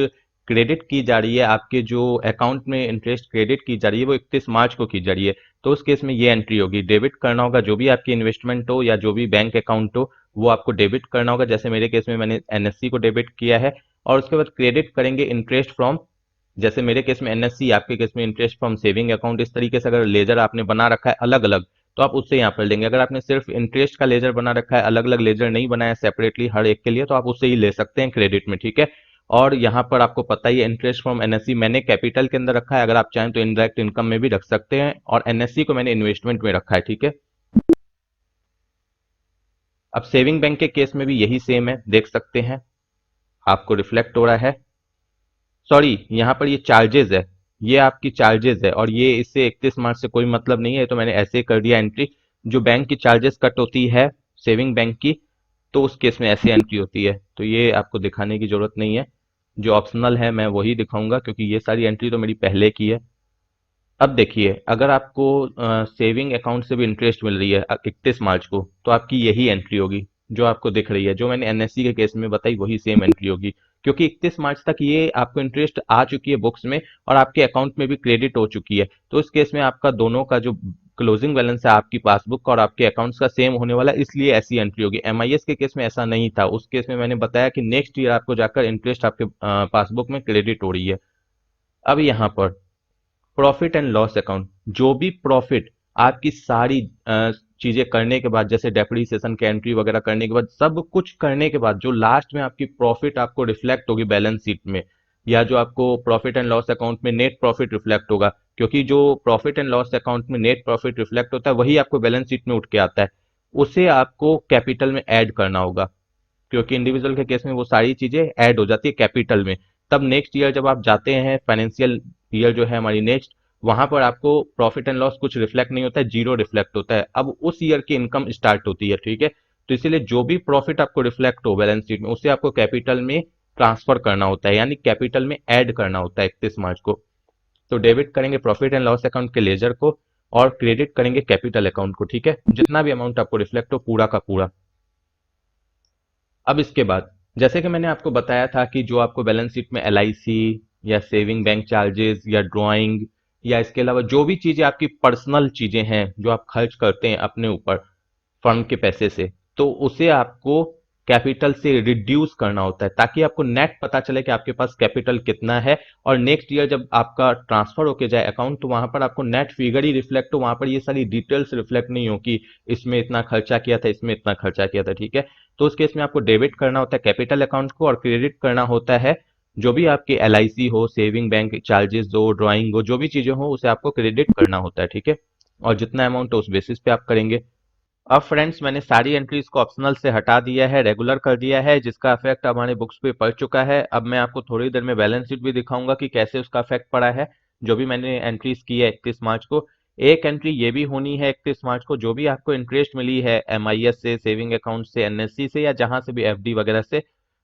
क्रेडिट की जा रही है, आपके जो अकाउंट में इंटरेस्ट क्रेडिट की जा रही है वो 31 मार्च को की जा रही है। तो उस केस में ये एंट्री होगी, डेबिट करना होगा जो भी आपकी इन्वेस्टमेंट हो या जो भी बैंक अकाउंट हो वो आपको डेबिट करना होगा, जैसे मेरे केस में मैंने एनएससी को डेबिट किया है। और उसके बाद क्रेडिट करेंगे इंटरेस्ट फ्रॉम, जैसे मेरे केस में एनएससी, आपके केस में इंटरेस्ट फ्रॉम सेविंग अकाउंट। इस तरीके से अगर लेजर आपने बना रखा है अलग अलग तो आप उससे यहाँ पर लेंगे। अगर आपने सिर्फ इंटरेस्ट का लेजर बना रखा है, अलग अलग लेजर नहीं बनाया सेपरेटली हर एक के लिए, तो आप उससे ही ले सकते हैं क्रेडिट में, ठीक है। और यहाँ पर आपको पता ही है इंटरेस्ट फ्रॉम एनएससी मैंने कैपिटल के अंदर रखा है, अगर आप चाहें तो इनडायरेक्ट इनकम में भी रख सकते हैं, और एनएससी को मैंने इन्वेस्टमेंट में रखा है, ठीक है। अब सेविंग बैंक के केस में भी यही सेम है, देख सकते हैं आपको रिफ्लेक्ट हो रहा है। सॉरी, यहाँ पर ये चार्जेस है, ये आपकी चार्जेस है, और ये इससे 31 मार्च से कोई मतलब नहीं है, तो मैंने ऐसे कर दिया एंट्री। जो बैंक की चार्जेस कट होती है सेविंग बैंक की, तो उस केस में ऐसी एंट्री होती है, तो ये आपको दिखाने की जरूरत नहीं है। जो ऑप्शनल है मैं वही दिखाऊंगा, क्योंकि ये सारी एंट्री तो मेरी पहले की है। अब देखिए, अगर आपको सेविंग अकाउंट से भी इंटरेस्ट मिल रही है 31 मार्च को, तो आपकी यही एंट्री होगी जो आपको दिख रही है, जो मैंने एनएससी के केस में बताई वही सेम एंट्री होगी, क्योंकि 31 मार्च तक ये आपको इंटरेस्ट आ चुकी है बुक्स में और आपके अकाउंट में भी क्रेडिट हो चुकी है। तो इस केस में आपका दोनों का जो क्लोजिंग बैलेंस है आपकी पासबुक का और आपके अकाउंट्स का सेम होने वाला है, इसलिए ऐसी एंट्री होगी। एमआईएस के केस में ऐसा नहीं था, उस केस में मैंने बताया कि नेक्स्ट ईयर आपको जाकर इंटरेस्ट आपके पासबुक में क्रेडिट हो रही है। अब यहाँ पर प्रॉफिट एंड लॉस अकाउंट, जो भी प्रॉफिट आपकी सारी चीजें करने के बाद, जैसे डेप्रिसिएशन की एंट्री वगैरह करने के बाद, सब कुछ करने के बाद जो लास्ट में आपकी प्रॉफिट आपको रिफ्लेक्ट होगी बैलेंस शीट में, या जो आपको प्रॉफिट एंड लॉस अकाउंट में नेट प्रॉफिट रिफ्लेक्ट होगा, क्योंकि जो प्रॉफिट एंड लॉस अकाउंट में नेट प्रॉफिट रिफ्लेक्ट होता है वही आपको बैलेंस शीट में उठ के आता है, उसे आपको कैपिटल में ऐड करना होगा, क्योंकि इंडिविजुअल के केस में वो सारी चीजें ऐड हो जाती है कैपिटल में। तब नेक्स्ट ईयर जब आप जाते हैं, फाइनेंशियल ईयर जो है हमारी नेक्स्ट, वहां पर आपको प्रॉफिट एंड लॉस कुछ रिफ्लेक्ट नहीं होता है, जीरो रिफ्लेक्ट होता है, अब उस ईयर की इनकम स्टार्ट होती है। ठीक है, तो इसीलिए जो भी प्रॉफिट आपको रिफ्लेक्ट हो बैलेंस शीट में, उसे आपको कैपिटल में ट्रांसफर करना होता है, यानी कैपिटल में ऐड करना होता है 31 मार्च को। तो डेबिट करेंगे प्रॉफिट एंड लॉस अकाउंट के लेजर को, और क्रेडिट करेंगे कैपिटल अकाउंट को। ठीक है, जितना भी अमाउंट आपको रिफ्लेक्ट हो पूरा का पूरा। अब इसके बाद, जैसे कि मैंने आपको बताया था कि जो आपको बैलेंस शीट में एलआईसी या सेविंग बैंक चार्जेस या ड्राइंग, या इसके अलावा जो भी चीजें आपकी पर्सनल चीजें हैं जो आप खर्च करते हैं अपने ऊपर फर्म के पैसे से, तो उसे आपको कैपिटल से रिड्यूस करना होता है, ताकि आपको नेट पता चले कि आपके पास कैपिटल कितना है, और नेक्स्ट ईयर जब आपका ट्रांसफर होके जाए अकाउंट, तो वहां पर आपको नेट फिगर ही रिफ्लेक्ट हो, वहां पर ये सारी डिटेल्स रिफ्लेक्ट नहीं हो कि इसमें इतना खर्चा किया था, इसमें इतना खर्चा किया था। ठीक है, तो उस केस में आपको डेबिट करना होता है कैपिटल अकाउंट को, और क्रेडिट करना होता है जो भी आपकी एलआईसी हो, सेविंग बैंक चार्जेस हो, ड्राइंग हो, जो भी चीजें हो उसे आपको क्रेडिट करना होता है। ठीक है, और जितना अमाउंट है उस बेसिस पे आप करेंगे। अब फ्रेंड्स, मैंने सारी एंट्रीज को ऑप्शनल से हटा दिया है, रेगुलर कर दिया है, जिसका इफेक्ट हमारे बुक्स पे पड़ चुका है। अब मैं आपको थोड़ी देर में बैलेंस शीट भी दिखाऊंगा कि कैसे उसका इफेक्ट पड़ा है, जो भी मैंने एंट्रीज की है 31 मार्च को। एक एंट्री ये भी होनी है 31 मार्च को, जो भी आपको इंटरेस्ट मिली है एमआईएस से, सेविंग अकाउंट से, एनएससी से, या जहां से भी एफडी वगैरह से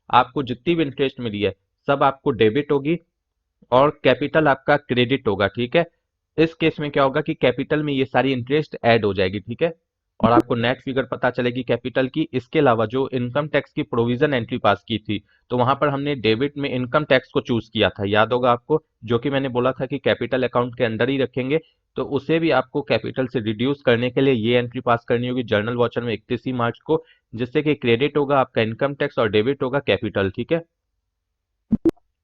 आपको जितनी भी इंटरेस्ट मिली है, सब आपको डेबिट होगी और कैपिटल आपका क्रेडिट होगा। ठीक है, इस केस में क्या होगा कि कैपिटल में ये सारी इंटरेस्ट ऐड हो जाएगी। ठीक है, और आपको नेट फिगर पता चलेगी कैपिटल की। इसके अलावा जो इनकम टैक्स की प्रोविजन एंट्री पास की थी, तो वहां पर हमने डेबिट में इनकम टैक्स को चूज किया था, याद होगा आपको, जो कि मैंने बोला था कि कैपिटल अकाउंट के अंदर ही रखेंगे, तो उसे भी आपको कैपिटल से रिड्यूस करने के लिए ये एंट्री पास करनी होगी जर्नल वॉचर में 31 मार्च को, जिससे कि क्रेडिट होगा आपका इनकम टैक्स और डेबिट होगा कैपिटल। ठीक है,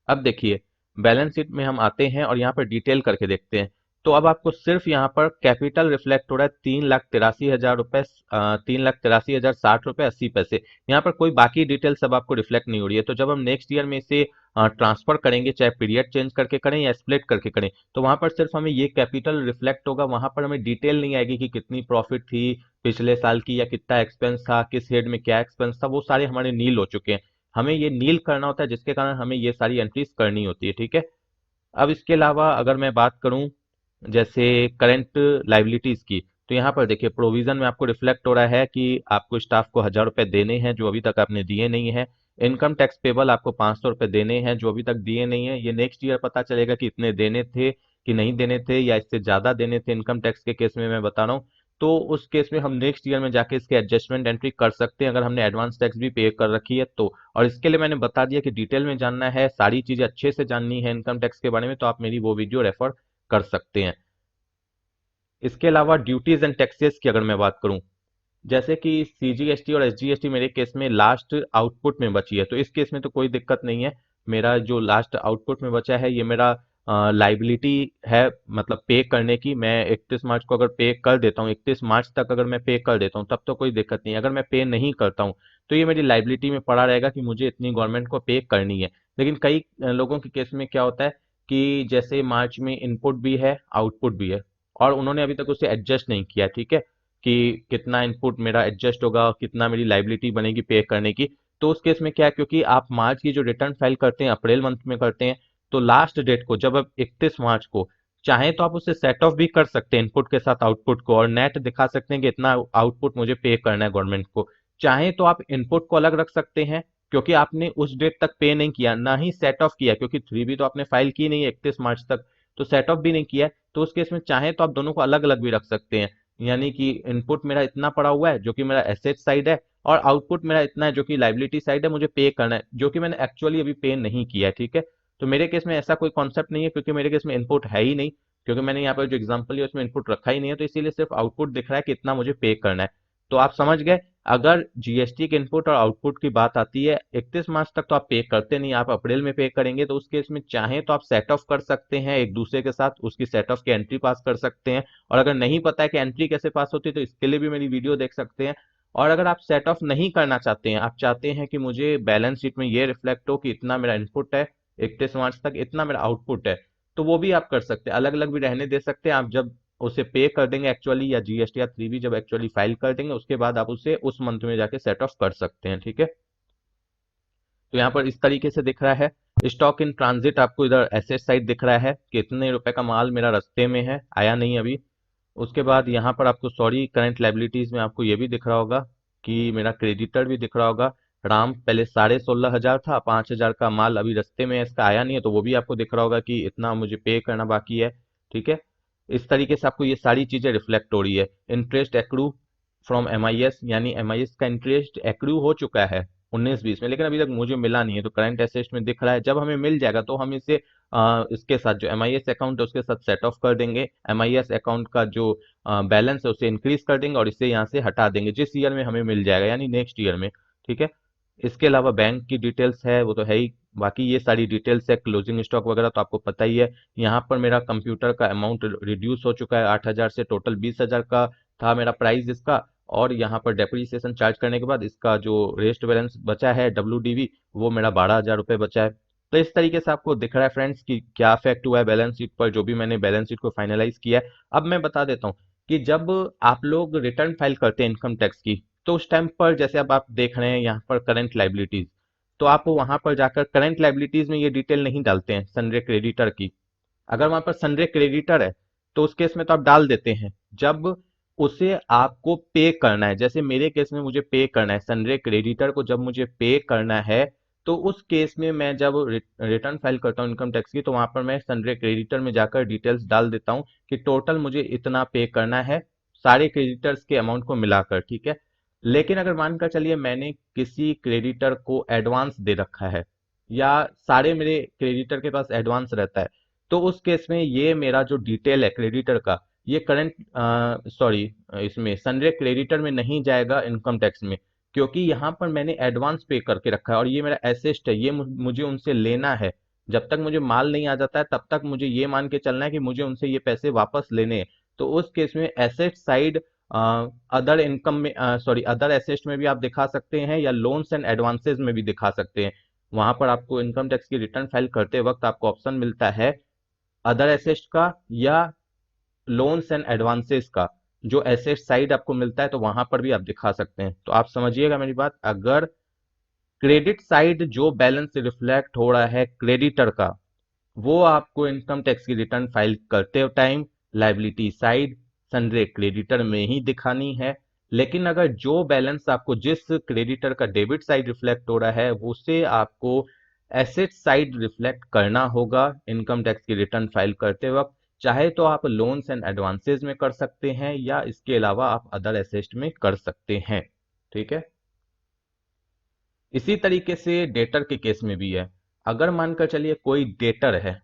अब देखिए, बैलेंस शीट में हम आते हैं और यहाँ पर डिटेल करके देखते हैं। तो अब आपको सिर्फ यहाँ पर कैपिटल रिफ्लेक्ट हो रहा है 3,83,000 रुपए, 3,83,060 रुपए 80 पैसे। यहाँ पर कोई बाकी डिटेल सब आपको रिफ्लेक्ट नहीं हो रही है। तो जब हम नेक्स्ट ईयर में इसे ट्रांसफर करेंगे, चाहे पीरियड चेंज करके करें या स्प्लिट करके करें, तो वहां पर सिर्फ हमें ये कैपिटल रिफ्लेक्ट होगा, वहां पर हमें डिटेल नहीं आएगी कि कितनी प्रॉफिट थी पिछले साल की, या कितना एक्सपेंस था, किस हेड में क्या एक्सपेंस था, वो सारे हमारे नील हो चुके हैं। हमें ये नील करना होता है, जिसके कारण हमें ये सारी एंट्रीज करनी होती है। ठीक है, अब इसके अलावा अगर मैं बात करूं जैसे करंट लाइबिलिटीज की, तो यहाँ पर देखिए प्रोविजन में आपको रिफ्लेक्ट हो रहा है कि आपको स्टाफ को 1,000 रुपए देने हैं जो अभी तक आपने दिए नहीं है। इनकम टैक्स पेबल आपको 500 रुपए देने हैं जो अभी तक दिए नहीं है। ये नेक्स्ट ईयर पता चलेगा कि इतने देने थे कि नहीं देने थे, या इससे ज्यादा देने थे इनकम टैक्स के केस में मैं बता रहा हूँ। तो उस केस में हम नेक्स्ट ईयर में जाके इसके एडजस्टमेंट एंट्री कर सकते हैं, अगर हमने एडवांस टैक्स भी पे कर रखी है तो। और इसके लिए मैंने बता दिया कि डिटेल में जानना है, सारी चीजें अच्छे से जाननी है इनकम टैक्स के बारे में, तो आप मेरी वो वीडियो रेफर कर सकते हैं। इसके अलावा ड्यूटीज एंड टैक्सेस की अगर मैं बात करूं, जैसे कि सीजीएसटी और एसजीएसटी मेरे केस में लास्ट आउटपुट में बची है, तो इस केस में तो कोई दिक्कत नहीं है। मेरा जो लास्ट आउटपुट में बचा है ये मेरा लाइबिलिटी है, मतलब पे करने की। मैं 31 मार्च को अगर पे कर देता हूँ, 31 मार्च तक अगर मैं पे कर देता हूँ तब तो कोई दिक्कत नहीं है। अगर मैं पे नहीं करता हूँ तो ये मेरी लाइबिलिटी में पड़ा रहेगा कि मुझे इतनी गवर्नमेंट को पे करनी है। लेकिन कई लोगों के केस में क्या होता है कि जैसे मार्च में इनपुट भी है आउटपुट भी है, और उन्होंने अभी तक उसे एडजस्ट नहीं किया। ठीक है, कि कितना इनपुट मेरा एडजस्ट होगा और कितना मेरी लाइबिलिटी बनेगी पे करने की। तो उस केस में क्या है, क्योंकि आप मार्च की जो रिटर्न फाइल करते हैं अप्रैल मंथ में करते हैं, तो लास्ट डेट को जब आप 31 मार्च को चाहें तो आप उसे सेट ऑफ भी कर सकते हैं इनपुट के साथ आउटपुट को, और नेट दिखा सकते हैं कि इतना आउटपुट मुझे पे करना है गवर्नमेंट को। चाहें तो आप इनपुट को अलग रख सकते हैं, क्योंकि आपने उस डेट तक पे नहीं किया, ना ही सेट ऑफ किया, क्योंकि 3B तो आपने फाइल की नहीं है 31 मार्च तक, तो सेट ऑफ भी नहीं किया है। तो उस केस में चाहें तो आप दोनों को अलग अलग भी रख सकते हैं, यानी कि इनपुट मेरा इतना पड़ा हुआ है जो कि मेरा एसेट साइड है, और आउटपुट मेरा इतना है जो कि लाइबिलिटी साइड है, मुझे पे करना है, जो कि मैंने एक्चुअली अभी पे नहीं किया है। ठीक है, तो मेरे केस में ऐसा कोई कॉन्सेप्ट नहीं है, क्योंकि मेरे केस में इनपुट है ही नहीं, क्योंकि मैंने यहाँ पर जो एग्जांपल लिया उसमें इनपुट रखा ही नहीं है, तो इसीलिए सिर्फ आउटपुट दिख रहा है कि इतना मुझे पे करना है। तो आप समझ गए। अगर जीएसटी के इनपुट और आउटपुट की बात आती है 31 मार्च तक तो आप पे करते नहीं, आप अप्रैल में पे करेंगे, तो उस केस में चाहे तो आप सेट ऑफ कर सकते हैं एक दूसरे के साथ, उसकी सेट ऑफ की एंट्री पास कर सकते हैं। और अगर नहीं पता है कि एंट्री कैसे पास होती है तो इसके लिए भी मेरी वीडियो देख सकते हैं। और अगर आप सेट ऑफ नहीं करना चाहते हैं, आप चाहते हैं कि मुझे बैलेंस शीट में ये रिफ्लेक्ट हो कि इतना मेरा इनपुट है 31 मार्च तक, इतना मेरा आउटपुट है, तो वो भी आप कर सकते हैं, अलग अलग भी रहने दे सकते हैं। आप जब उसे पे कर देंगे एक्चुअली, या जीएसटी या 3B जब एक्चुअली फाइल कर देंगे, उसके बाद आप उसे उस मंथ में जाके सेट ऑफ कर सकते हैं, ठीक है। तो यहाँ पर इस तरीके से दिख रहा है। स्टॉक इन ट्रांजिट आपको इधर एसेट साइड दिख रहा है, कितने रुपए का माल मेरा रास्ते में है, आया नहीं अभी। उसके बाद यहाँ पर आपको सॉरी करंट लाइबिलिटीज में आपको ये भी दिख रहा होगा कि मेरा क्रेडिटर भी दिख रहा होगा। राम पहले 16,500 था, 5,000 का माल अभी रास्ते में है, इसका आया नहीं है, तो वो भी आपको दिख रहा होगा कि इतना मुझे पे करना बाकी है, ठीक है। इस तरीके से आपको ये सारी चीजें रिफ्लेक्ट हो रही है। इंटरेस्ट एक्रू फ्रॉम एमआईएस, यानी एमआईएस का इंटरेस्ट एक्रू हो चुका है 19-20 में, लेकिन अभी तक मुझे मिला नहीं है, तो करंट एसेट्स में दिख रहा है। जब हमें मिल जाएगा तो हम इसे इसके साथ जो एमआईएस अकाउंट है उसके साथ सेट ऑफ कर देंगे। एमआईएस अकाउंट का जो बैलेंस है उसे इंक्रीज कर देंगे और इसे यहाँ से हटा देंगे जिस ईयर में हमें मिल जाएगा, यानी नेक्स्ट ईयर में, ठीक है। इसके अलावा बैंक की डिटेल्स है वो तो है ही, बाकी ये सारी डिटेल्स है, क्लोजिंग स्टॉक वगैरह तो आपको पता ही है। यहाँ पर मेरा कंप्यूटर का अमाउंट रिड्यूस हो चुका है 8,000 से, टोटल 20,000 का था मेरा प्राइस इसका। और यहाँ पर डेप्रीसिएशन चार्ज करने के बाद इसका जो रेस्ट बैलेंस बचा है WDV, वो मेरा 12,000 रुपये बचा है। तो इस तरीके से आपको दिख रहा है फ्रेंड्स कि क्या इफेक्ट हुआ है बैलेंस शीट पर, जो भी मैंने बैलेंस शीट को फाइनलाइज किया है। अब मैं बता देता हूँ कि जब आप लोग रिटर्न फाइल करते हैं इनकम टैक्स की, तो उस टाइम पर जैसे अब आप देख रहे हैं यहाँ पर करंट लाइबिलिटीज, तो आप वहां पर जाकर करंट लाइबिलिटीज में ये डिटेल नहीं डालते हैं सनरे क्रेडिटर की। अगर वहां पर सनरे क्रेडिटर है तो उस केस में तो आप डाल देते हैं जब उसे आपको पे करना है। जैसे मेरे केस में मुझे पे करना है सनरे क्रेडिटर को, जब मुझे पे करना है तो उस केस में मैं जब रिटर्न फाइल करता हूँ इनकम टैक्स की, तो वहां पर मैं सनरे क्रेडिटर में जाकर डिटेल्स डाल देता हूँ कि टोटल मुझे इतना पे करना है सारे क्रेडिटर्स के अमाउंट को मिलाकर, ठीक है। लेकिन अगर मानकर चलिए मैंने किसी क्रेडिटर को एडवांस दे रखा है, या सारे मेरे क्रेडिटर के पास एडवांस रहता है, तो उस केस में ये मेरा जो डिटेल है क्रेडिटर का, ये करंट सॉरी इसमें सनरे क्रेडिटर में नहीं जाएगा इनकम टैक्स में, क्योंकि यहाँ पर मैंने एडवांस पे करके रखा है और ये मेरा एसेट है, ये मुझे उनसे लेना है। जब तक मुझे माल नहीं आ जाता है तब तक मुझे ये मान के चलना है कि मुझे उनसे ये पैसे वापस लेने हैं। तो उस केस में एसेट साइड अदर इनकम में सॉरी अदर एसेट्स में भी आप दिखा सकते हैं, या लोन्स एंड एडवांसेस में भी दिखा सकते हैं। वहां पर आपको इनकम टैक्स की रिटर्न फाइल करते वक्त आपको ऑप्शन मिलता है अदर एसेट्स का या लोन्स एंड एडवांसेस का। जो एसेट साइड आपको मिलता है तो वहां पर भी आप दिखा सकते हैं। तो आप समझिएगा मेरी बात, अगर क्रेडिट साइड जो बैलेंस रिफ्लेक्ट हो रहा है क्रेडिटर का, वो आपको इनकम टैक्स की रिटर्न फाइल करते टाइम लाइबिलिटी साइड सनरे क्रेडिटर में ही दिखानी है। लेकिन अगर जो बैलेंस आपको जिस क्रेडिटर का डेबिट साइड रिफ्लेक्ट हो रहा है उसे आपको एसेट साइड रिफ्लेक्ट करना होगा इनकम टैक्स की रिटर्न फाइल करते वक्त। चाहे तो आप लोन्स एंड एडवांसेस में कर सकते हैं, या इसके अलावा आप अदर एसेट में कर सकते हैं, ठीक है। इसी तरीके से डेटर के केस में भी है। अगर मानकर चलिए कोई डेटर है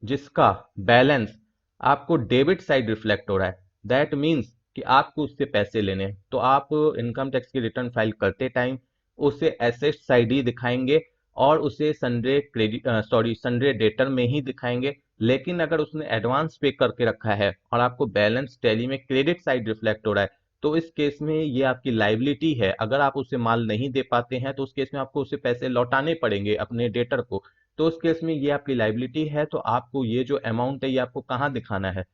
जिसका बैलेंस आपको डेबिट साइड रिफ्लेक्ट हो रहा है, दैट मीन्स कि आपको उससे पैसे लेने हैं, तो आप इनकम टैक्स की रिटर्न फाइल करते टाइम उसे एसेट साइड ही दिखाएंगे और उसे Sunday credit sorry Sunday debtor में ही दिखाएंगे। लेकिन अगर उसने एडवांस पे करके रखा है और आपको बैलेंस टैली में क्रेडिट साइड रिफ्लेक्ट हो रहा है, तो इस केस में ये आपकी लाइबिलिटी है। अगर आप उसे माल नहीं दे पाते हैं तो उस केस में आपको उसे पैसे लौटाने पड़ेंगे अपने डेटर को। तो उस केस में ये आपकी लाइबिलिटी है, तो आपको ये जो अमाउंट है ये आपको कहाँ दिखाना है,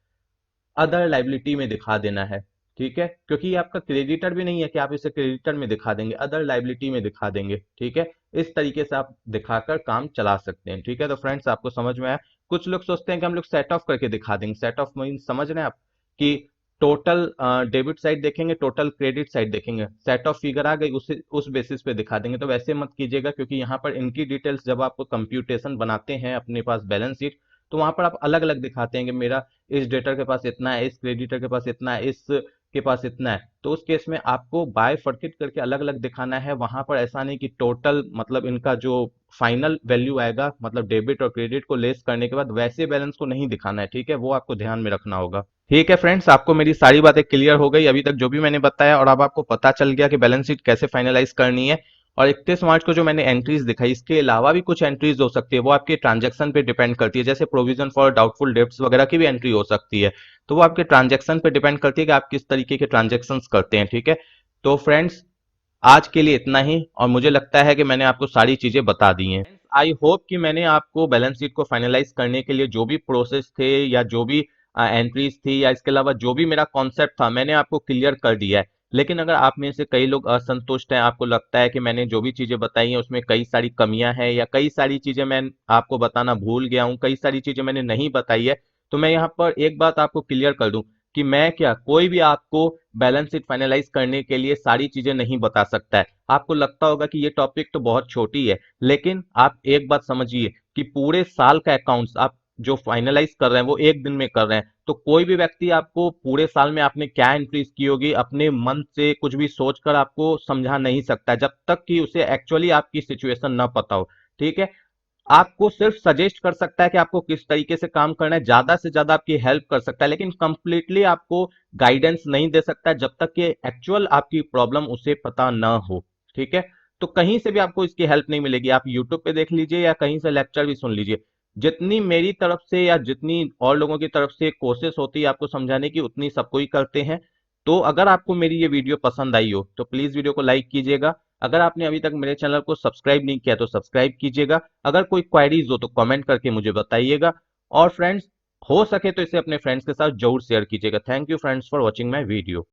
अदर लाइबिलिटी में दिखा देना है, ठीक है। क्योंकि ये आपका क्रेडिटर भी नहीं है कि आप इसे क्रेडिटर में दिखा देंगे, अदर लाइबिलिटी में दिखा देंगे, ठीक है। इस तरीके से आप दिखाकर काम चला सकते हैं, ठीक है। तो फ्रेंड्स आपको समझ में आया। कुछ लोग सोचते हैं कि हम लोग सेट ऑफ करके दिखा देंगे, सेट ऑफ मीन समझ रहे हैं आप कि टोटल डेबिट साइड देखेंगे, टोटल क्रेडिट साइड देखेंगे, सेट ऑफ फिगर आ गई उस बेसिस पे दिखा देंगे। तो वैसे मत कीजिएगा, क्योंकि यहाँ पर इनकी डिटेल्स जब आप कंप्यूटेशन बनाते हैं अपने पास बैलेंस शीट, तो वहां पर आप अलग अलग दिखाते हैं कि मेरा इस डेटर के पास इतना है, इस क्रेडिटर के पास इतना है, इस के पास इतना है, तो उस केस में आपको बायफर्केट करके अलग अलग दिखाना है वहां पर। ऐसा नहीं कि टोटल मतलब इनका जो फाइनल वैल्यू आएगा, मतलब डेबिट और क्रेडिट को लेस करने के बाद वैसे बैलेंस को नहीं दिखाना है, ठीक है, वो आपको ध्यान में रखना होगा। ठीक है फ्रेंड्स, आपको मेरी सारी बातें क्लियर हो गई अभी तक जो भी मैंने बताया, और अब आपको पता चल गया कि बैलेंस शीट कैसे फाइनलाइज करनी है। और 31 मार्च को जो मैंने एंट्रीज दिखाई, इसके अलावा भी कुछ एंट्रीज हो सकती है, वो आपके ट्रांजैक्शन पे डिपेंड करती है। जैसे प्रोविजन फॉर डाउटफुल डेब्ट्स वगैरह की भी एंट्री हो सकती है, तो वो आपके ट्रांजैक्शन पे डिपेंड करती है कि आप किस तरीके के ट्रांजैक्शन करते हैं, ठीक है। तो फ्रेंड्स, आज के लिए इतना ही, और मुझे लगता है कि मैंने आपको सारी चीजें बता दी हैं। आई होप कि मैंने आपको बैलेंस शीट को फाइनलाइज करने के लिए जो भी प्रोसेस थे या जो भी एंट्रीज थी या इसके अलावा जो भी मेरा कॉन्सेप्ट था, मैंने आपको क्लियर कर दिया है। लेकिन अगर आप में से कई लोग असंतुष्ट हैं, आपको लगता है कि मैंने जो भी चीजें बताई हैं उसमें कई सारी कमियां हैं, या कई सारी चीजें मैं आपको बताना भूल गया हूं, कई सारी चीजें मैंने नहीं बताई है, तो मैं यहाँ पर एक बात आपको क्लियर कर दूं कि मैं क्या, कोई भी आपको बैलेंस शीट फाइनलाइज करने के लिए सारी चीजें नहीं बता सकता है। आपको लगता होगा कि ये टॉपिक तो बहुत छोटी है, लेकिन आप एक बात समझिए कि पूरे साल का अकाउंट्स आप जो फाइनलाइज कर रहे हैं वो एक दिन में कर रहे हैं, तो कोई भी व्यक्ति आपको पूरे साल में आपने क्या एंट्रीज की होगी अपने मन से कुछ भी सोचकर आपको समझा नहीं सकता जब तक कि उसे एक्चुअली आपकी सिचुएशन ना पता हो, ठीक है। आपको सिर्फ सजेस्ट कर सकता है कि आपको किस तरीके से काम करना है, ज्यादा से ज्यादा आपकी हेल्प कर सकता है, लेकिन कंप्लीटली आपको गाइडेंस नहीं दे सकता जब तक कि एक्चुअल आपकी प्रॉब्लम उसे पता ना हो, ठीक है। तो कहीं से भी आपको इसकी हेल्प नहीं मिलेगी, आप यूट्यूब पे देख लीजिए या कहीं से लेक्चर भी सुन लीजिए। जितनी मेरी तरफ से या जितनी और लोगों की तरफ से कोशिश होती है आपको समझाने की, उतनी सबको ही करते हैं। तो अगर आपको मेरी ये वीडियो पसंद आई हो तो प्लीज वीडियो को लाइक कीजिएगा। अगर आपने अभी तक मेरे चैनल को सब्सक्राइब नहीं किया तो सब्सक्राइब कीजिएगा। अगर कोई क्वेरीज हो तो कमेंट करके मुझे बताइएगा। और फ्रेंड्स, हो सके तो इसे अपने फ्रेंड्स के साथ जरूर शेयर कीजिएगा। Thank you friends for watching my video.